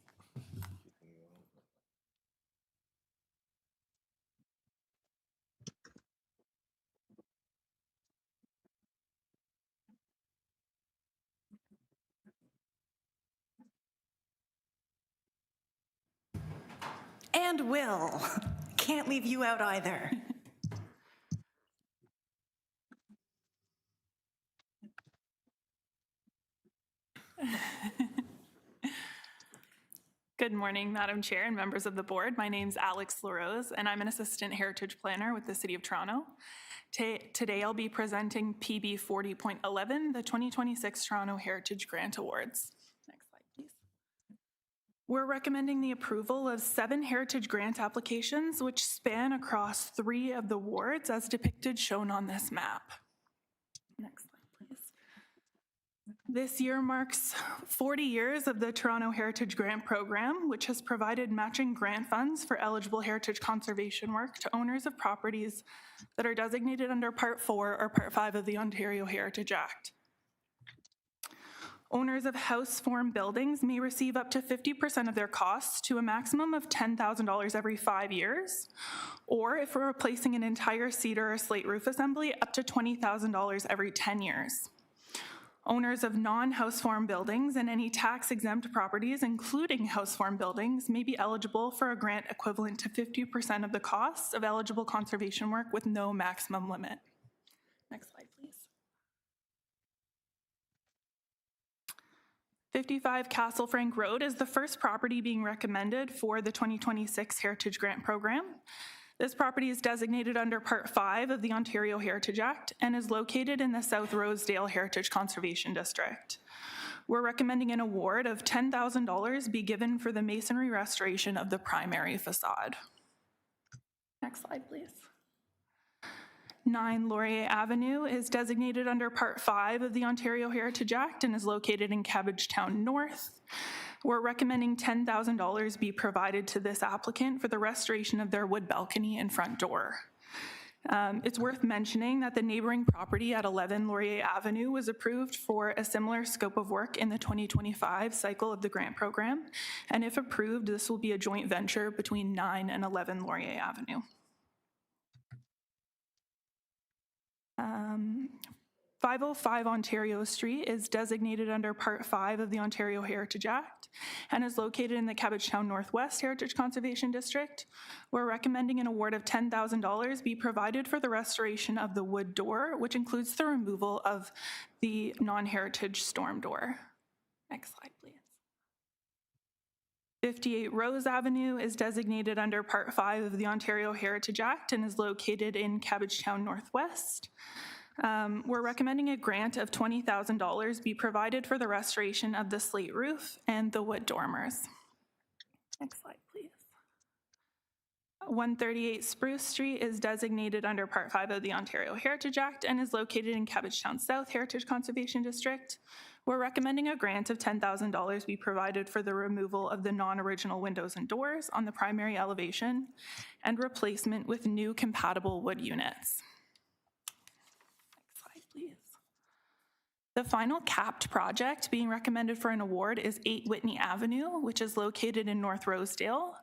And Will. Can't leave you out either. Good morning, Madam Chair and members of the board. My name's Alex LaRose, and I'm an assistant heritage planner with the City of Toronto. Today, I'll be presenting PB 40.11, the 2026 Toronto Heritage Grant Awards. Next slide, please. We're recommending the approval of 7 heritage grant applications, which span across 3 of the wards as depicted shown on this map. Next slide, please. This year marks 40 years of the Toronto Heritage Grant Program, which has provided matching grant funds for eligible heritage conservation work to owners of properties that are designated under Part 4 or Part 5 of the Ontario Heritage Act. Owners of house form buildings may receive up to 50% of their costs to a maximum of $10,000 every 5 years, or if we're replacing an entire cedar or slate roof assembly, up to $20,000 every 10 years. Owners of non-house form buildings and any tax-exempt properties, including house form buildings, may be eligible for a grant equivalent to 50% of the costs of eligible conservation work with no maximum limit. Next slide, please. 55 Castle Frank Road is the first property being recommended for the 2026 Heritage Grant Program. This property is designated under Part 5 of the Ontario Heritage Act and is located in the South Rosedale Heritage Conservation District. We're recommending an award of $10,000 be given for the masonry restoration of the primary facade. Next slide, please. 9 Laurier Avenue is designated under Part 5 of the Ontario Heritage Act and is located in Cabbagetown North. We're recommending $10,000 be provided to this applicant for the restoration of their wood balcony and front door. It's worth mentioning that the neighboring property at 11 Laurier Avenue was approved for a similar scope of work in the 2025 cycle of the grant program, and if approved, this will be a joint venture between 9 and 11 Laurier Avenue. 505 Ontario Street is designated under Part 5 of the Ontario Heritage Act and is located in the Cabbagetown Northwest Heritage Conservation District. We're recommending an award of $10,000 be provided for the restoration of the wood door, which includes the removal of the non-heritage storm door. Next slide, please. 58 Rose Avenue is designated under Part 5 of the Ontario Heritage Act and is located in Cabbagetown Northwest. We're recommending a grant of $20,000 be provided for the restoration of the slate roof and the wood dormers. Next slide, please. 138 Spruce Street is designated under Part 5 of the Ontario Heritage Act and is located in Cabbagetown South Heritage Conservation District. We're recommending a grant of $10,000 be provided for the removal of the non-original windows and doors on the primary elevation and replacement with new compatible wood units. Next slide, please. The final capped project being recommended for an award is 8 Whitney Avenue, which is located in North Rosedale.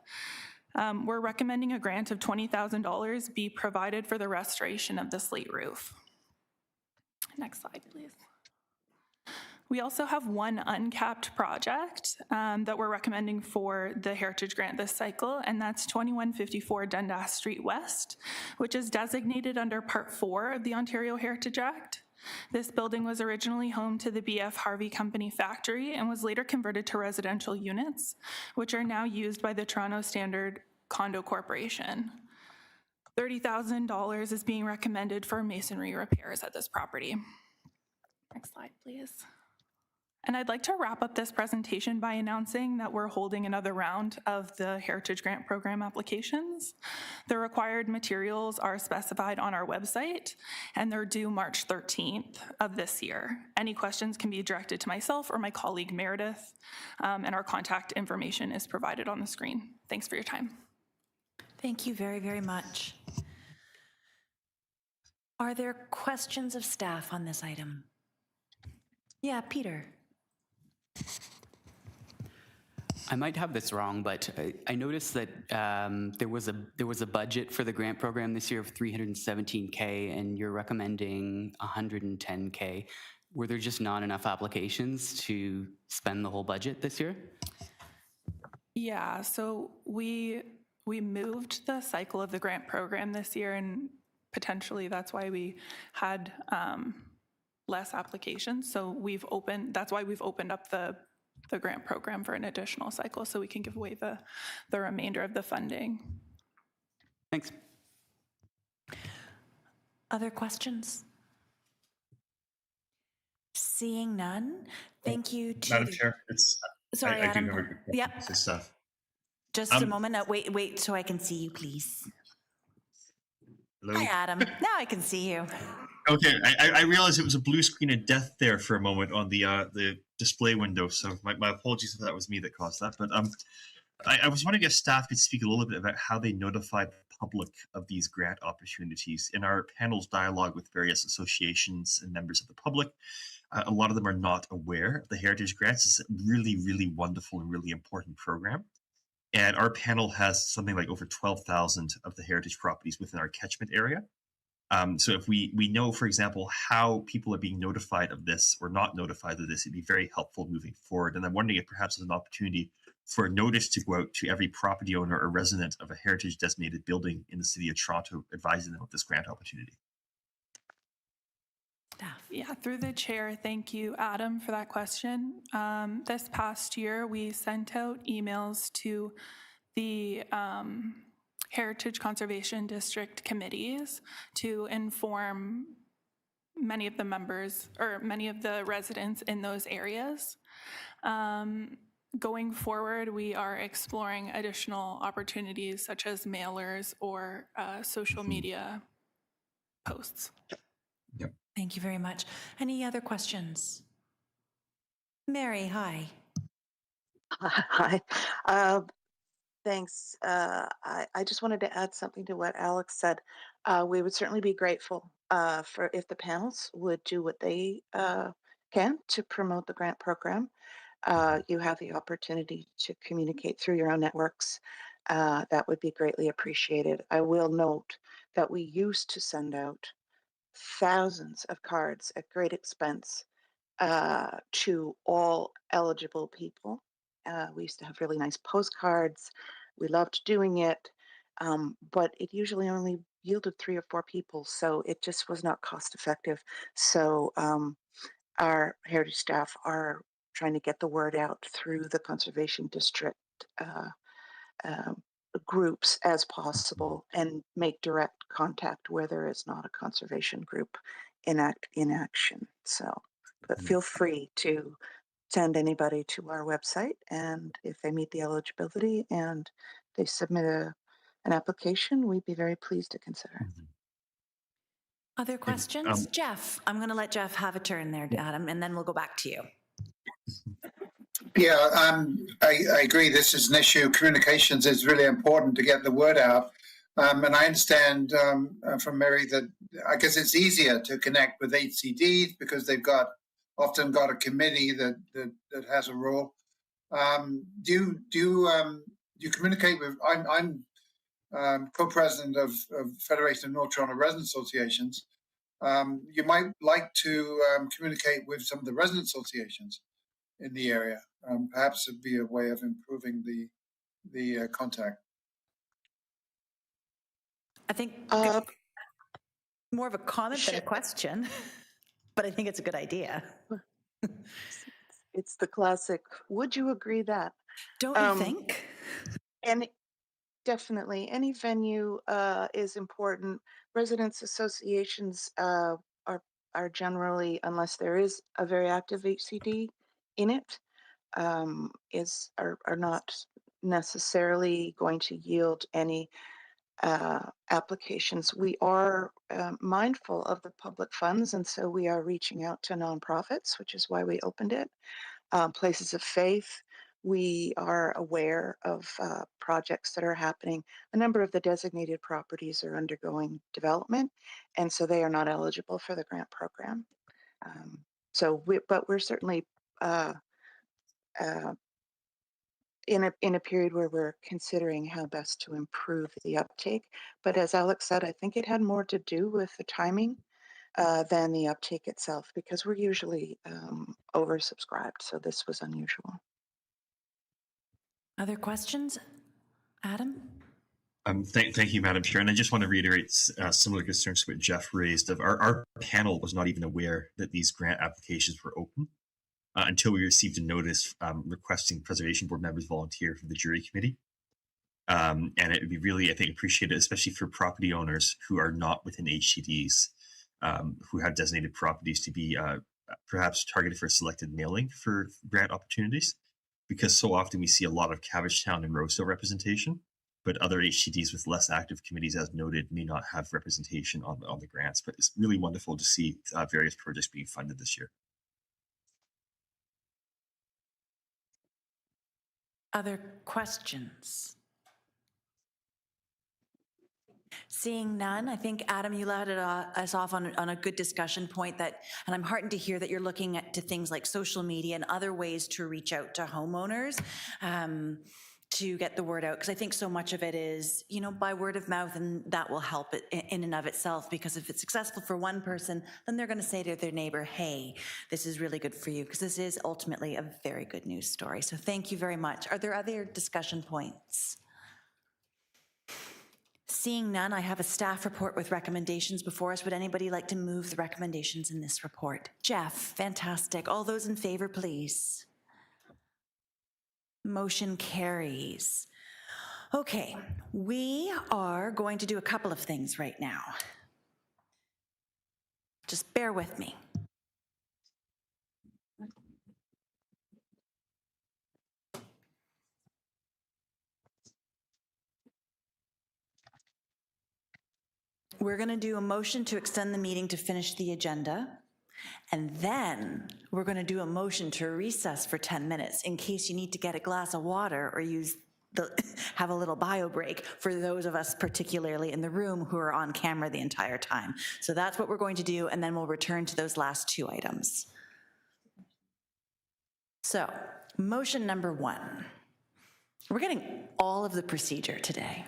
We're recommending a grant of $20,000 be provided for the restoration of the slate roof. Next slide, please. We also have one uncapped project that we're recommending for the Heritage Grant this cycle, and that's 2154 Dundas Street West, which is designated under Part 4 of the Ontario Heritage Act. This building was originally home to the B.F. Harvey Company factory and was later converted to residential units, which are now used by the Toronto Standard Condo Corporation. $30,000 is being recommended for masonry repairs at this property. Next slide, please. And I'd like to wrap up this presentation by announcing that we're holding another round of the Heritage Grant Program applications. The required materials are specified on our website, and they're due March 13th of this year. Any questions can be directed to myself or my colleague Meredith, and our contact information is provided on the screen. Thanks for your time. Thank you very, very much. Are there questions of staff on this item? Yeah, Peter. I might have this wrong, but I noticed that there was a budget for the grant program this year of $317K, and you're recommending $110K. Were there just not enough applications to spend the whole budget this year? Yeah, so we moved the cycle of the grant program this year, and potentially that's why we had less applications. So that's why we've opened up the grant program for an additional cycle so we can give away the remainder of the funding. Thanks. Other questions? Seeing none, thank you to Madam Chair, sorry, I Adam. do have a good question to staff. Just a moment. Wait, so I can see you, please. Hello. Hi, Adam. Now I can see you. Okay, I realized it was a blue screen of death there for a moment on the display window, so my apologies if that was me that caused that. But I was wondering if staff could speak a little bit about how they notify the public of these grant opportunities. In our panel's dialogue with various associations and members of the public, a lot of them are not aware of the Heritage Grants. It's a really, really wonderful and really important program. And our panel has something like over 12,000 of the heritage properties within our catchment area. So if we know, for example, how people are being notified of this or not notified of this, it'd be very helpful moving forward. And I'm wondering if perhaps there's an opportunity for a notice to go out to every property owner or resident of a heritage designated building in the city of Toronto, advising them of this grant opportunity. Yeah, through the chair, thank you, Adam, for that question. This past year, we sent out emails to the Heritage Conservation District committees to inform many of the members or many of the residents in those areas. Going forward, we are exploring additional opportunities such as mailers or social media posts. Yep. Thank you very much. Any other questions? Mary, hi. Hi. Thanks. I just wanted to add something to what Alex said. We would certainly be grateful for if the panels would do what they can to promote the grant program. You have the opportunity to communicate through your own networks. That would be greatly appreciated. I will note that we used to send out thousands of cards at great expense to all eligible people. We used to have really nice postcards. We loved doing it, but it usually only yielded 3 or 4 people, so it just was not cost effective. So our heritage staff are trying to get the word out through the conservation district groups as possible and make direct contact where there is not a conservation group in action. So, but feel free to send anybody to our website, and if they meet the eligibility and they submit an application, we'd be very pleased to consider. Other questions? Jeff, I'm going to let Jeff have a turn there, Adam, and then we'll go back to you. Yeah, I agree. This is an issue. Communications is really important to get the word out. And I understand from Mary that I guess it's easier to connect with HCDs because they've often got a committee that has a role. Do you communicate with? I'm co-president of Federation of North Toronto Resident Associations. You might like to communicate with some of the resident associations in the area. Perhaps it'd be a way of improving the contact. I think more of a comment than a question, but I think it's a good idea. It's the classic, would you agree that? Don't you think? And definitely, any venue is important. Residents associations are generally, unless there is a very active HCD in it, are not necessarily going to yield any applications. We are mindful of the public funds, and so we are reaching out to nonprofits, which is why we opened it. Places of faith. We are aware of projects that are happening. A number of the designated properties are undergoing development, and so they are not eligible for the grant program. But we're certainly in a period where we're considering how best to improve the uptake. But as Alex said, I think it had more to do with the timing than the uptake itself, because we're usually oversubscribed, so this was unusual. Other questions? Adam? Thank you, Madam Chair. And I just want to reiterate similar concerns to what Jeff raised. Our panel was not even aware that these grant applications were open until we received a notice requesting Preservation Board members volunteer for the jury committee. And it would be really, I think, appreciated, especially for property owners who are not within HCDs, who have designated properties, to be perhaps targeted for selected mailing for grant opportunities, because so often we see a lot of Cabbagetown and Rosedale representation. but other HTDs with less active committees, as noted, may not have representation on the grants. But it's really wonderful to see various projects being funded this year. Other questions? Seeing none, I think, Adam, you led us off on a good discussion point that, and I'm heartened to hear that you're looking to things like social media and other ways to reach out to homeowners to get the word out. Because I think so much of it is, by word of mouth, and that will help it in and of itself. Because if it's successful for one person, then they're going to say to their neighbor, hey, this is really good for you. Because this is ultimately a very good news story. So thank you very much. Are there other discussion points? Seeing none, I have a staff report with recommendations before us. Would anybody like to move the recommendations in this report? Jeff, fantastic. All those in favor, please. Motion carries. Okay, we are going to do a couple of things right now. Just bear with me. We're going to do a motion to extend the meeting to finish the agenda. And then we're going to do a motion to recess for 10 minutes in case you need to get a glass of water or have a little bio break for those of us particularly in the room who are on camera the entire time. So that's what we're going to do, and then we'll return to those last two items. So, motion number one. We're getting all of the procedure today.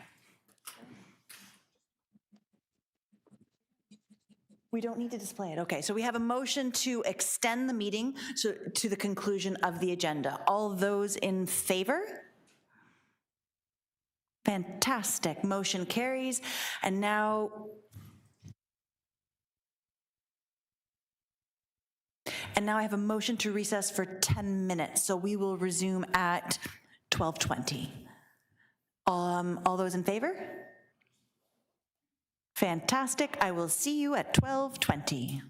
We don't need to display it. Okay, so we have a motion to extend the meeting to the conclusion of the agenda. All those in favor? Fantastic. Motion carries. And now I have a motion to recess for 10 minutes. So we will resume at 12:20. All those in favor? Fantastic. I will see you at 12:20.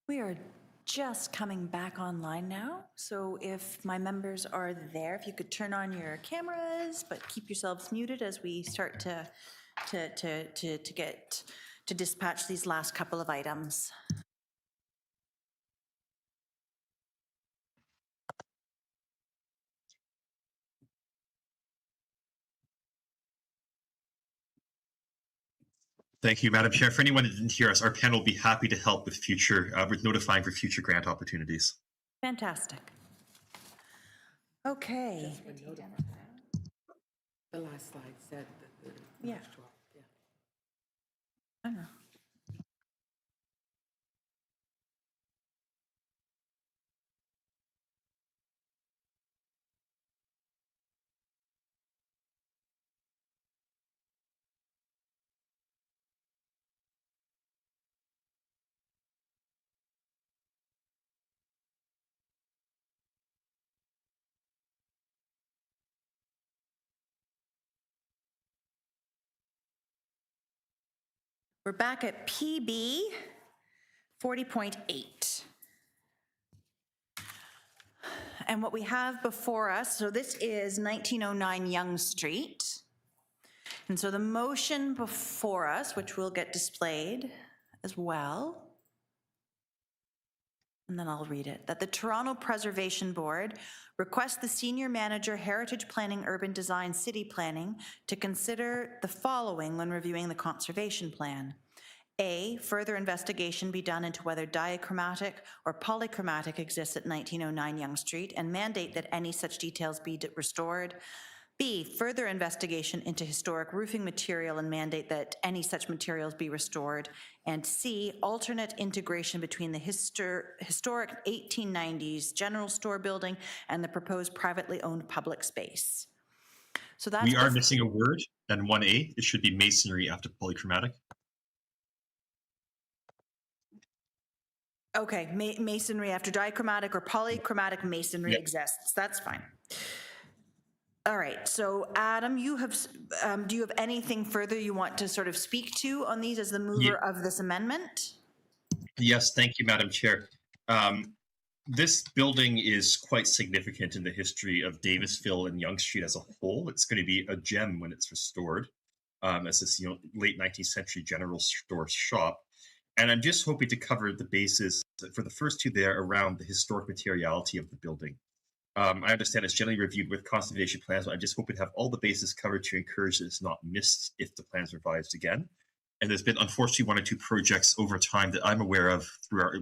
We are just coming back online now, so if my members are there, if you could turn on your cameras, but keep yourselves muted as we start to dispatch these last couple of items. Thank you, Madam Chair. For anyone that didn't hear us, our panel will be happy to help with with notifying for future grant opportunities. Fantastic. Okay. The last slide said that the Yeah. I know. We're back at PB 40.8. And what we have before us, so this is 1909 Yonge Street. And so the motion before us, which will get displayed as well, and then I'll read it, that the Toronto Preservation Board requests the Senior Manager, Heritage Planning, Urban Design, City Planning to consider the following when reviewing the conservation plan. A, further investigation be done into whether diachromatic or polychromatic exists at 1909 Yonge Street and mandate that any such details be restored. B, further investigation into historic roofing material and mandate that any such materials be restored. And C, alternate integration between the historic 1890s general store building and the proposed privately owned public space. So that's We are missing a word, and 1A, it should be masonry after polychromatic. Okay, masonry after dichromatic or polychromatic masonry Yep. exists. That's fine. All right, so Adam, you have, do you have anything further you want to sort of speak to on these as the mover of this amendment? Yes, thank you, Madam Chair. This building is quite significant in the history of Davisville and Yonge Street as a whole. It's going to be a gem when it's restored as this late 19th century general store shop. And I'm just hoping to cover the bases for the first two there around the historic materiality of the building. I understand it's generally reviewed with conservation plans, but I just hope to have all the bases covered to encourage that it's not missed if the plans are revised again. And there's been, unfortunately, one or two projects over time that I'm aware of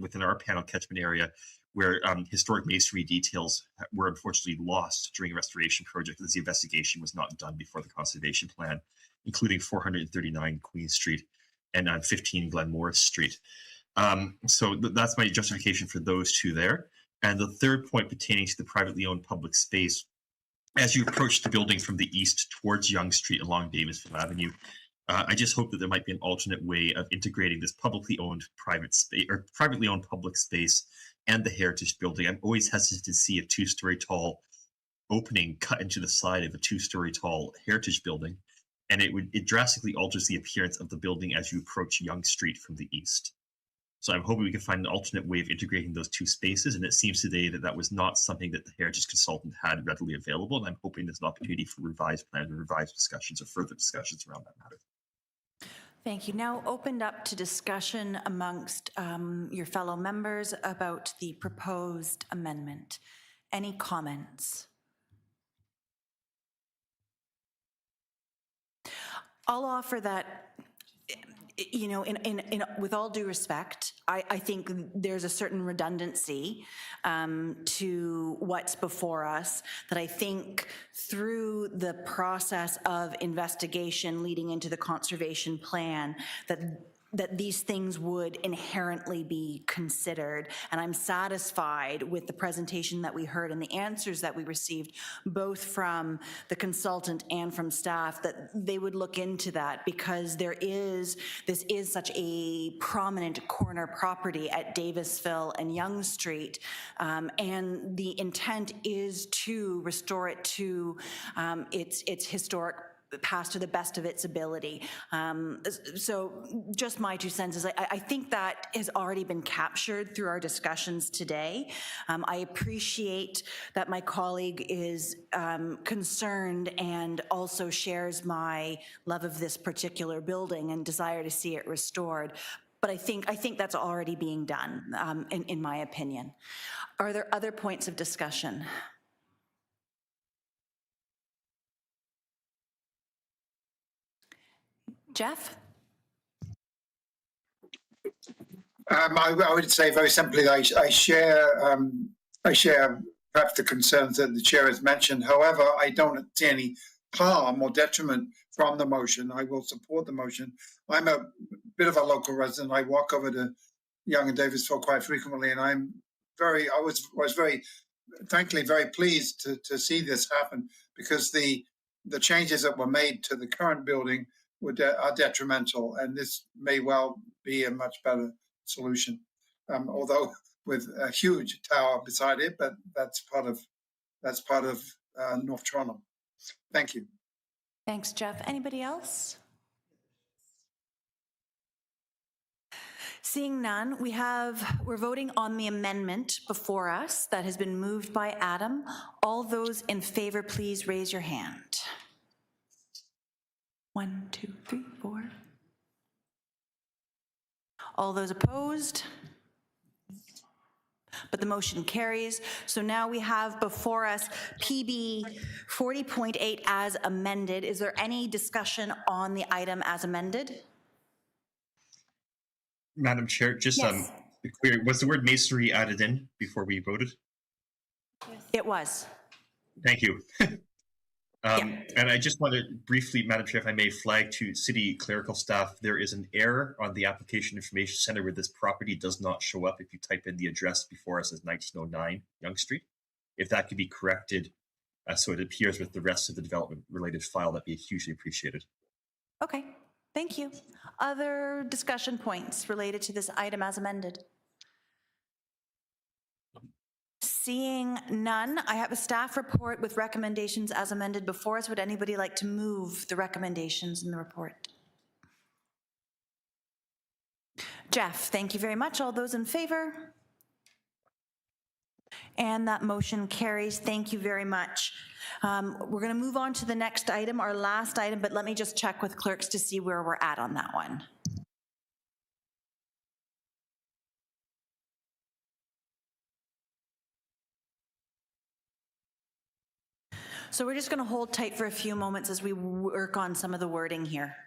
within our panel catchment area where historic masonry details were unfortunately lost during a restoration project as the investigation was not done before the conservation plan, including 439 Queen Street and 15 Glenmorris Street. So that's my justification for those two there. And the third point pertaining to the privately owned public space, as you approach the building from the east towards Yonge Street along Davisville Avenue, I just hope that there might be an alternate way of integrating this publicly owned private space or privately owned public space and the heritage building. I'm always hesitant to see a two-story tall opening cut into the side of a two-story tall heritage building, and it drastically alters the appearance of the building as you approach Yonge Street from the east. So I'm hoping we can find an alternate way of integrating those two spaces, and it seems today that that was not something that the heritage consultant had readily available, and I'm hoping there's an opportunity for revised plans and revised discussions or further discussions around that matter. Thank you. Now opened up to discussion amongst your fellow members about the proposed amendment. Any comments? I'll offer that, you know, with all due respect, I think there's a certain redundancy to what's before us that I think through the process of investigation leading into the conservation plan that these things would inherently be considered. And I'm satisfied with the presentation that we heard and the answers that we received, both from the consultant and from staff, that they would look into that, because this is such a prominent corner property at Davisville and Yonge Street. And the intent is to restore it to its historic passed to the best of its ability. So just my 2 cents is I think that has already been captured through our discussions today. I appreciate that my colleague is concerned and also shares my love of this particular building and desire to see it restored. But I think that's already being done, in my opinion. Are there other points of discussion? Jeff? I would say very simply that I share perhaps the concerns that the chair has mentioned. However, I don't see any harm or detriment from the motion. I will support the motion. I'm a bit of a local resident. I walk over to Yonge and Davisville quite frequently, and I was very, frankly, very pleased to see this happen, because the changes that were made to the current building are detrimental, and this may well be a much better solution. Although with a huge tower beside it, but that's part of North Toronto. Thank you. Thanks, Jeff. Anybody else? Seeing none, we're voting on the amendment before us that has been moved by Adam. All those in favor, please raise your hand. 1, 2, 3, 4. All those opposed? But the motion carries. So now we have before us PB 40.8 as amended. Is there any discussion on the item as amended? Madam Chair, just Yes. clear, was the word masonry added in before we voted? It was. Thank you. And I just want to briefly, Madam Chair, if I may, flag to city clerical staff, there is an error on the application information center where this property does not show up if you type in the address before us as 1909 Yonge Street. If that could be corrected so it appears with the rest of the development related file, that'd be hugely appreciated. Okay, thank you. Other discussion points related to this item as amended? Seeing none, I have a staff report with recommendations as amended before us. Would anybody like to move the recommendations in the report? Jeff, thank you very much. All those in favor? And that motion carries. Thank you very much. We're going to move on to the next item, our last item, but let me just check with clerks to see where we're at on that one. So we're just going to hold tight for a few moments as we work on some of the wording here.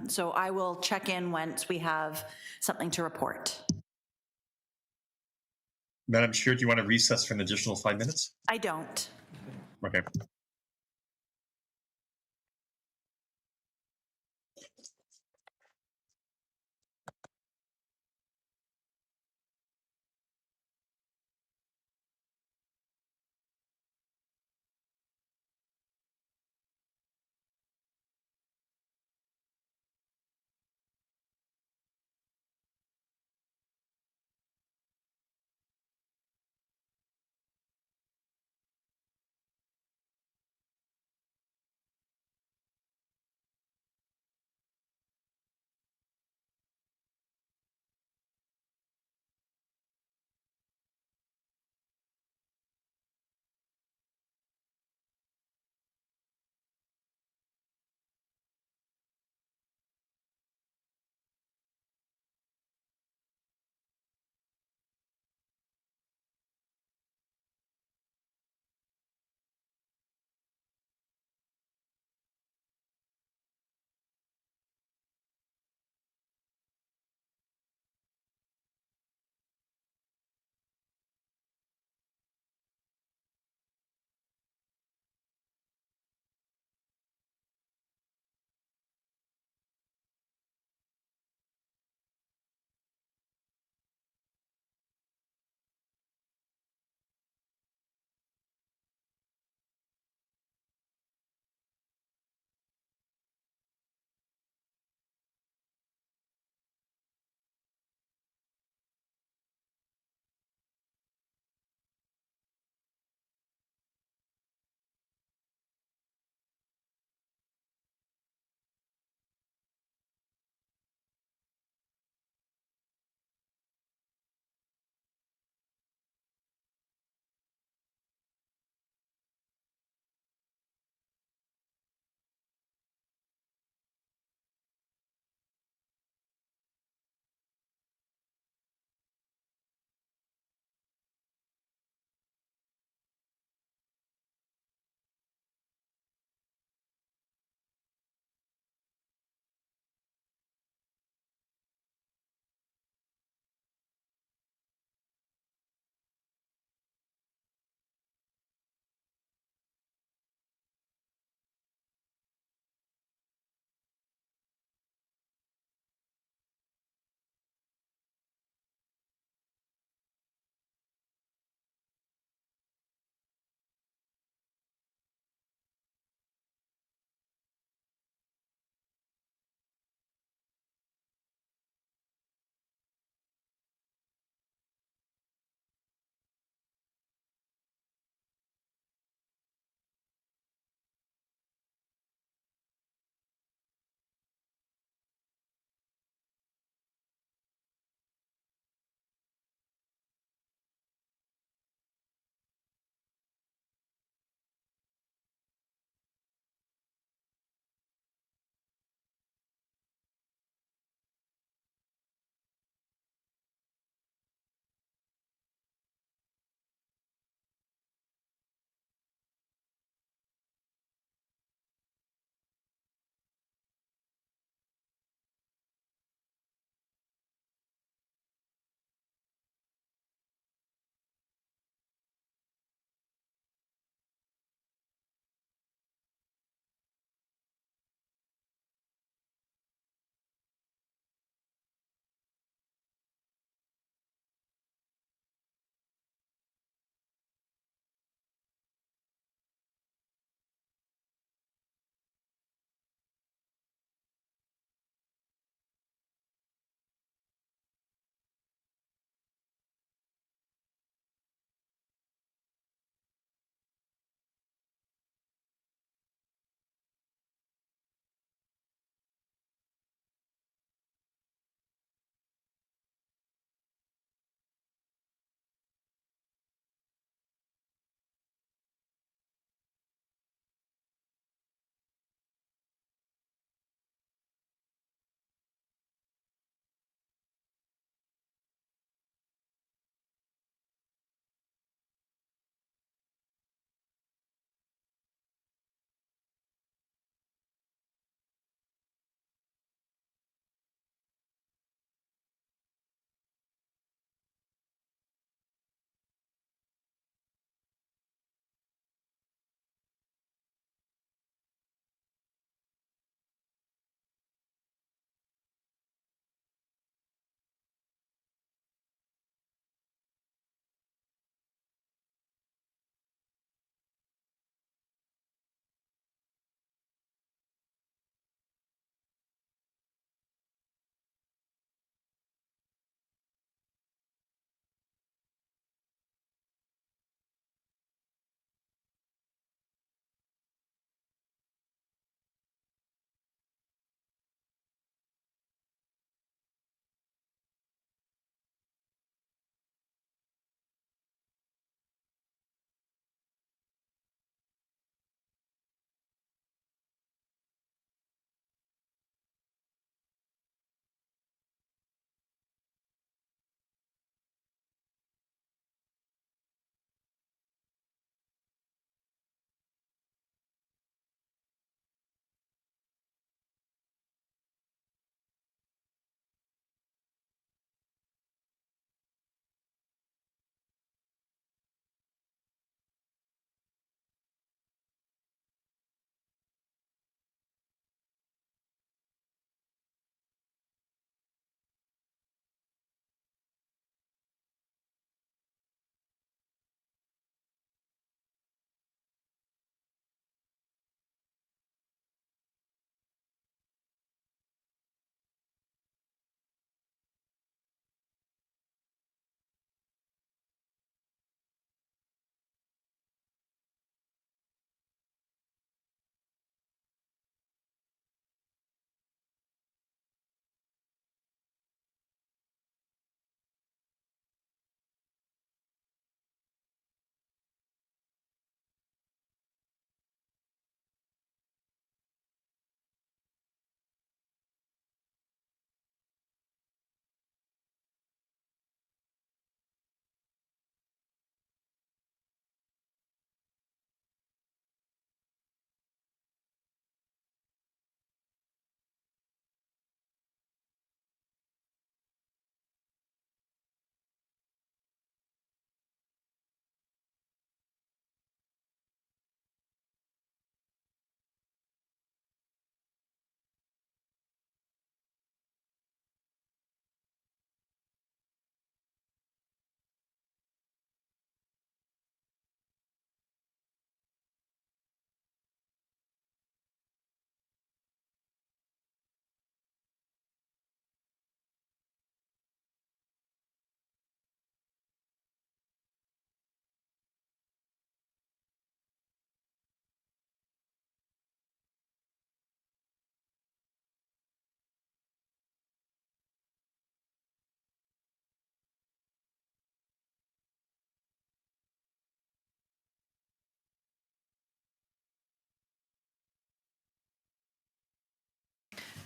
So I will check in once we have something to report. Madam Chair, do you want to recess for an additional 5 minutes? I don't. Okay.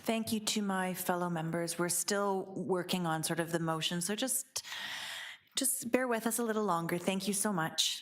Thank you to my fellow members. We're still working on sort of the motion, so just bear with us a little longer. Thank you so much.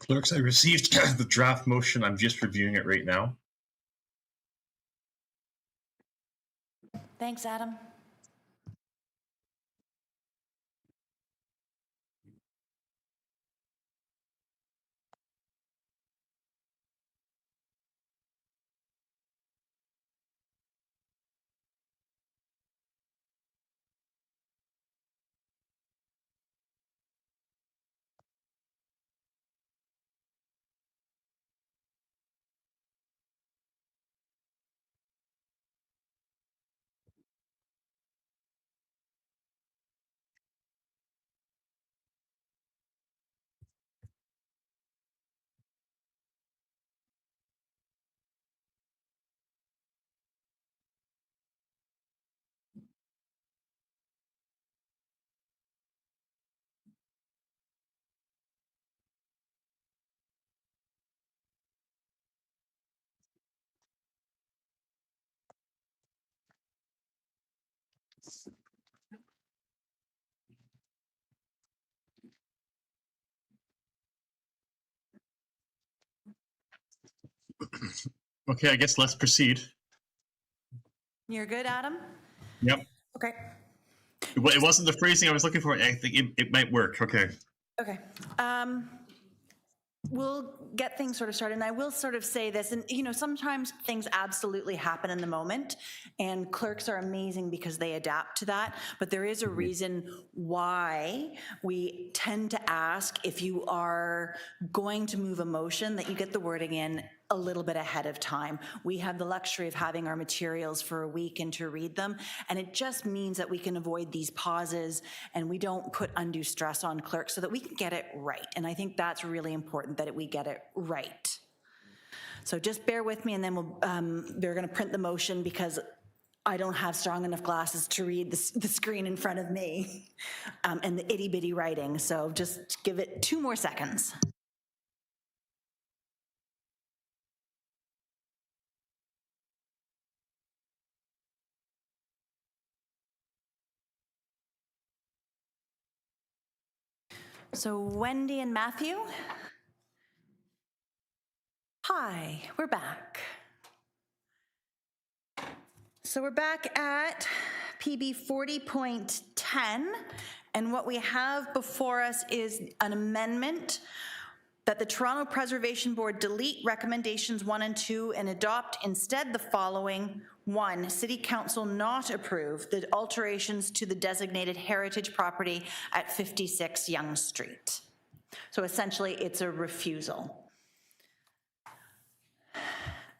Clerks, I received the draft motion. I'm just reviewing it right now. Thanks, Adam. Okay, I guess let's proceed. You're good, Adam? Yep. Okay. It wasn't the phrasing I was looking for. I think it might work. Okay. Okay. We'll get things sort of started, and I will sort of say this, and sometimes things absolutely happen in the moment, and clerks are amazing because they adapt to that, but there is a reason why we tend to ask, if you are going to move a motion, that you get the wording in a little bit ahead of time. We have the luxury of having our materials for a week and to read them, and it just means that we can avoid these pauses and we don't put undue stress on clerks so that we can get it right. And I think that's really important, that we get it right. So just bear with me, and then they're going to print the motion because I don't have strong enough glasses to read the screen in front of me and the itty bitty writing. So just give it 2 more seconds. So Wendy and Matthew. Hi, we're back. So we're back at PB 40.10, and what we have before us is an amendment that the Toronto Preservation Board delete recommendations 1 and 2 and adopt instead the following. 1, City Council not approve the alterations to the designated heritage property at 56 Yonge Street. So essentially, it's a refusal.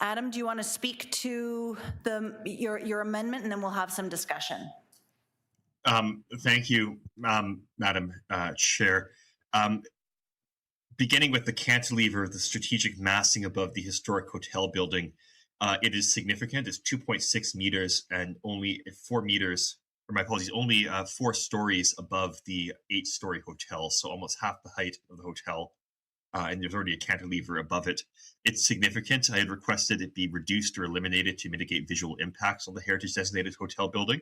Adam, do you want to speak to your amendment, and then we'll have some discussion? Thank you, Madam Chair. Beginning with the cantilever, the strategic massing above the historic hotel building, it is significant. It's 2.6 meters and only 4 meters, or my apologies, only 4 stories above the 8-story hotel, so almost half the height of the hotel. And there's already a cantilever above it. It's significant. I had requested it be reduced or eliminated to mitigate visual impacts on the heritage designated hotel building.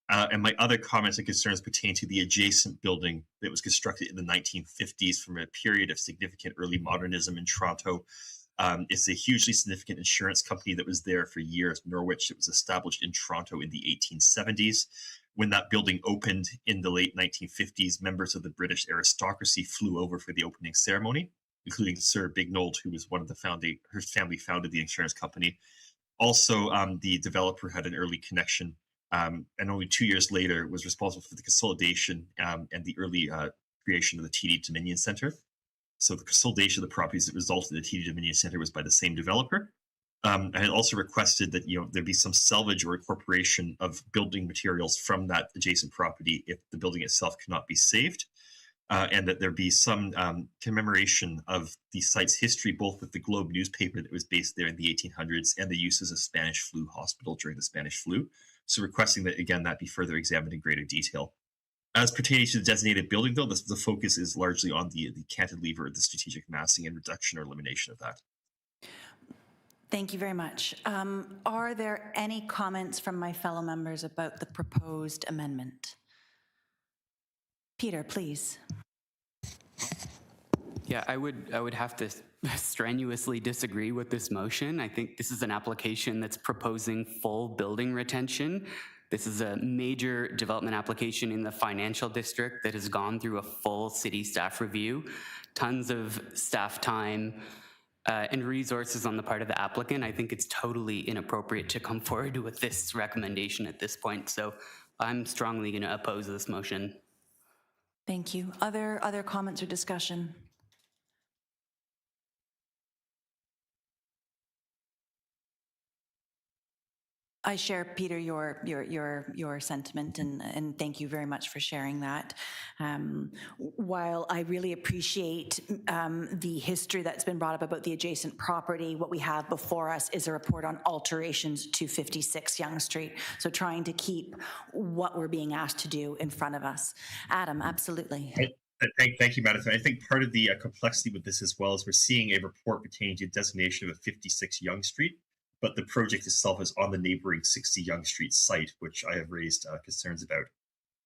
And my other comments and concerns pertain to the adjacent building that was constructed in the 1950s from a period of significant early modernism in Toronto. It's a hugely significant insurance company that was there for years, Norwich. It was established in Toronto in the 1870s. When that building opened in the late 1950s, members of the British aristocracy flew over for the opening ceremony, including Sir Bignold, who was one of the her family founded the insurance company. Also, the developer had an early connection, and only 2 years later was responsible for the consolidation and the early creation of the TD Dominion Centre. So the consolidation of the properties that resulted in the TD Dominion Centre was by the same developer. I had also requested that there be some salvage or incorporation of building materials from that adjacent property if the building itself cannot be saved, and that there be some commemoration of the site's history, both with the Globe newspaper that was based there in the 1800s and the use as a Spanish flu hospital during the Spanish flu. So requesting that, again, that be further examined in greater detail. As pertaining to the designated building, though, the focus is largely on the cantilever, the strategic massing and reduction or elimination of that. Thank you very much. Are there any comments from my fellow members about the proposed amendment? Peter, please. Yeah, I would have to strenuously disagree with this motion. I think this is an application that's proposing full building retention. This is a major development application in the financial district that has gone through a full city staff review, tons of staff time, and resources on the part of the applicant. I think it's totally inappropriate to come forward with this recommendation at this point. So I'm strongly going to oppose this motion. Thank you. Other comments or discussion? I share, Peter, your sentiment, and thank you very much for sharing that. While I really appreciate the history that's been brought up about the adjacent property, what we have before us is a report on alterations to 56 Yonge Street. So trying to keep what we're being asked to do in front of us. Adam, absolutely. Thank you, Madam. I think part of the complexity with this as well is we're seeing a report pertaining to designation of a 56 Yonge Street, but the project itself is on the neighboring 60 Yonge Street site, which I have raised concerns about.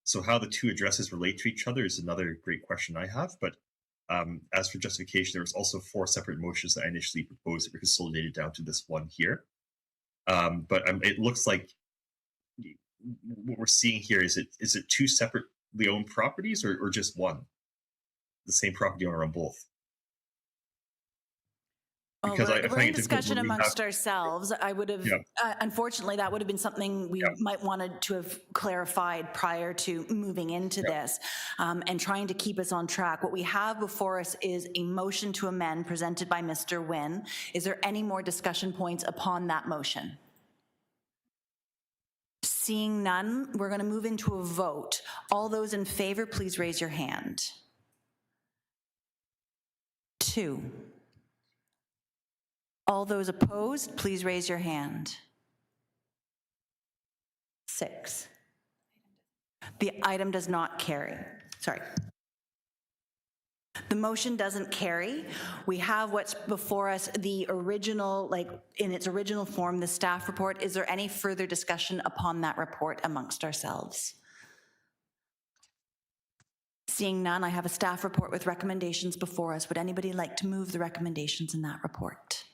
So how the two addresses relate to each other is another great question I have. But as for justification, there was also 4 separate motions that I initially proposed that were consolidated down to this one here. But it looks like what we're seeing here is it 2 separately owned properties or just one? The same property owner on both? Because we're in discussion amongst ourselves. I would have, unfortunately, that would have been something we might wanted to have clarified prior to moving into this and trying to keep us on track. What we have before us is a motion to amend presented by Mr. Wynn. Is there any more discussion points upon that motion? Seeing none, we're going to move into a vote. All those in favor, please raise your hand. 2. All those opposed, please raise your hand. 6. The item does not carry. Sorry. The motion doesn't carry. We have what's before us, the original, like in its original form, the staff report. Is there any further discussion upon that report amongst ourselves? Seeing none, I have a staff report with recommendations before us. Would anybody like to move the recommendations in that report?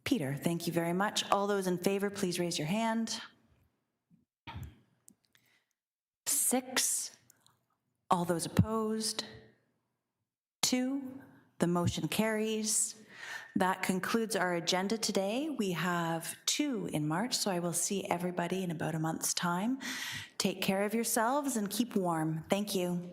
Peter, thank you very much. All those in favor, please raise your hand. 6. All those opposed? 2. The motion carries. That concludes our agenda today. We have 2 in March, so I will see everybody in about a month's time. Take care of yourselves and keep warm. Thank you.